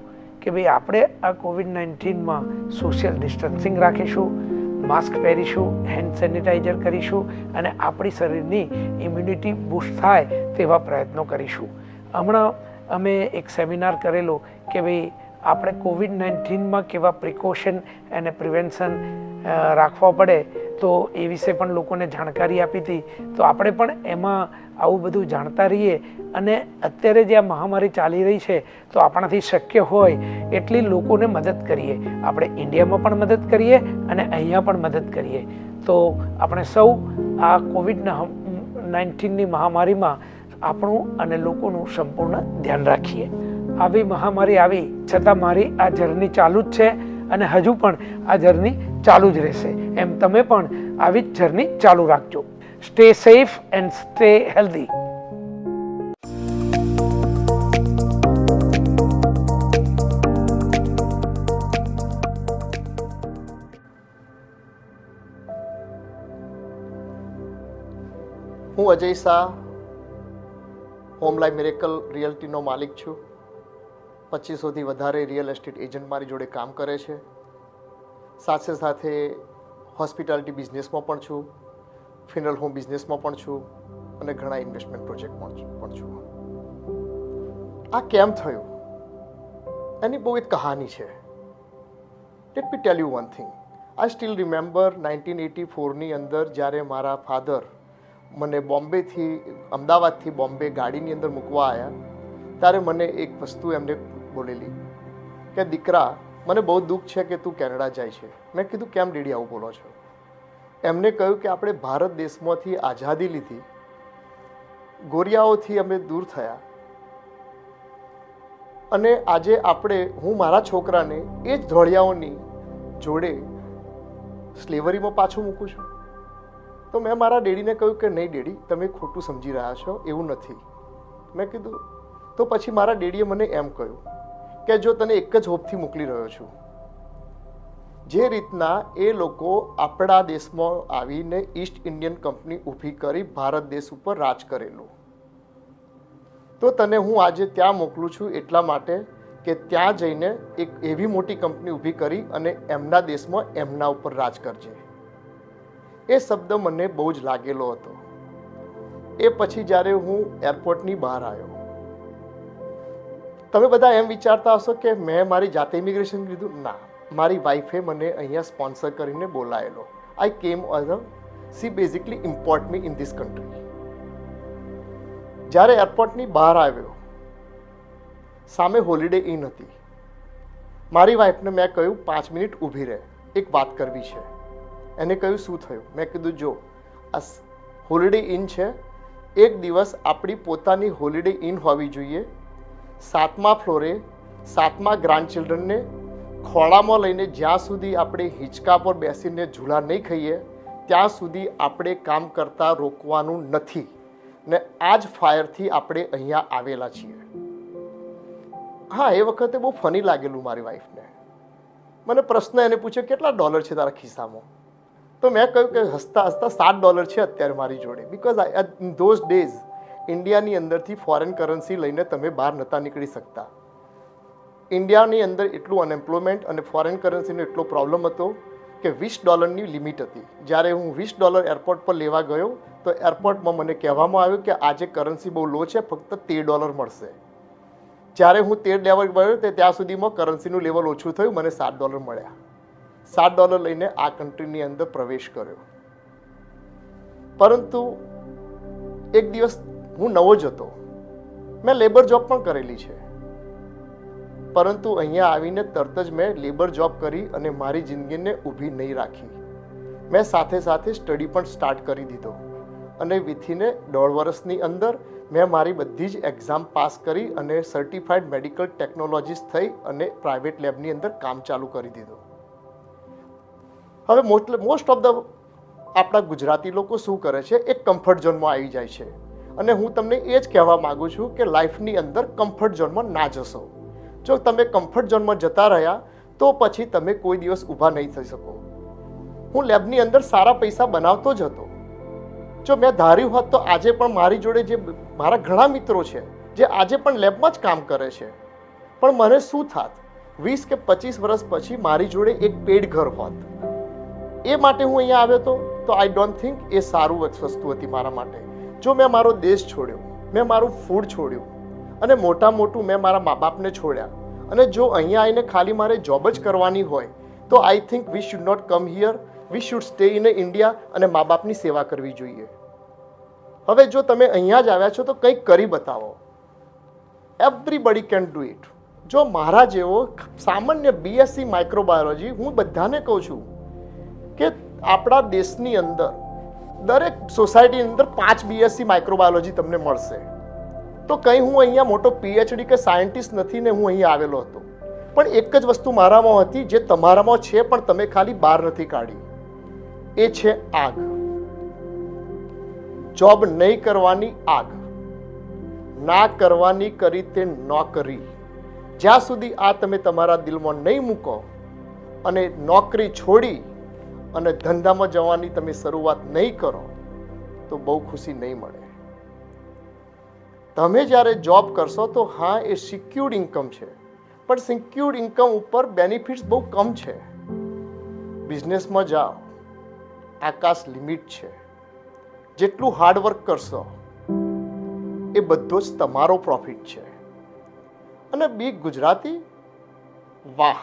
S9: કે ભાઈ આપણે આ COVID-19માં સોશિયલ ડિસ્ટન્સિંગ રાખીશું, માસ્ક પહેરીશું, હેન્ડ સેનિટાઈઝર કરીશું અને આપણી શરીરની ઇમ્યુનિટી બૂસ્ટ થાય તેવા પ્રયત્નો કરીશું. હમણાં અમે એક સેમિનાર કરેલો કે ભાઈ આપણે COVID-19માં કેવા પ્રિકોશન અને પ્રિવેન્શન રાખવા પડે, તો એ વિશે પણ લોકોને જાણકારી આપી હતી. તો આપણે પણ એમાં આવું બધું જાણતા રહીએ અને અત્યારે જે આ મહામારી ચાલી રહી છે, તો આપણાથી શક્ય હોય એટલી લોકોને મદદ કરીએ. આપણે ઇન્ડિયામાં પણ મદદ કરીએ અને અહીંયા પણ મદદ કરીએ. તો આપણે સૌ આ COVID-19ની મહામારીમાં આપણું અને લોકોનું સંપૂર્ણ ધ્યાન રાખીએ. આવી મહામારી આવી છતાં મારી આ જર્ની ચાલુ જ છે અને હજુ પણ આ જર્ની ચાલુ જ રહેશે. એમ તમે પણ આવી જ જર્ની ચાલુ રાખજો. Stay safe and stay healthy.
S10: હું Ajay Shah, home life miracle રિયલ્ટીનો માલિક છું. 2500થી વધારે રિયલ એસ્ટેટ એજન્ટ મારી જોડે કામ કરે છે. સાથે સાથે હોસ્પિટાલિટી બિઝનેસમાં પણ છું, ફિનરલ હોમ બિઝનેસમાં પણ છું અને ઘણા ઇન્વેસ્ટમેન્ટ પ્રોજેક્ટમાં પણ છું. આ કેમ થયું એની બહુ એક કહાની છે. Let me tell you one thing. I still remember 1984ની અંદર જ્યારે મારા ફાધર મને અમદાવાદથી બોમ્બે ગાડીની અંદર મૂકવા આવ્યા, ત્યારે મને એક વસ્તુ એમને બોલેલી કે દીકરા, મને બહુ દુઃખ છે કે તું કેનેડા જાય છે. મેં કીધું કેમ ડેડી આવું બોલો છો? એમને કહ્યું કે આપણે ભારત દેશમાંથી આઝાદી લીધી, ગોરિયાઓથી અમે દૂર થયા અને આજે હું મારા છોકરાને એ જ ધોળિયાઓની જોડે સ્લેવરીમાં પાછું મૂકું છું. તો મેં મારા ડેડીને કહ્યું કે નહીં ડેડી, તમે ખોટું સમજી રહ્યા છો, એવું નથી. મેં કીધું તો પછી મારા ડેડીએ મને એમ કહ્યું કે જો તને એક જ હોપથી મોકલી રહ્યો છું, જે રીતના એ લોકો આપણા દેશમાં આવીને ઈસ્ટ ઇન્ડિયન કંપની ઊભી કરી ભારત દેશ ઉપર રાજ કરેલું, તો તને હું આજે ત્યાં મોકલું છું એટલા માટે કે ત્યાં જઈને એક એવી મોટી કંપની ઊભી કરી અને એમના દેશમાં એમના ઉપર રાજ કરજે. એ શબ્દ મને બહુ જ લાગેલો હતો. એ પછી જ્યારે હું એરપોર્ટની બહાર આવ્યો, તમે બધા એમ વિચારતા હશો કે મેં મારી જાતે ઇમિગ્રેશન લીધું. ના, મારી વાઈફે મને અહીંયા સ્પોન્સર કરીને બોલાયેલો. આઈ કેમ C basically import me in this country. જ્યારે એરપોર્ટની બહાર આવ્યો, સામે હોલિડે ઇન હતી. મારી વાઈફને મેં કહ્યું 5 મિનિટ ઊભી રહે, એક વાત કરવી છે. એને કહ્યું શું થયું? મેં કીધું જો આ હોલિડે ઇન છે, એક દિવસ આપણી પોતાની હોલિડે ઇન હોવી જોઈએ. 7મા ફ્લોરે 7મા ગ્રાન્ડ ચિલ્ડ્રનને ખોળામાં લઈને જ્યાં સુધી આપણે હિંચકા પર બેસીને ઝૂલા નહીં ખાઈએ ત્યાં સુધી આપણે કામ કરતા રોકવાનું નથી. ને આ જ ફાયરથી આપણે અહીંયા આવેલા છીએ. હા, એ વખતે બહુ ફની લાગેલું મારી વાઈફને. મને પ્રશ્ન એને પૂછ્યો કેટલા ડોલર છે તારા ખિસ્સામાં? તો મેં કહ્યું કે હસતા હસતા $7 છે અત્યારે મારી જોડે. બિકોઝ ઇન ધોઝ ડેઝ ઇન્ડિયાની અંદરથી ફોરેન કરન્સી લઈને તમે બહાર નહોતા નીકળી શકતા. ઇન્ડિયાની અંદર એટલું અનએમ્પ્લોયમેન્ટ અને ફોરેન કરન્સીનો એટલો પ્રોબ્લેમ હતો કે $20ની લિમિટ હતી. જ્યારે હું $20 એરપોર્ટ પર લેવા ગયો તો એરપોર્ટમાં મને કહેવામાં આવ્યું કે આજે કરન્સી બહુ લો છે, ફક્ત $13 મળશે. જ્યારે હું 13 લેવલ ગયો તો ત્યાં સુધીમાં કરન્સીનું લેવલ ઓછું થયું, મને $7 મળ્યા. $7 લઈને આ કન્ટ્રીની અંદર પ્રવેશ કર્યો. પરંતુ એક દિવસ હું નવો જ હતો, મેં લેબર જોબ પણ કરેલી છે, પરંતુ અહીંયા આવીને તરત જ મેં લેબર જોબ કરી અને મારી જિંદગીને ઊભી નહીં રાખી. મેં સાથે સાથે સ્ટડી પણ સ્ટાર્ટ કરી દીધો અને વિથિન 1.5 વર્ષની અંદર મેં મારી બધી જ એક્ઝામ પાસ કરી અને સર્ટિફાઈડ મેડિકલ ટેકનોલોજીસ્ટ થઈ અને પ્રાઇવેટ લેબની અંદર કામ ચાલુ કરી દીધું. હવે મોસ્ટ ઓફ ધ આપણા ગુજરાતી લોકો શું કરે છે, એક કમ્ફર્ટ ઝોનમાં આવી જાય છે. અને હું તમને એ જ કહેવા માગું છું કે લાઈફની અંદર કમ્ફર્ટ ઝોનમાં ના જશો. જો તમે કમ્ફર્ટ ઝોનમાં જતા રહ્યા તો પછી તમે કોઈ દિવસ ઊભા નહીં થઈ શકો. હું લેબની અંદર સારા પૈસા બનાવતો જ હતો. જો મેં ધાર્યું હોત તો આજે પણ મારી જોડે જે મારા ઘણા મિત્રો છે જે આજે પણ લેબમાં જ કામ કરે છે, પણ મને શું થાત 20 કે 25 વર્ષ પછી મારી જોડે એક પેડ ઘર હોત. એ માટે હું અહીંયા આવ્યો હતો. તો આઈ ડોન્ટ થિંક એ સારું વસ્તુ હતી મારા માટે. જો મેં મારો દેશ છોડ્યો, મેં મારું ફૂડ છોડ્યું અને મોટું મેં મારા મા બાપને છોડ્યા, અને જો અહીંયા આવીને ખાલી મારે જોબ જ કરવાની હોય તો I think we should not come here, we should stay in India અને મા બાપની સેવા કરવી જોઈએ. હવે જો તમે અહીંયા જ આવ્યા છો તો કંઈક કરી બતાવો. Everybody can do it. જો મારા જેવો સામાન્ય BSc માઇક્રોબાયોલોજી, હું બધાને કહું છું કે આપણા દેશની અંદર દરેક સોસાયટીની અંદર 5 BSc માઇક્રોબાયોલોજી તમને મળશે. તો કંઈ હું અહીંયા મોટો PhD કે સાયન્ટિસ્ટ નથી ને હું અહીંયા આવેલો હતો, પણ એક જ વસ્તુ મારામાં હતી જે તમારામાં છે પણ તમે ખાલી બહાર નથી કાઢી. એ છે આગ. જોબ નહીં કરવાની આગ, ના કરવાની કરી તે નોકરી. જ્યાં સુધી આ તમે તમારા દિલમાં નહીં મૂકો અને નોકરી છોડી અને ધંધામાં જવાની તમે શરૂઆત નહીં કરો તો બહુ ખુશી નહીં મળે. તમે જ્યારે જોબ કરશો તો હા એ સિક્યુર્ડ ઇન્કમ છે, પણ સિક્યુર્ડ ઇન્કમ ઉપર બેનિફિટ્સ બહુ કમ છે. બિઝનેસમાં જાઓ, આકાશ લિમિટ છે. જેટલું હાર્ડવર્ક કરશો એ બધો જ તમારો પ્રોફિટ છે. અને બી ગુજરાતી, વાહ,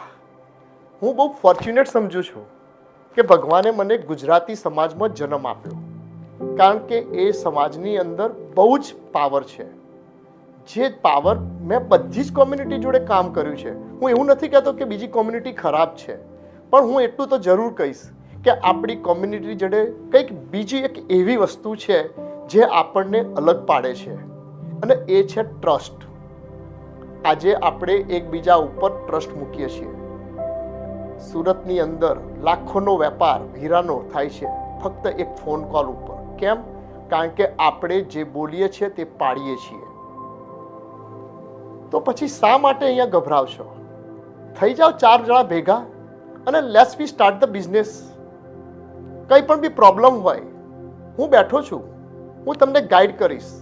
S10: હું બહુ ફોર્ચ્યુનેટ સમજુ છું કે ભગવાને મને ગુજરાતી સમાજમાં જન્મ આપ્યો, કારણ કે એ સમાજની અંદર બહુ જ પાવર છે. જે પાવર મેં બધી જ કોમ્યુનિટી જોડે કામ કર્યું છે. હું એવું નથી કહેતો કે બીજી કોમ્યુનિટી ખરાબ છે, પણ હું એટલું તો જરૂર કહીશ કે આપણી કોમ્યુનિટી જોડે કંઈક બીજી એક એવી વસ્તુ છે જે આપણને અલગ પાડે છે, અને એ છે ટ્રસ્ટ. આજે આપણે એકબીજા ઉપર ટ્રસ્ટ મૂકીએ છીએ. સુરતની અંદર લાખોનો વેપાર હીરાનો થાય છે ફક્ત એક ફોન કોલ ઉપર. કેમ? કારણ કે આપણે જે બોલીએ છીએ તે પાડીએ છીએ. તો પછી શા માટે અહીંયા ગભરાવશો? થઈ જાઓ 4 જણા ભેગા અને let's V start the business. કંઈ પણ બી પ્રોબ્લેમ હોય, હું બેઠો છું, હું તમને ગાઈડ કરીશ.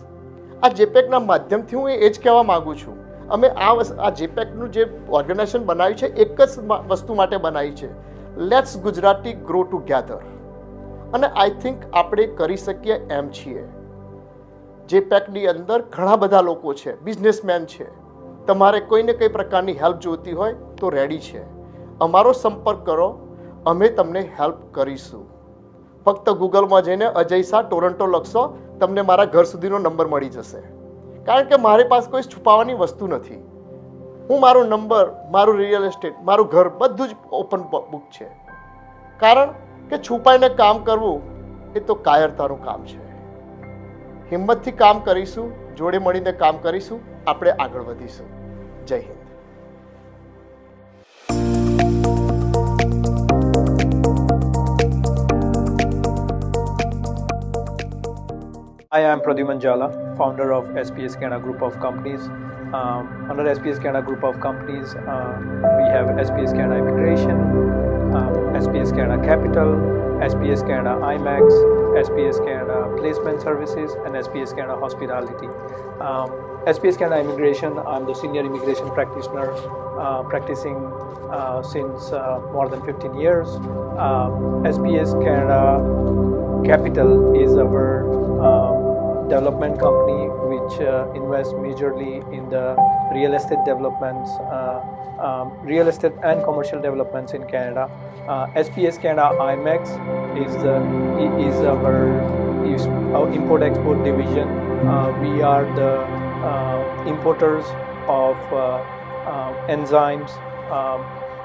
S10: આ જેપેકના માધ્યમથી હું એ જ કહેવા માગું છું. અમે આ જેપેકનું જે ઓર્ગેનાઇઝેશન બનાવ્યું છે એક જ વસ્તુ માટે બનાવી છે, લેટ્સ ગુજરાતી ગ્રો ટુગેધર. અને આઈ થિંક આપણે કરી શકીએ એમ છીએ. જેપેકની અંદર ઘણા બધા લોકો છે, બિઝનેસમેન છે. તમારે કોઈને કંઈ પ્રકારની હેલ્પ જોઈતી હોય તો રેડી છે. અમારો સંપર્ક કરો, અમે તમને હેલ્પ કરીશું. ફક્ત ગૂગલમાં જઈને અજય શાહ ટોરન્ટો લખશો, તમને મારા ઘર સુધીનો નંબર મળી જશે. કારણ કે મારી પાસે કોઈ છુપાવવાની વસ્તુ નથી. હું મારો નંબર, મારું રિયલ એસ્ટેટ, મારું ઘર બધું જ ઓપન બુક છે. કારણ કે છુપાઈને કામ કરવું એ તો કાયરતાનું કામ છે. હિંમતથી કામ કરીશું, જોડે મળીને કામ કરીશું, આપણે આગળ વધીશું. જય Hind.
S11: Hi, I'm Pradyuman Jala, founder of SPS Canada Group of Companies. Under SPS Canada Group of Companies, we have SPS Canada Immigration, SPS Canada Capital, SPS Canada IMAX, SPS Canada Placement Services, and SPS Canada Hospitality. SPS Canada Immigration, I'm the senior immigration practitioner practicing since more than 15 years. SPS Canada Capital is our development company which invests majorly in the real estate developments, real estate and commercial developments in Canada. SPS Canada IMEX is our import-export division. We are the importers of enzymes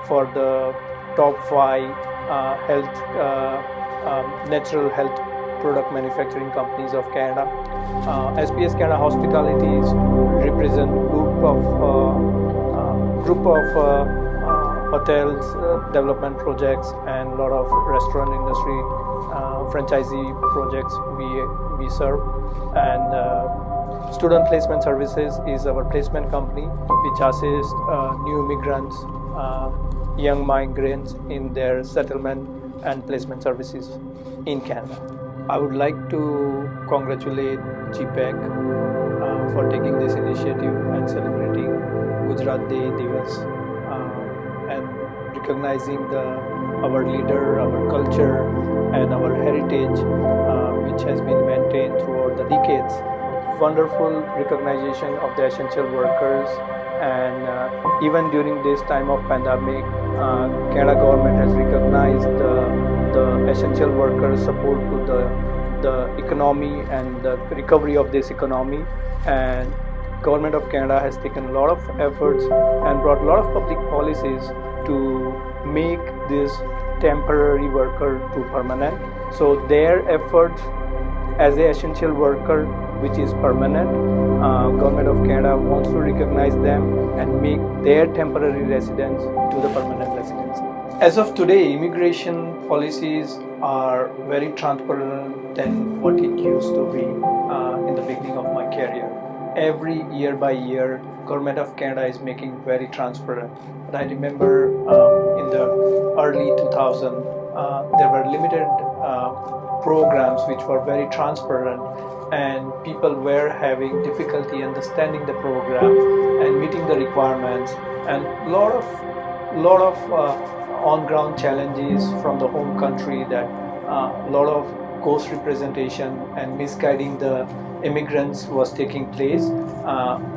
S11: for the top 5 natural health product manufacturing companies of Canada. SPS Canada Hospitalities represent group of hotels, development projects, and a lot of restaurant industry franchisee projects we serve. And Student Placement Services is our placement company which assists new immigrants, young migrants in their settlement and placement services in Canada. I would like to congratulate GPEC for taking this initiative and celebrating Gujarat Day Divas and recognizing our leader, our culture, and our heritage, which has been maintained throughout the decades. Wonderful recognition of the essential workers, and even during this time of pandemic, Canada government has recognized the essential workers' support to the economy and the recovery of this economy. And Government of Canada has taken a lot of efforts and brought a lot of public policies to make this temporary worker to permanent. So their efforts as an essential worker which is permanent, Government of Canada wants to recognize them and make their temporary residence to the permanent residency. As of today, immigration policies are very transparent than what it used to be in the beginning of my career. Every year by year, Government of Canada is making very transparent. But I remember in the early 2000, there were limited programs which were very transparent, and people were having difficulty understanding the program and meeting the requirements, and lot of on-ground challenges from the home country, that a lot of ghost representation and misguiding the immigrants was taking place.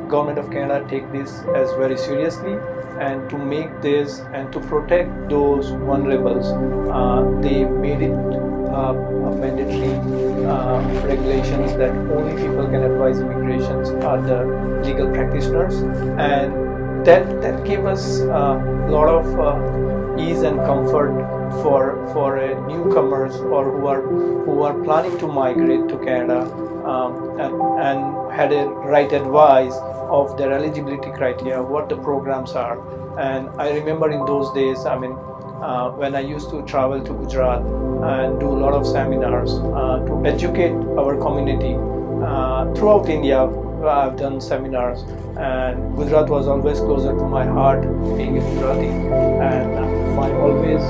S11: Government of Canada take this as very seriously, and to make this and to protect those vulnerables, they made it mandatory regulations that only people can advise immigrations are the legal practitioners, and that gave us a lot of ease and comfort for newcomers or who are planning to migrate to Canada, and had a right advice of their eligibility criteria, what the programs are. And I remember in those days, when I used to travel to Gujarat and do a lot of seminars to educate our community throughout India. I've done seminars, and Gujarat was always closer to my heart, being a Gujarati, and my always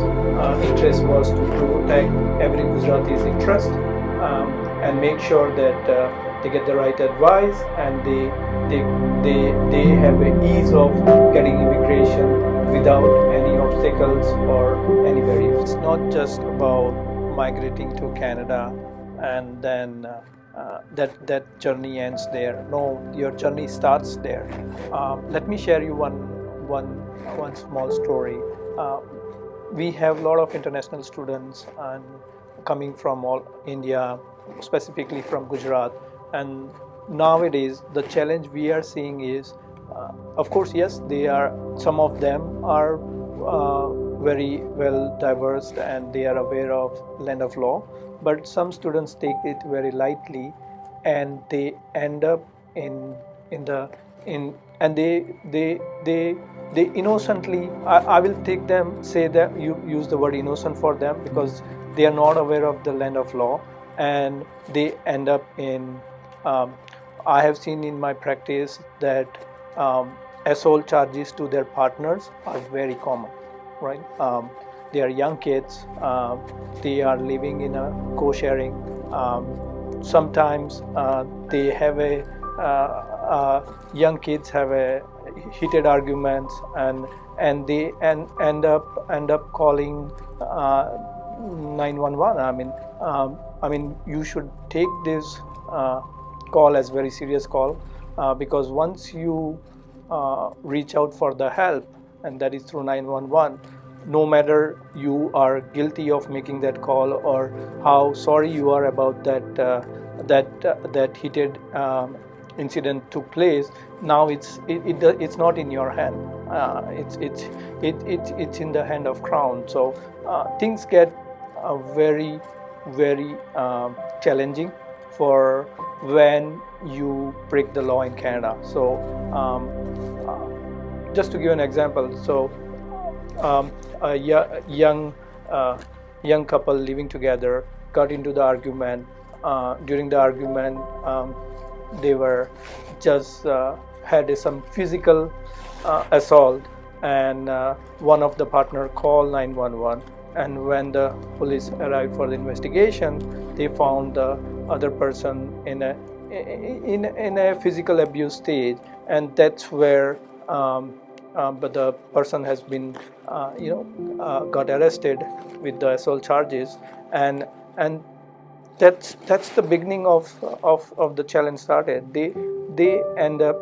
S11: interest was to protect every Gujarati's interest and make sure that they get the right advice and they have an ease of getting immigration without any obstacles or any barriers. It's not just about migrating to Canada and then that journey ends there. No, your journey starts there. Let me share you one small story. We have a lot of international students and coming from all India, specifically from Gujarat, and nowadays the challenge we are seeing is, of course, yes, some of them are very well diverse and they are aware of land of law, but some students take it very lightly and they end up and they innocently, I will take them, say that you use the word innocent for them, because they are not aware of the land of law, and they end up in, I have seen in my practice that assault charges to their partners are very common, right? They are young kids, they are living in a co-sharing sometimes they have young kids have a heated arguments and they end up calling 911. I mean you should take this call as very serious call because once you reach out for the help, and that is through 911, no matter you are guilty of making that call or how sorry you are about that heated incident took place, now it's not in your hand. It's in the hand of Crown. So things get very challenging for when you break the law in Canada. So just to give an example, so a young couple living together got into the argument. During the argument, they were just had some physical assault, and one of the partner called 911. And when the police arrived for the investigation, they found the other person in a physical abuse stage, and that's where but the person has been got arrested with the assault charges, and that's the beginning of the challenge started. They end up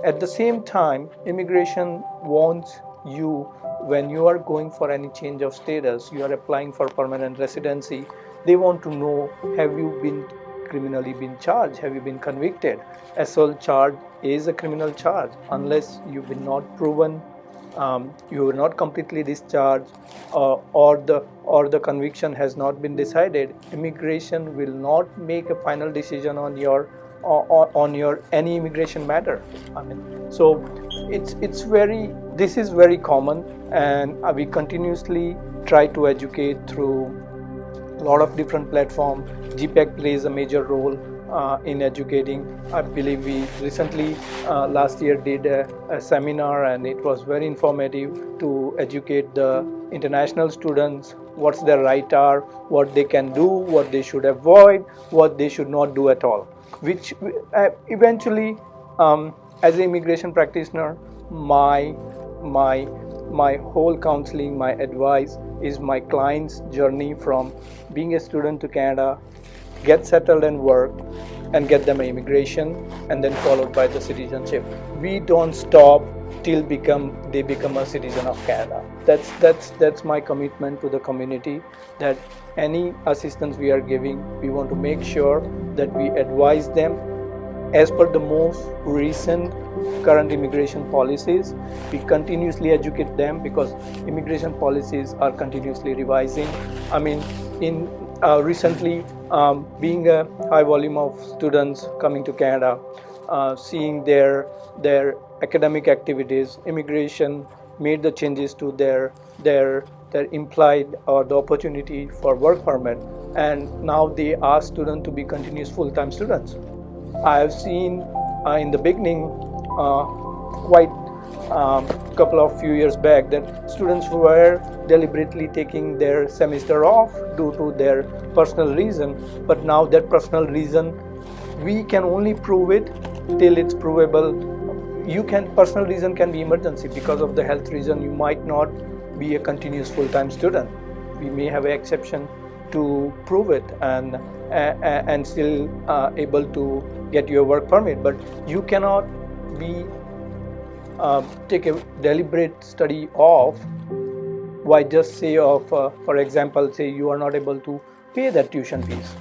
S11: at the same time. Immigration wants you, when you are going for any change of status, you are applying for permanent residency, they want to know, have you been criminally been charged, have you been convicted? Assault charge is a criminal charge. Unless you've been not proven, you are not completely discharged, or the conviction has not been decided, immigration will not make a final decision on your any immigration matter. So this is very common, and we continuously try to educate through a lot of different platforms. GPEC plays a major role in educating. I believe we recently last year did a seminar, and it was very informative to educate the international students what's their right are, what they can do, what they should avoid, what they should not do at all. Which eventually, as an immigration practitioner, my whole counseling, my advice is my client's journey from being a student to Canada, get settled and work, and get them an immigration, and then followed by the citizenship. We don't stop till they become a citizen of Canada. That's my commitment to the community, that any assistance we are giving, we want to make sure that we advise them as per the most recent current immigration policies. We continuously educate them because immigration policies are continuously revising. Recently, being a high volume of students coming to Canada, seeing their academic activities, immigration made the changes to their implied or the opportunity for work permit, and now they ask students to be continuous full-time students. I have seen in the beginning, quite couple of few years back, that students were deliberately taking their semester off due to their personal reason, but now that personal reason, we can only prove it till it's provable. Personal reason can be emergency. Because of the health reason, you might not be a continuous full-time student. We may have an exception to prove it and still able to get your work permit, but you cannot be take a deliberate study off. Why just say of, for example, say you are not able to pay that tuition fees.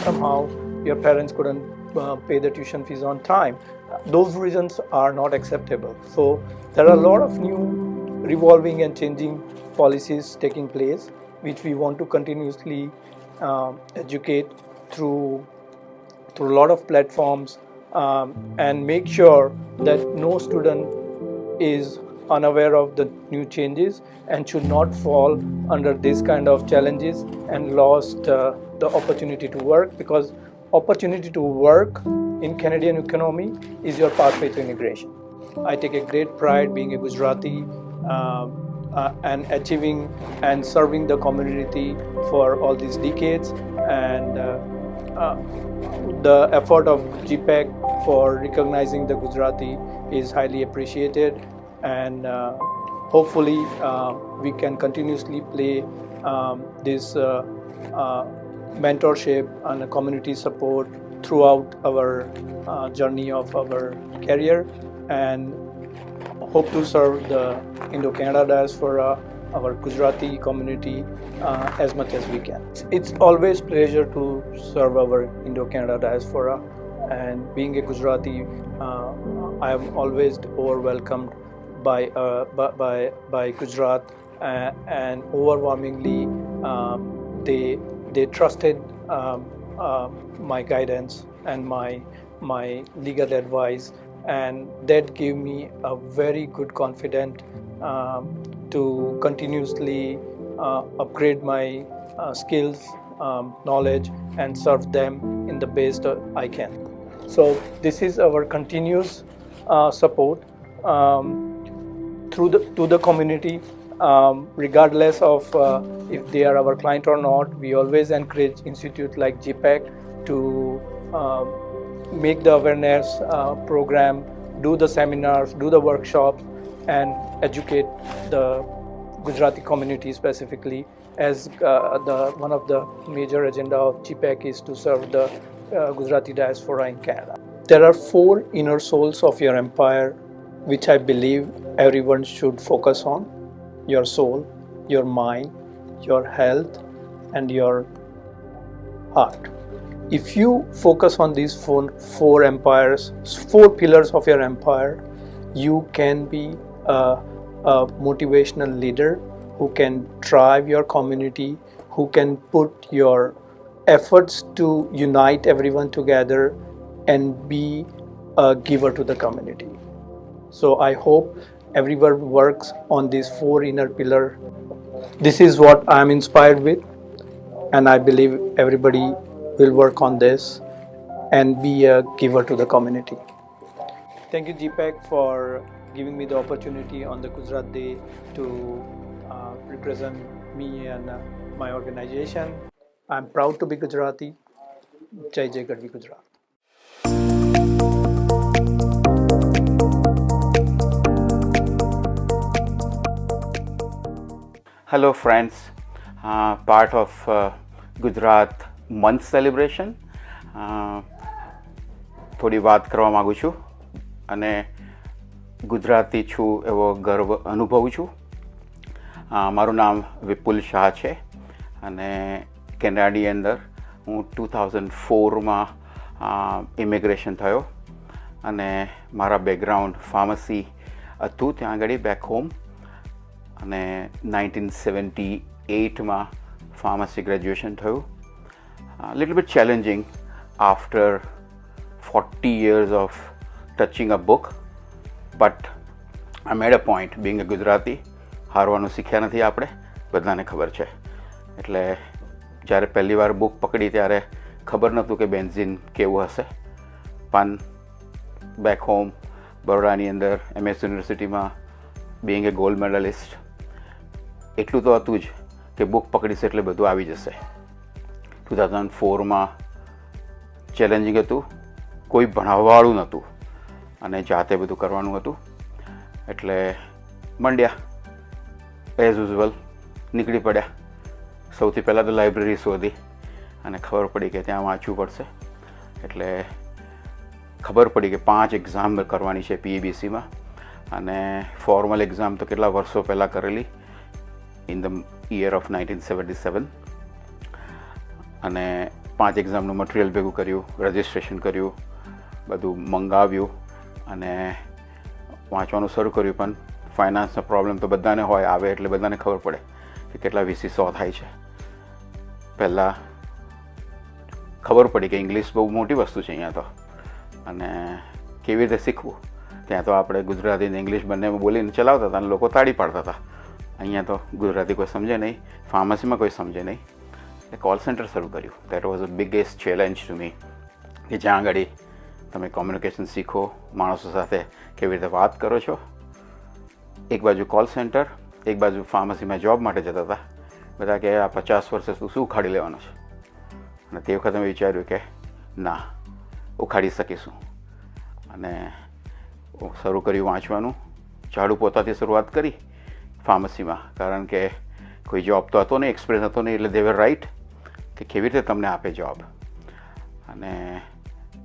S11: Somehow your parents couldn't pay the tuition fees on time. Those reasons are not acceptable. So there are a lot of new revolving and changing policies taking place, which we want to continuously educate through a lot of platforms, and make sure that no student is unaware of the new changes and should not fall under this kind of challenges and lost the opportunity to work, because opportunity to work in Canadian economy is your pathway to immigration. I take a great pride being a Gujarati and achieving and serving the community for all these decades, and the effort of GPEC for recognizing the Gujarati is highly appreciated, and hopefully we can continuously play this mentorship and community support throughout our journey of our career, and hope to serve the Indo-Canada diaspora, our Gujarati community as much as we can. It's always pleasure to serve our Indo-Canada diaspora, and being a Gujarati, I am always overwhelmed by Gujarat, and overwhelmingly they trusted my guidance and my legal advice, and that gave me a very good confidence to continuously upgrade my skills, knowledge, and serve them in the best I can. So this is our continuous support to the community, regardless of if they are our client or not. We always encourage institute like GPEC to make the awareness program, do the seminars, do the workshops, and educate the Gujarati community specifically, as one of the major agenda of GPEC is to serve the Gujarati diaspora in Canada. There are 4 inner souls of your empire, which I believe everyone should focus on: your soul, your mind, your health, and your heart. If you focus on these four empires, 4 pillars of your empire, you can be a motivational leader who can drive your community, who can put your efforts to unite everyone together and be a giver to the community. So I hope everyone works on these 4 inner pillars. This is what I am inspired with, and I believe everybody will work on this and be a giver to the community. Thank you, GPEC, for giving me the opportunity on the Gujarat Day to represent me and my organization. I'm proud to be Gujarati. Jai Jai Gadvi Gujarat.
S12: Hello friends, part of Gujarat month celebration. થોડી વાત કરવા માગું છું અને ગુજરાતી છું એવો ગર્વ અનુભવું છું. મારું નામ વિપુલ શાહ છે અને કેનેડાની અંદર હું 2004માં ઇમિગ્રેશન થયો અને મારા બેકગ્રાઉન્ડ ફાર્મસી હતું ત્યાં આગળ બેક હોમ, અને 1978માં ફાર્મસી ગ્રેજ્યુએશન થયું. Little bit challenging after 40 years of touching a book, but I made a point. Being a Gujarati, હારવાનું શીખ્યા નથી આપણે, બધાને ખબર છે. એટલે જ્યારે પહેલી વાર બુક પકડી ત્યારે ખબર નહોતું કે બેન્ઝીન કેવું હશે. પણ બેક હોમ બરોડાની અંદર MS યુનિવર્સિટીમાં being a gold medalist, એટલું તો હતું જ કે બુક પકડીશ એટલે બધું આવી જશે. 2004માં ચેલેન્જિંગ હતું, કોઈ ભણાવવાળું નહોતું અને જાતે બધું કરવાનું હતું. એટલે મંડ્યા એઝ યુઝ્યુઅલ નીકળી પડ્યા. સૌથી પહેલાં તો લાઇબ્રેરી શોધી અને ખબર પડી કે ત્યાં વાંચવું પડશે. એટલે ખબર પડી કે 5 એક્ઝામ કરવાની છે PEBCમાં, અને ફોર્મલ એક્ઝામ તો કેટલા વર્ષો પહેલાં કરેલી, ઇન ધ યર ઓફ 1977. અને 5 એક્ઝામનું મટીરિયલ ભેગું કર્યું, રજિસ્ટ્રેશન કર્યું, બધું મંગાવ્યું અને વાંચવાનું શરૂ કર્યું. પણ ફાઇનાન્સનો પ્રોબ્લેમ તો બધાને હોય, આવે એટલે બધાને ખબર પડે કે કેટલા VC 100 થાય છે. પહેલાં ખબર પડી કે ઇંગ્લિશ બહુ મોટી વસ્તુ છે અહીંયા તો, અને કેવી રીતે શીખવું. ત્યાં તો આપણે ગુજરાતી અને ઇંગ્લિશ બંનેમાં બોલીને ચલાવતા હતા અને લોકો તાળી પાડતા હતા. અહીંયા તો ગુજરાતી કોઈ સમજે નહીં, ફાર્મસીમાં કોઈ સમજે નહીં. એટલે કોલ સેન્ટર શરૂ કર્યું. That was a biggest challenge to me, કે જ્યાં આગળ તમે કોમ્યુનિકેશન શીખો, માણસો સાથે કેવી રીતે વાત કરો છો. એક બાજુ કોલ સેન્ટર, એક બાજુ ફાર્મસીમાં જોબ માટે જતા હતા. બધા કે આ 50 વર્ષે તું શું ઉખાડી લેવાનો છે. અને તે વખતે મેં વિચાર્યું કે ના, ઉખાડી શકીશું. અને શરૂ કર્યું વાંચવાનું. ઝાડુ પોતાથી શરૂઆત કરી ફાર્મસીમાં, કારણ કે કોઈ જોબ તો હતો નહીં, એક્સપિરિયન્સ હતો નહીં, એટલે દે વર રાઇટ કે કેવી રીતે તમને આપે જોબ. અને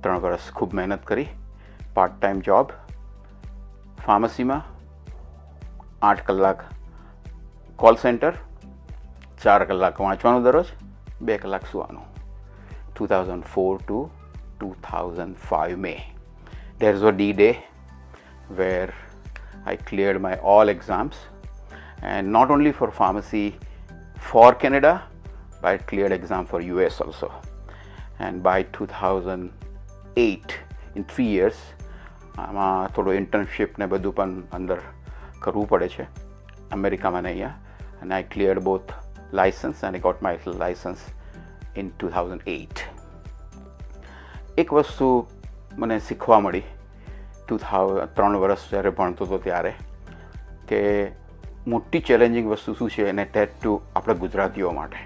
S12: 3 વર્ષ ખૂબ મહેનત કરી, પાર્ટ ટાઈમ જોબ ફાર્મસીમાં, 8 કલાક કોલ સેન્ટર, 4 કલાક વાંચવાનું દરરોજ, 2 કલાક સુવાનું. 2004 to 2005 May. There was a D-Day where I cleared my all exams, and not only for pharmacy for Canada, but I cleared exam for US also. And by 2008, in 3 years, આમાં થોડું internship ને બધું પણ અંદર કરવું પડે છે અમેરિકામાં ને અહીંયા. અને આઈ ક્લિયર્ડ બોથ લાઇસન્સ અને ગોટ માય લાઇસન્સ ઇન 2008. એક વસ્તુ મને શીખવા મળી 3 વર્ષ જ્યારે ભણતો હતો ત્યારે, કે મોટી ચેલેન્જિંગ વસ્તુ શું છે, અને ટેટ ટુ આપણે ગુજરાતીઓ માટે.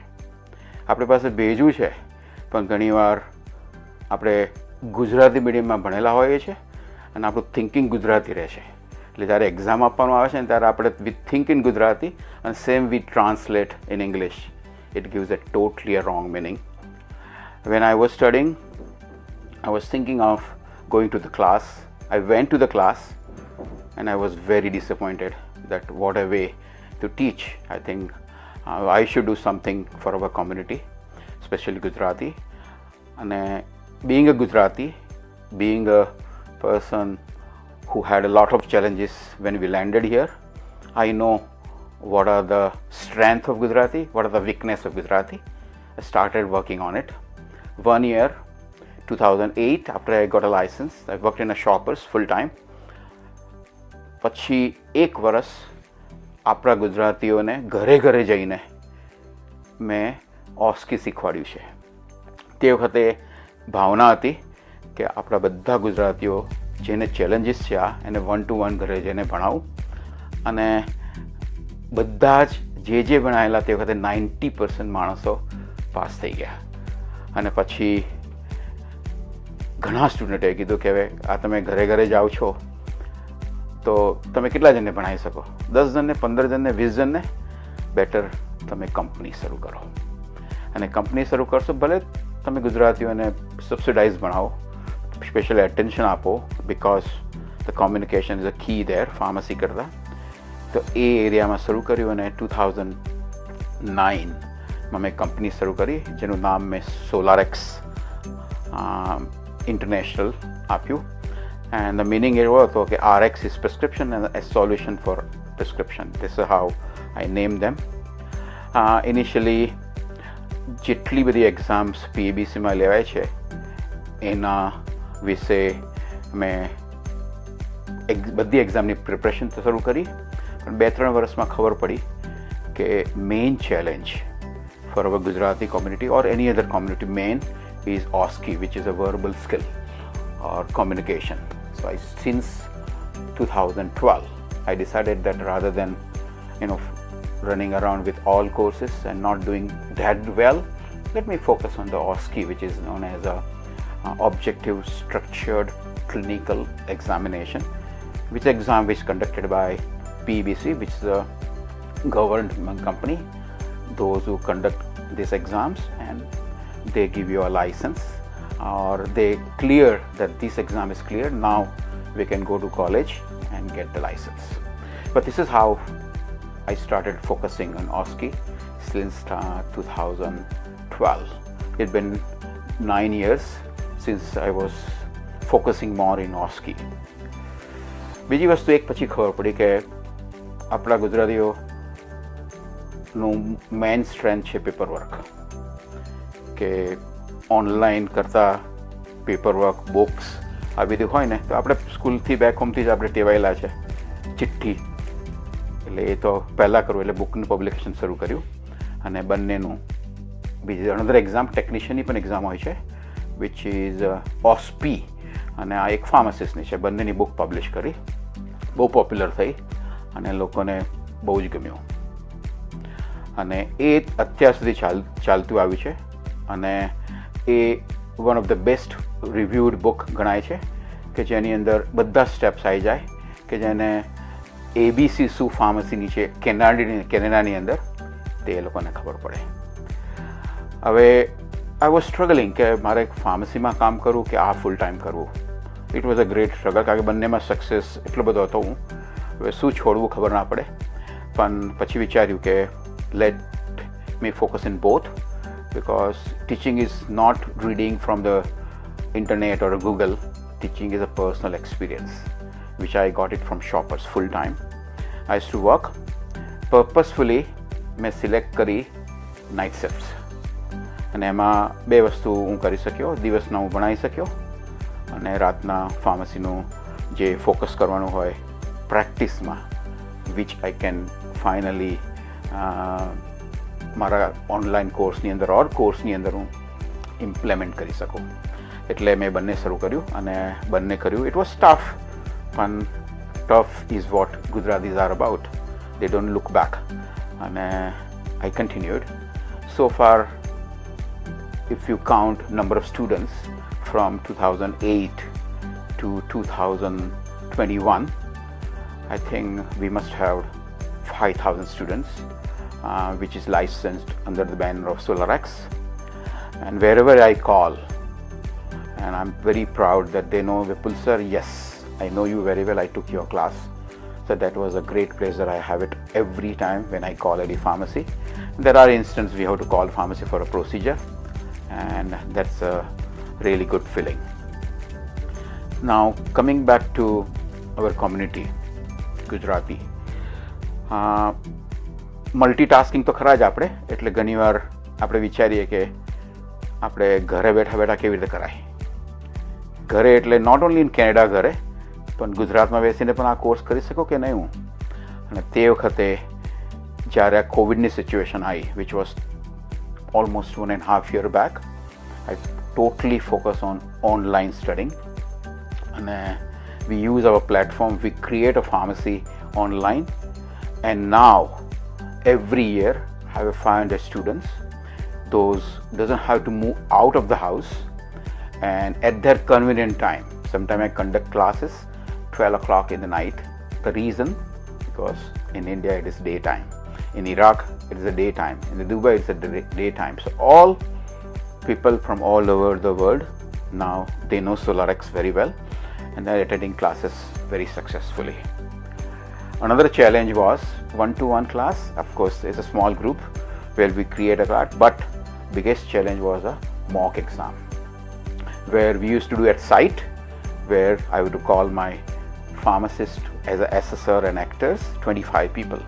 S12: આપણી પાસે ભેજું છે, પણ ઘણીવાર આપણે ગુજરાતી મીડિયમમાં ભણેલા હોઈએ છીએ અને આપણું થિંકિંગ ગુજરાતી રહે છે. એટલે જ્યારે એક્ઝામ આપવાનું આવે છે ને ત્યારે આપણે વી થિંક ઇન ગુજરાતી અને same we translate in English. It gives a totally a wrong meaning. When I was studying, I was thinking of going to the class. I went to the class and I was very disappointed that what a way to teach. I think I should do something for our community, especially Gujarati. And being a Gujarati, being a person who had a lot of challenges when we landed here, I know what are the strength of Gujarati, what are the weakness of Gujarati. I started working on it. 1 year, 2008, after I got a license, I worked in a shoppers full time. પછી 1 વર્ષ આપણા ગુજરાતીઓને ઘરે ઘરે જઈને મેં ઓસ્કી શીખવાડ્યું છે. તે વખતે ભાવના હતી કે આપણા બધા ગુજરાતીઓ જેને ચેલેન્જીસ છે એને 1-to-1 ઘરે જઈને ભણાવું. અને બધા જ જે ભણાયેલા તે વખતે 90% માણસો પાસ થઈ ગયા. અને પછી ઘણા સ્ટુડન્ટે કીધું કે હવે આ તમે ઘરે ઘરે જાઓ છો તો તમે કેટલા જણને ભણાવી શકો? 10 જણને, 15 જણને, 20 જણને? બેટર તમે કંપની શરૂ કરો. અને કંપની શરૂ કરશો, ભલે તમે ગુજરાતીઓને સબસિડાઇઝ ભણાવો, સ્પેશિયલ એટેન્શન આપો, because the communication is a key their pharmacy કરતાં. તો એ એરિયામાં શરૂ કર્યું અને 2009માં મેં કંપની શરૂ કરી, જેનું નામ મેં સોલારેક્સ ઇન્ટરનેશનલ આપ્યું. એન્ડ ધ મિનિંગ એવો હતો કે RX is prescription and a solution for prescription. This is how I named them. Initially જેટલી બધી એક્ઝામ્સ PABCમાં લેવાય છે એના વિશે મેં બધી એક્ઝામની પ્રિપરેશન શરૂ કરી. પણ 2-3 વર્ષમાં ખબર પડી કે main challenge for our Gujarati community or any other community main is OSCE, which is a verbal skill or communication. So since 2012 I decided that rather than running around with all courses and not doing that well, let me focus on the OSCE, which is known as a objective structured clinical examination, which exam is conducted by PBC, which is a government company. Those who conduct these exams, and they give you a license, or they clear that this exam is cleared. Now we can go to college and get the license. But this is how I started focusing on OSCE since 2012. It's been 9 years since I was focusing more in OSCE. બીજી વસ્તુ એક પછી ખબર પડી કે આપણા ગુજરાતીઓનું main strength છે paper work. કે ઓનલાઈન કરતાં પેપર વર્ક, બુક્સ આ બધું હોય ને તો આપણે સ્કૂલથી બેક હોમથી જ આપણે ટેવાયેલા છે ચિઠ્ઠી. એટલે એ તો પહેલાં કરવું, એટલે બુકનું પબ્લિકેશન શરૂ કર્યું. અને બંનેનું બીજી અનધર એક્ઝામ, ટેકનિશિયનની પણ એક્ઝામ હોય છે, વિચ ઇઝ OSPE, અને આ એક ફાર્માસિસ્ટની છે. બંનેની બુક પબ્લિશ કરી, બહુ પોપ્યુલર થઈ અને લોકોને બહુ જ ગમ્યું. અને એ અત્યાર સુધી ચાલતું આવ્યું છે. અને એ one of the best reviewed book ગણાય છે કે જેની અંદર બધા સ્ટેપ્સ આવી જાય કે જેને ABC શું ફાર્મસીની છે કેનેડાની અંદર તે એ લોકોને ખબર પડે. હવે આઈ વોઝ સ્ટ્રગલિંગ કે મારે ફાર્મસીમાં કામ કરવું કે આ ફૂલ ટાઈમ કરવું. It was a great struggle કારણ કે બંનેમાં સક્સેસ એટલો બધો હતો. હું હવે શું છોડવું ખબર ના પડે, પણ પછી વિચાર્યું કે let me focus in both, because teaching is not reading from the internet or Google. Teaching is a personal experience, which I got it from shoppers full time. I used to work purposefully. મેં select કરી night શિફ્ટ્સ અને એમાં બે વસ્તુ હું કરી શક્યો. દિવસના હું ભણાવી શક્યો અને રાતના ફાર્મસીનું જે ફોકસ કરવાનું હોય પ્રેક્ટિસમાં, વિચ આઈ કેન ફાઇનલી મારા ઓનલાઈન કોર્સની અંદર ઓર કોર્સની અંદર હું ઇમ્પ્લિમેન્ટ કરી શકું. એટલે મેં બંને શરૂ કર્યું અને બંને કર્યું. ઇટ વોઝ ટફ, પણ tough is what Gujaratis are about. They don't look back. અને I continued. So far, if you count number of students from 2008 to 2021, I think we must have 5,000 students, which is licensed under the banner of SolarX. And wherever I call, and I'm very proud that they know, Vipul sir, yes, I know you very well, I took your class. So that was a great pleasure. I have it every time when I call any pharmacy. There are instances we have to call pharmacy for a procedure, and that's a really good feeling. Now coming back to our community, Gujarati. Multitasking તો ખરા જ આપણે, એટલે ઘણીવાર આપણે વિચારીએ કે આપણે ઘરે બેઠા બેઠા કેવી રીતે કરાય. ઘરે એટલે નોટ ઓનલી ઇન કેનેડા ઘરે, પણ ગુજરાતમાં બેસીને પણ આ કોર્સ કરી શકો કે નહીં હું. અને તે વખતે જ્યારે આ કોવિડની સિચ્યુએશન આવી, which was almost 1.5 years back, I totally focus on online studying. અને we use our platform, we create a pharmacy online, and now every year I have 500 students. Those doesn't have to move out of the house, and at their convenient time. Sometimes I conduct classes 12 o'clock in the night. The reason, because in India it is daytime, in Iraq it is a daytime, in Dubai it's a daytime. So all people from all over the world now they know SolarX very well, and they are attending classes very successfully. Another challenge was one-to-one class. Of course, it's a small group where we create a class, but biggest challenge was a mock exam, where we used to do at site, where I would call my pharmacist as an assessor and actors, 25 people.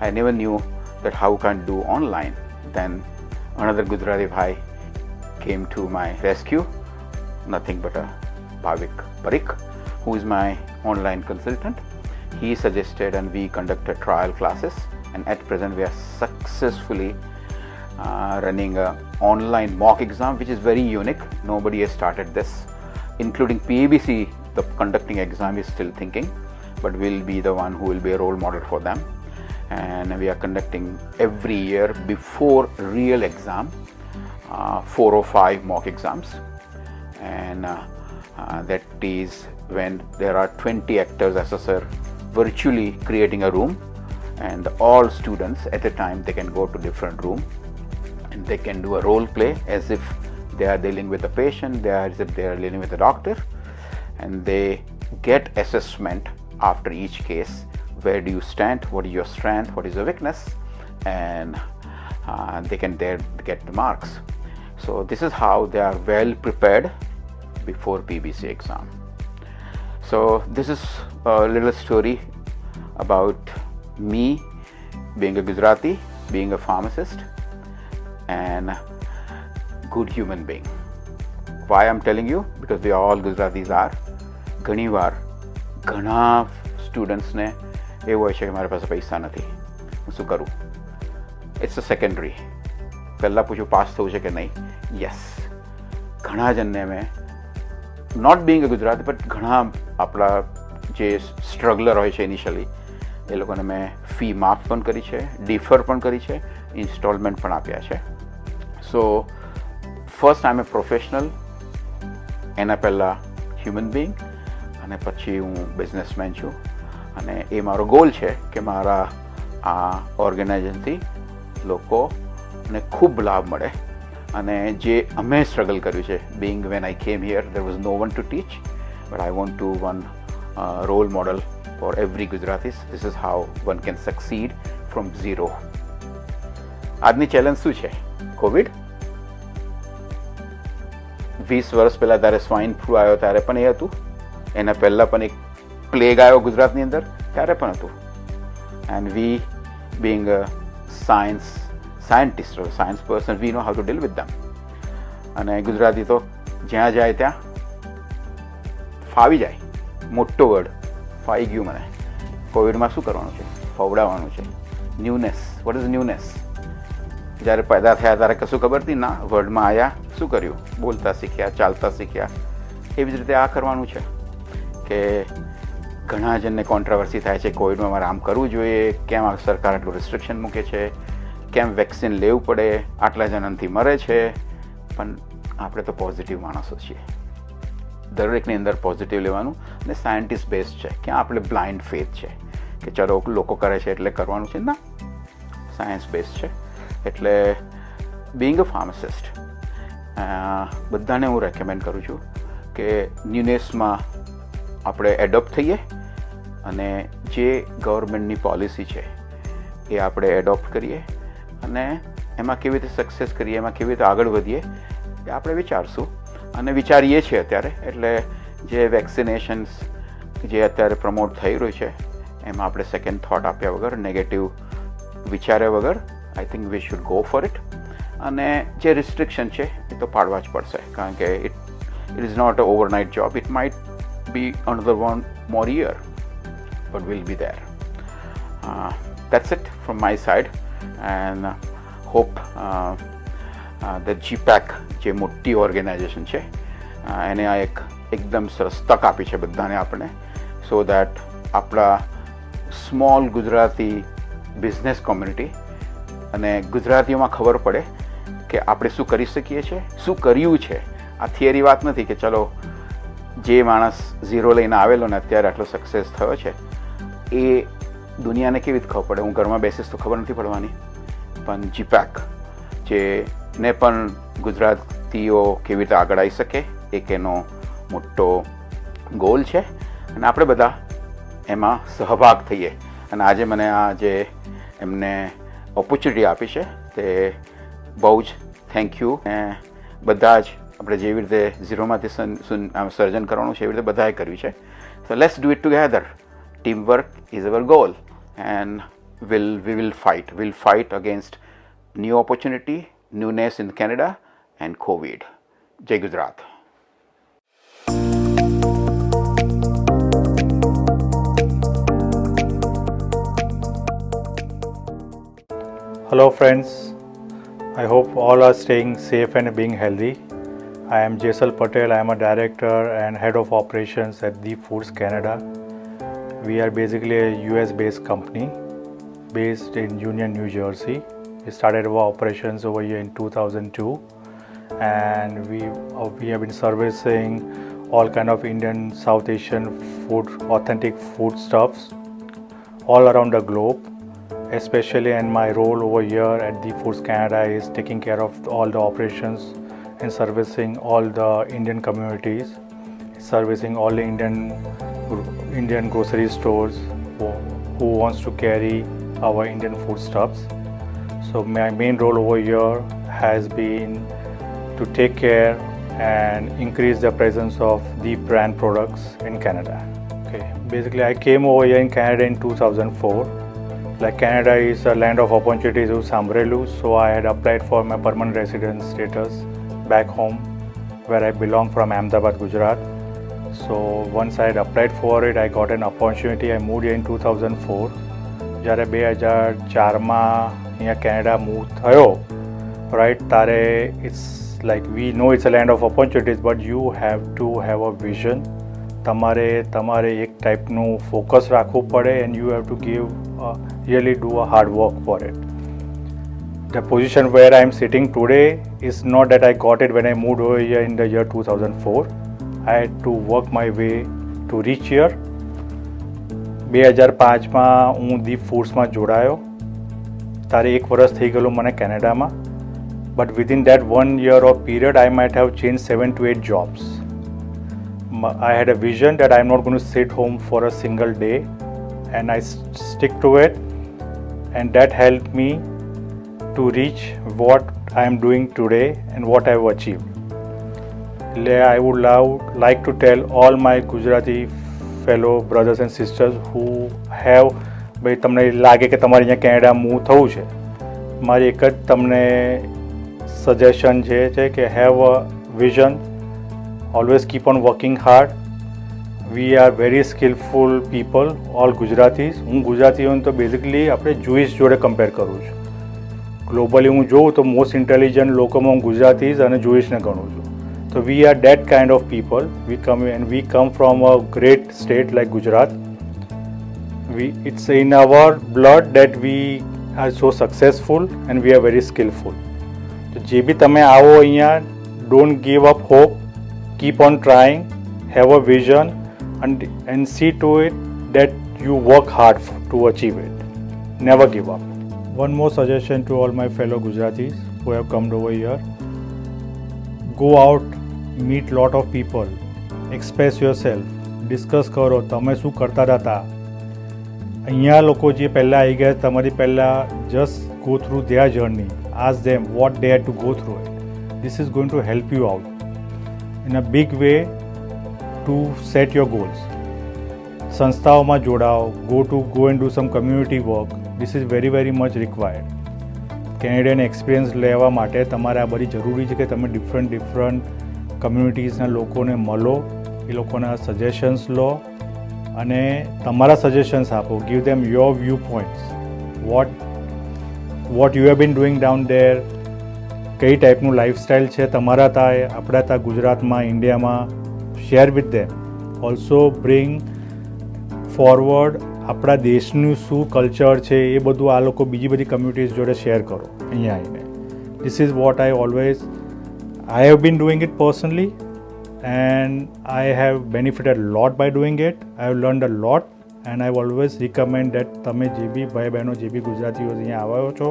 S12: I never knew that how can do online. Then another Gujarati bhai came to my rescue, nothing but a Bhavik Parikh, who is my online consultant. He suggested and we conducted trial classes, and at present we are successfully running a online mock exam, which is very unique. Nobody has started this, including PABC. The conducting exam is still thinking, but we'll be the one who will be a role model for them. And we are conducting every year before real exam 4 or 5 mock exams, and that is when there are 20 actors assessor virtually creating a room, and all students at a time they can go to different room and they can do a role play as if they are dealing with a patient, as if they are dealing with a doctor, and they get assessment after each case. Where do you stand? What is your strength? What is your weakness? And they can there get the marks. So this is how they are well prepared before PBC exam. So this is a little story about me being a Gujarati, being a pharmacist, and good human being. Why I'm telling you? Because we all Gujaratis are. ઘણી વાર ઘણા સ્ટુડન્ટ્સને એવું હોય છે કે મારી પાસે પૈસા નથી, હું શું કરું? It's a secondary. પહેલાં પૂછું પાસ થવું છે કે નહીં? યસ. ઘણા જણને મેં not being a Gujarati, but ઘણા આપણા જે સ્ટ્રગલર હોય છે ઇનિશિયલી એ લોકોને મેં ફી માફ પણ કરી છે, ડિફર પણ કરી છે, ઇન્સ્ટોલમેન્ટ પણ આપ્યા છે. So first I M A professional, એના પહેલાં હ્યુમન બિંગ, અને પછી હું બિઝનેસમેન છું. અને એ મારો ગોલ છે કે મારા આ ઓર્ગેનાઇઝેશનથી લોકોને ખૂબ લાભ મળે. અને જે અમે સ્ટ્રગલ કર્યું છે, Bing when I came here there was no one to teach, but I want to one role model for every Gujaratis. This is how one can succeed from zero. આજની ચેલેન્જ શું છે? કોવિડ. 20 વર્ષ પહેલાં ત્યારે swine flu આવ્યો ત્યારે પણ એ હતું, એના પહેલાં પણ એક પ્લેગ આવ્યો ગુજરાતની અંદર ત્યારે પણ હતું. And we being a scientist or science person, we know how to deal with them. અને ગુજરાતી તો જ્યાં જાય ત્યાં ફાવી જાય. મોટો વર્ડ ફાવી ગયું મને. કોવિડમાં શું કરવાનું છે? ફવડાવવાનું છે. ન્યૂનેસ. What is newness? જ્યારે પેદા થયા ત્યારે કશું ખબર હતી ના, વર્લ્ડમાં આવ્યા, શું કર્યું? બોલતા શીખ્યા, ચાલતા શીખ્યા. એવી જ રીતે આ કરવાનું છે કે ઘણા જણને કોન્ટ્રાવર્સી થાય છે, કોવિડમાં મારે આમ કરવું જોઈએ, કેમ આ સરકાર આટલું રિસ્ટ્રિક્શન મૂકે છે, કેમ વેક્સિન લેવું પડે, આટલા જણાંથી મરે છે. પણ આપણે તો પોઝિટિવ માણસો છીએ, દરેકની અંદર પોઝિટિવ લેવાનું. અને સાયન્ટિસ્ટ બેઝ છે, ક્યાં આપણે બ્લાઇન્ડ ફેથ છે કે ચલો લોકો કરે છે એટલે કરવાનું છે, ના. સાયન્સ બેઝ છે. એટલે બિંગ અ ફાર્માસિસ્ટ બધાને હું રેકમેન્ડ કરું છું કે ન્યૂનેસમાં આપણે એડોપ્ટ થઈએ અને જે ગવર્મેન્ટની પોલિસી છે એ આપણે એડોપ્ટ કરીએ અને એમાં કેવી રીતે સક્સેસ કરીએ, એમાં કેવી રીતે આગળ વધીએ એ આપણે વિચારશું અને વિચારીએ છીએ અત્યારે. એટલે જે વેક્સિનેશન્સ જે અત્યારે પ્રમોટ થઈ રહ્યું છે એમાં આપણે સેકન્ડ થોટ આપ્યા વગર, નેગેટિવ વિચાર્યા વગર આઈ think we should go for it. અને જે રિસ્ટ્રિક્શન છે એ તો પાડવા જ પડશે, કારણ કે it is not a overnight job. It might be another one more year, but we'll be there. That's it from my side, and hope that GPAC જે મોટી ઓર્ગેનાઇઝેશન છે એને આ એકદમ સરસ તક આપી છે બધાને આપણે, સો દેટ આપણા સ્મોલ ગુજરાતી બિઝનેસ કોમ્યુનિટી અને ગુજરાતીઓમાં ખબર પડે કે આપણે શું કરી શકીએ છીએ, શું કર્યું છે. આ થિયરી વાત નથી કે ચલો જે માણસ ઝીરો લઈને આવેલો ને અત્યારે આટલો સક્સેસ થયો છે એ દુનિયાને કેવી રીતે ખબર પડે? હું ઘરમાં બેસીશ તો ખબર નથી પડવાની. પણ જીપેક જેને પણ ગુજરાતીઓ કેવી રીતે આગળ આવી શકે એક એનો મોટો ગોલ છે અને આપણે બધા એમાં સહભાગ થઈએ. અને આજે મને આ જે એમને ઓપોર્ચ્યુનિટી આપી છે તે બહુ જ થેન્ક યુ. બધા જ આપણે જેવી રીતે ઝીરોમાંથી સર્જન કરવાનું છે એવી રીતે બધાએ કર્યું છે. So let's do it together. Team work is our goal and we will fight against new opportunity, newness in Canada and COVID. Jai Gujarat.
S13: Hello friends, I hope all are staying safe and being healthy. I am Jaisal Patel. I am a director and head of operations at Deep Foods Canada. We are basically a US based company based in Union, New Jersey. We started our operations over here in 2002 and we have been servicing all kind of Indian, South Asian food, authentic food stuffs all around the globe. Especially in my role over here at Deep Foods Canada is taking care of all the operations and servicing all the Indian communities, servicing all the Indian grocery stores who wants to carry our Indian foodstuffs. So my main role over here has been to take care and increase the presence of Deep brand products in Canada. Okay, basically I came over here in Canada in 2004. Like Canada is a land of opportunities with Sambrelu, so I had applied for my permanent residence status back home where I belong from Ahmedabad, Gujarat. So once I had applied for it, I got an opportunity. I moved here in 2004. જ્યારે 2004માં અહીંયા Canada move થયો, right, ત્યારે it's like we know it's a land of opportunities but you have to have a vision. તમારે એક ટાઈપનું focus રાખવું પડે and you have to give really do a hard work for it. The position where I am sitting today is not that I got it when I moved over here in the year 2004. I had to work my way to reach here. 2005માં હું દીપ ફૂડ્સમાં જોડાયો. તારે 1 વર્ષ થઈ ગયેલું મને કેનેડામાં. But within that 1 year of period, I might have changed 7 to 8 jobs. I had a vision that I'm not going to sit home for a single day, and I stick to it, and that helped me to reach what I am doing today and what I've achieved. I would like to tell all my Gujarati fellow brothers and sisters who have ભાઈ તમને લાગે કે તમારે અહીંયા Canada move થવું છે, મારી એક જ તમને સજેશન છે કે have a vision, always keep on working hard. We are very skilful people, all Gujaratis. હું ગુજરાતીઓને તો બેઝિકલી આપણે જુઈશ જોડે કમ્પેર કરું છું. ગ્લોબલી હું જોઉં તો મોસ્ટ ઇન્ટેલિજન્ટ લોકોમાં હું ગુજરાતીઝ અને જુઈશને ગણું છું. So we are that kind of people. We come from a great state like Gujarat. It's in our blood that we are so successful and we are very skillful. So જે બી તમે આવો અહીંયા, don't give up hope, keep on trying, have a vision and see to it that you work hard to achieve it. Never give up. One more suggestion to all my fellow Gujaratis who have come over here. Go out, meet lot of people, express yourself, discuss કરો તમે શું કરતા હતા. અહીંયા લોકો જે પહેલાં આવી ગયા તમારી પહેલાં, just go through their journey, ask them what they had to go through it. This is going to help you out in a big way to set your goals. સંસ્થાઓમાં જોડાઓ, go and do some community work. This is very very much required. Canadian experience લેવા માટે તમારે આ બધી જરૂરી છે કે તમે ડિફરન્ટ કમ્યુનિટીઝના લોકોને મળો, એ લોકોના સજેશન્સ લો અને તમારા સજેશન્સ આપો. Give them your view points, what you have been doing down there, કઈ ટાઈપનું લાઈફસ્ટાઈલ છે તમારા આપણા ગુજરાતમાં, ઇન્ડિયામાં. Share with them. Also bring forward આપણા દેશનું શું કલ્ચર છે એ બધું આ લોકો બીજી બધી કમ્યુનિટીઝ જોડે શેર કરો અહીંયા આવીને. This is what I have been doing it personally and I have benefited a lot by doing it. I have learned a lot and I always recommend that તમે જે બી ભાઈ બહેનો જે બી ગુજરાતીઓ અહીંયા આવ્યો છો,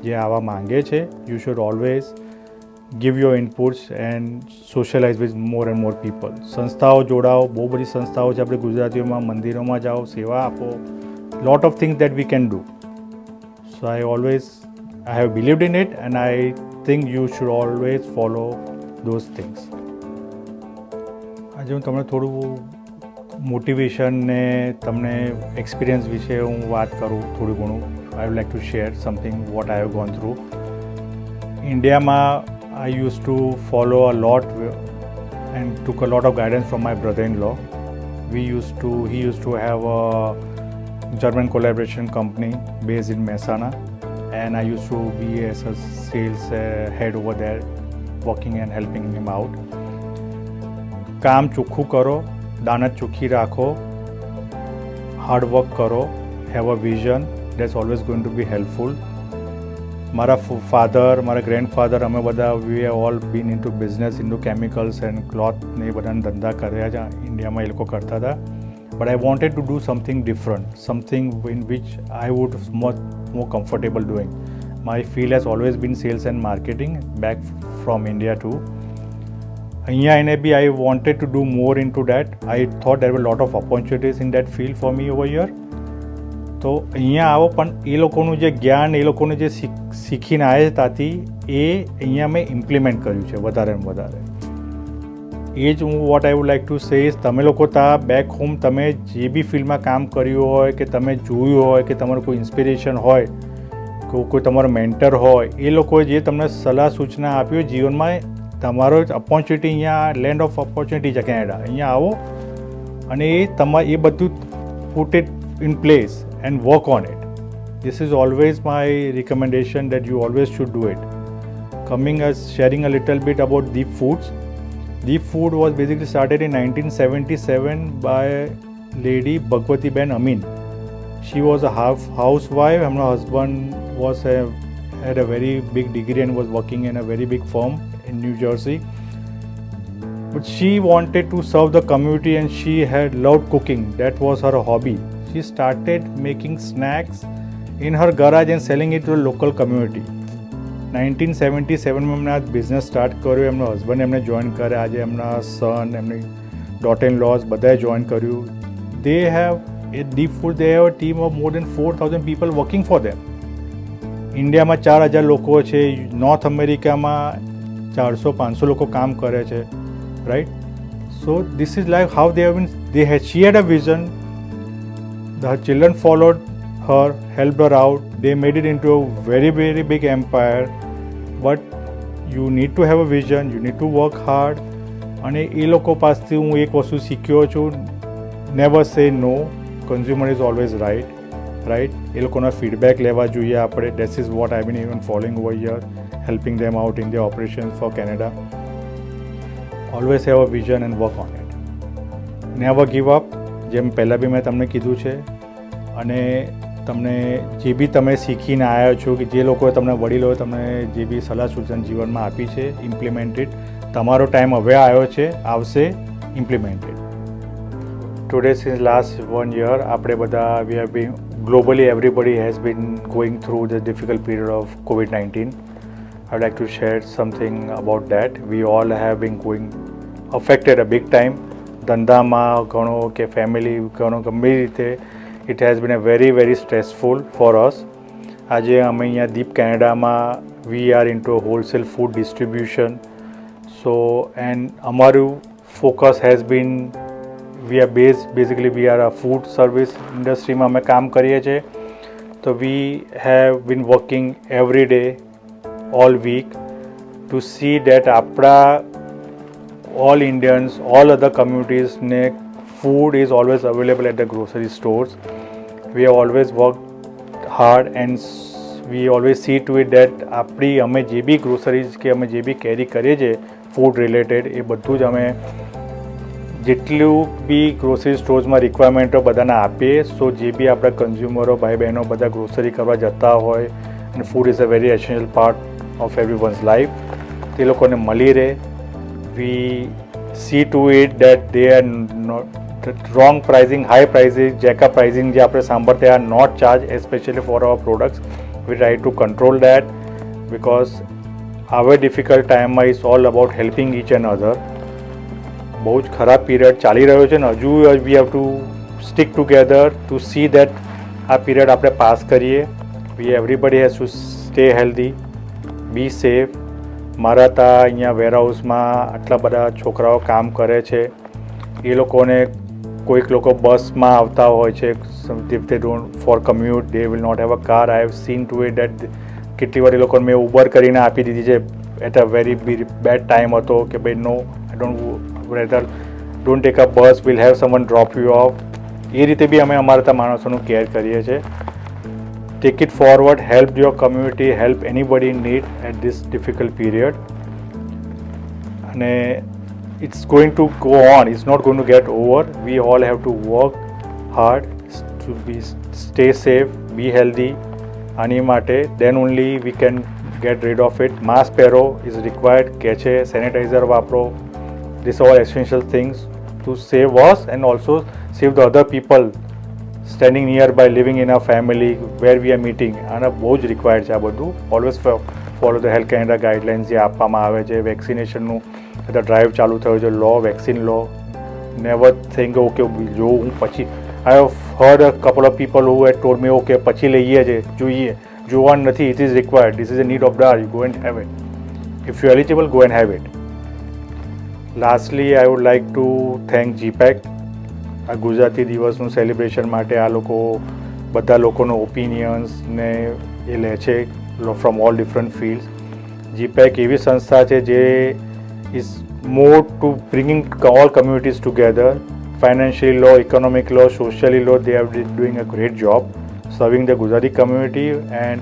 S13: જે આવા માંગે છે, you should always give your inputs and socialize with more and more people. સંસ્થાઓ જોડાઓ, બહુ બધી સંસ્થાઓ છે આપણે ગુજરાતીઓમાં. મંદિરોમાં જાઓ, સેવા આપો. lot of things that we can do. So I have believed in it and I think you should always follow those things. આજે હું તમને થોડું મોટિવેશન ને તમને એક્સપિરિયન્સ વિશે હું વાત કરું થોડું ઘણું. I would like to share something what I have gone through. ઇન્ડિયામાં I used to follow a lot and took a lot of guidance from my brother-in-law. He used to have a German collaboration company based in Mehsana, and I used to be as a sales head over there, working and helping him out. કામ ચોખ્ખું કરો, દાનત ચોખ્ખી રાખો, hard work કરો, have a vision. That's always going to be helpful. મારા father, મારા grandfather, અમે બધા we have all been into business, into chemicals and cloth ને એ બધાના ધંધા કર્યા છે ઇન્ડિયામાં, એ લોકો કરતા હતા. But I wanted to do something different, something in which I would more comfortable doing. My field has always been sales and marketing back from India too. અહીંયા એને બી I wanted to do more into that. I thought there were a lot of opportunities in that field for me over here. તો અહીંયા આવો, પણ એ લોકોનું જે જ્ઞાન, એ લોકોને જે શીખીને આવ્યા ત્યાંથી એ અહીંયા મેં ઇમ્પ્લિમેન્ટ કર્યું છે વધારે ને વધારે. એ જ હું what I would like to say is તમે લોકો ત્યાં બેક હોમ તમે જે બી ફિલ્ડમાં કામ કર્યું હોય કે તમે જોયું હોય કે તમારું કોઈ ઇન્સ્પિરેશન હોય કે કોઈ તમારો મેન્ટર હોય, એ લોકોએ જે તમને સલાહ સૂચના આપી હોય જીવનમાં, તમારો ઓપોર્ચ્યુનિટી અહીંયા લેન્ડ ઓફ ઓપોર્ચ્યુનિટી છે કેનેડા. અહીંયા આવો અને એ બધું put it in place and work on it. This is always my recommendation that you always should do it. Sharing a little bit about Deep Foods. Deep Food was basically started in 1977 by lady Bhagwati Ben Amin. She was a housewife and her husband was had a very big degree and was working in a very big firm in New Jersey. But she wanted to serve the community and she had loved cooking. That was her hobby. She started making snacks in her garage and selling it to the local community. 1977 में એમને આ business start કર્યો. એમનો husband એમને join કરે. આજે એમના સન, એમની ડોટર ઇન લોઝ બધાએ જોઈન કર્યું. They have a deep food. They have a team of more than 4,000 people working for them. ઇન્ડિયામાં 4,000 લોકો છે. નોર્થ અમેરિકામાં 400-500 લોકો કામ કરે છે. Right? So this is like how they have been. She had a vision. Her children followed her, helped her out. They made it into a very, very big empire. But you need to have a vision. You need to work hard. અને એ લોકો પાસેથી હું એક વસ્તુ શીખ્યો છું, never say no. Consumer is always right. એ લોકોના ફીડબેક લેવા જોઈએ આપણે. That is what I been even following over here, helping them out in the operations for Canada. Always have a vision and work on it. Never give up. જેમ પહેલાં બી મેં તમને કીધું છે. અને તમને જે બી તમે શીખીને આવ્યા છો, કે જે લોકોએ તમને વડીલોએ તમને જે બી સલાહ સૂચન જીવનમાં આપી છે, ઇમ્પ્લિમેન્ટેડ. તમારો ટાઈમ હવે આવ્યો છે, આવશે, implemented. Today since last 1 year આપણે બધા we have been globally, everybody has been going through the difficult period of COVID-19. I would like to share something about that. We all have been going affected a big time. ધંધામાં ઘણો કે family ઘણો ગમે રીતે it has been a very, very stressful for us. આજે અમે અહીંયા દીપ કેનેડામાં we are into wholesale food distribution. So and અમારું focus has been, we are basically we are a food service industryમાં અમે કામ કરીએ છીએ. તો we have been working every day, all week to see that આપણા all Indians, all other communities, food is always available at the grocery stores. We have always worked hard and we always see to it that આપણી અમે જે બી groceries કે અમે જે બી કેરી કરીએ છીએ food related, એ બધું જ અમે જેટલું બી ગ્રોસરી સ્ટોર્સમાં રિક્વાયરમેન્ટો બધાને આપીએ. સો જે બી આપણા કન્ઝ્યુમરો ભાઈ બહેનો બધા ગ્રોસરી કરવા જતા હોય, અને food is a very essential part of every once life, તે લોકોને મળી રહે. We see to it that they are not wrong pricing, high pricing, jack-up pricing જે આપણે સાંભળતા are not charged, especially for our products. We try to control that because our difficult time is all about helping each another. બહુ જ ખરાબ period ચાલી રહ્યો છે ને હજુ we have to stick together to see that આ period આપણે પાસ કરીએ. Everybody has to stay healthy, be safe. મારા તા અહીંયા વેરહાઉસમાં આટલા બધા છોકરાઓ કામ કરે છે. એ લોકોને કોઈક લોકો બસમાં આવતા હોય છે. if they don't for commute, they will not have a car. I have seen to it that કેટલી વાર એ લોકોને મેં ઉબર કરીને આપી દીધી છે. At a very bad time હતો કે ભાઈ no, I don't take a bus, will have someone drop you off. એ રીતે બી અમે અમારા તા માણસોનું કેર કરીએ છીએ. Take it forward, help your community, help anybody in need at this difficult period. And it's going to go on, it's not going to get over. We all have to work hard to stay safe, be healthy. આની માટે then only we can get rid of it. Mask પહેરો is required, કેચે, sanitizer વાપરો. These are all essential things to save us and also save the other people standing nearby, living in our family, where we are meeting. આના બહુ જ required છે આ બધું. Always follow the health Canada guidelines જે આપવામાં આવે છે. વેક્સિનેશનનું બધા ડ્રાઈવ ચાલુ થયો છે. લો, વેક્સિન લો. નેવર થિંક ઓકે જો હું પછી, I have heard a couple of people who had told me okay પછી લઈએ છે, જોઈએ, જોવાનું નથી. It is required, this is a need of the hour, you go and have it. If you eligible, go and have it. Lastly I would like to thank GPAK. આ ગુજરાતી દિવસનું celebration માટે આ લોકો બધા લોકોનો ઓપિનિયન્સને એ લે છે ફ્રોમ ઓલ ડિફરન્ટ ફિલ્ડ્સ. જીપેક એવી સંસ્થા છે જે is more to bringing all communities together. Financially low, economic low, socially low, they are doing a great job serving the Gujarati community and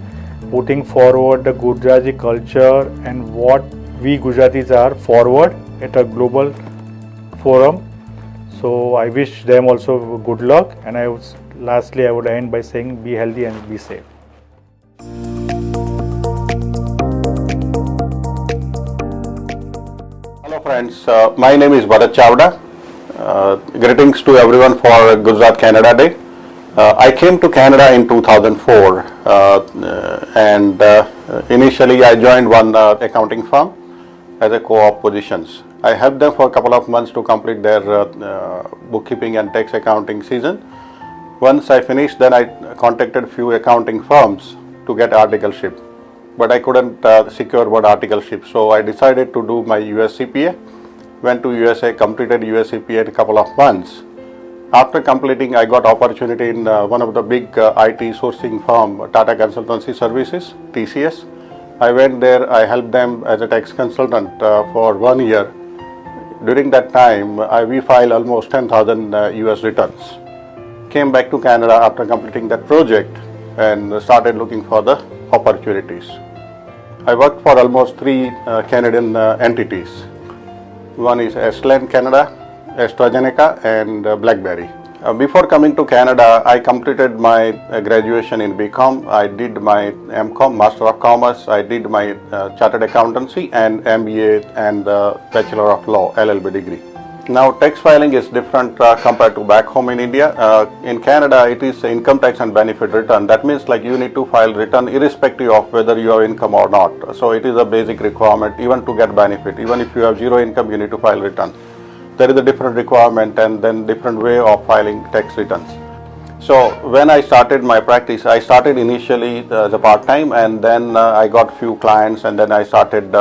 S13: putting forward the Gujarati culture and what we Gujaratis are forward at a global forum. So I wish them also good luck, and lastly I would end by saying be healthy and be safe.
S14: friends, my name is Bharat Chavda. Greetings to everyone for Gujarat Canada Day. I came to Canada in 2004 and initially I joined one accounting firm as a co-op positions. I helped them for a couple of months to complete their bookkeeping and tax accounting season. Once I finished, then I contacted few accounting firms to get articleship, but I couldn't secure one articleship, so I decided to do my US CPA. Went to USA, completed US CPA in a couple of months. After completing, I got opportunity in one of the big IT sourcing firm, Tata Consultancy Services, TCS. I went there, I helped them as a tax consultant for 1 year. During that time, we filed almost 10,000 US returns. Came back to Canada after completing that project and started looking for the opportunities. I worked for almost 3 Canadian entities. One is Estland Canada, AstraZeneca and BlackBerry. Before coming to Canada, I completed my graduation in BCom. I did my MCom, Master of Commerce. I did my Chartered Accountancy and MBA and Bachelor of Law, LLB degree. Now, tax filing is different compared to back home in India. In Canada, it is income tax and benefit return. That means like you need to file return irrespective of whether you have income or not. So it is a basic requirement even to get benefit. Even if you have zero income, you need to file return. There is a different requirement and then different way of filing tax returns. So when I started my practice, I started initially as a part-time and then I got few clients and then I started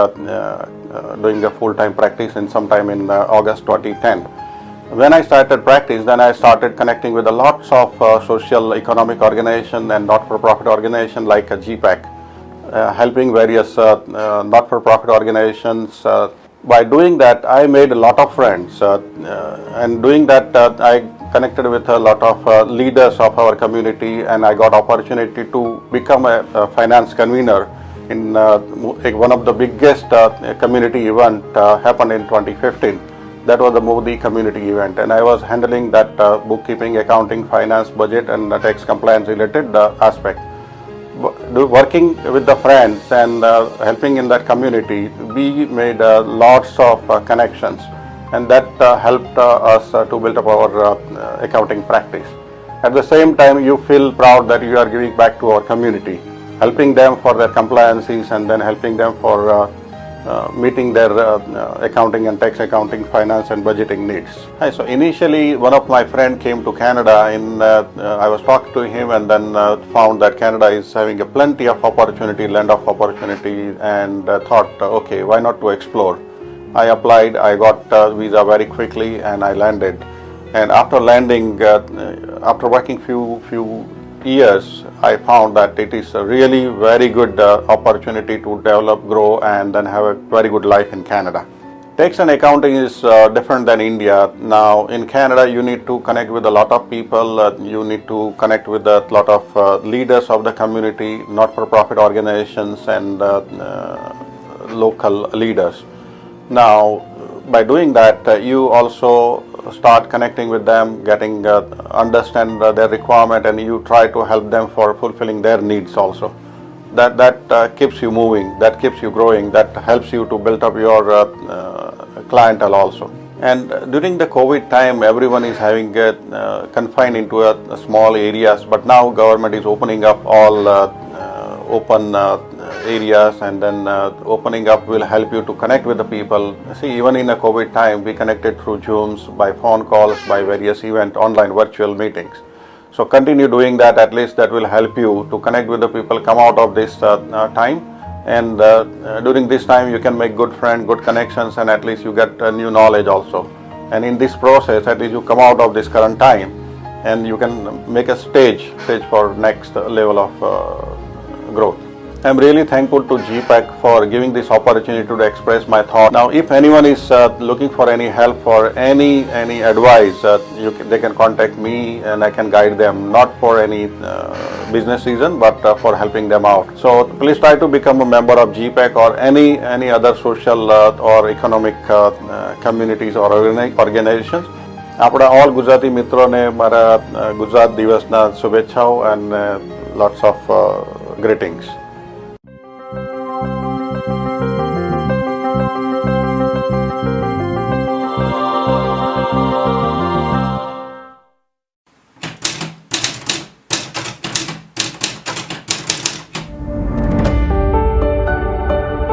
S14: doing a full-time practice in sometime in August 2010. When I started practice, then I started connecting with a lots of social economic organization and not-for-profit organization like a GPAC, helping various not-for-profit organizations. By doing that, I made a lot of friends and doing that I connected with a lot of leaders of our community and I got opportunity to become a finance convener in one of the biggest community event happened in 2015. That was the Modi community event and I was handling that bookkeeping, accounting, finance, budget and tax compliance related aspect. Working with the friends and helping in that community, we made lots of connections and that helped us to build up our accounting practice. At the same time, you feel proud that you are giving back to our community, helping them for their compliances and then helping them for meeting their accounting and tax accounting, finance and budgeting needs. So initially, one of my friend came to Canada and I was talking to him and then found that Canada is having a plenty of opportunity, land of opportunity and thought, okay, why not to explore? I applied, I got visa very quickly and I landed. And after landing, after working few years, I found that it is a really very good opportunity to develop, grow and then have a very good life in Canada. Tax and accounting is different than India. Now in Canada you need to connect with a lot of people, you need to connect with a lot of leaders of the community, not-for-profit organizations and local leaders. Now by doing that you also start connecting with them, getting understand their requirement and you try to help them for fulfilling their needs also. That keeps you moving, that keeps you growing, that helps you to build up your clientele also. And during the COVID time, everyone is having confined into a small areas, but now government is opening up all open areas and then opening up will help you to connect with the people. See, even in a COVID time, we connected through Zooms, by phone calls, by various event, online virtual meetings. So continue doing that, at least that will help you to connect with the people, come out of this time and during this time you can make good friends, good connections and at least you get new knowledge also. And in this process, at least you come out of this current time and you can make a stage for next level of growth. I'm really thankful to GPAC for giving this opportunity to express my thought. Now, if anyone is looking for any help or any advice, they can contact me and I can guide them, not for any business reason, but for helping them out. So please try to become a member of GPAC or any other social or economic communities or organizations. આપણા all Gujarati મિત્રોને મારા ગુજરાત દિવસના શુભેચ્છાઓ and lots of greetings.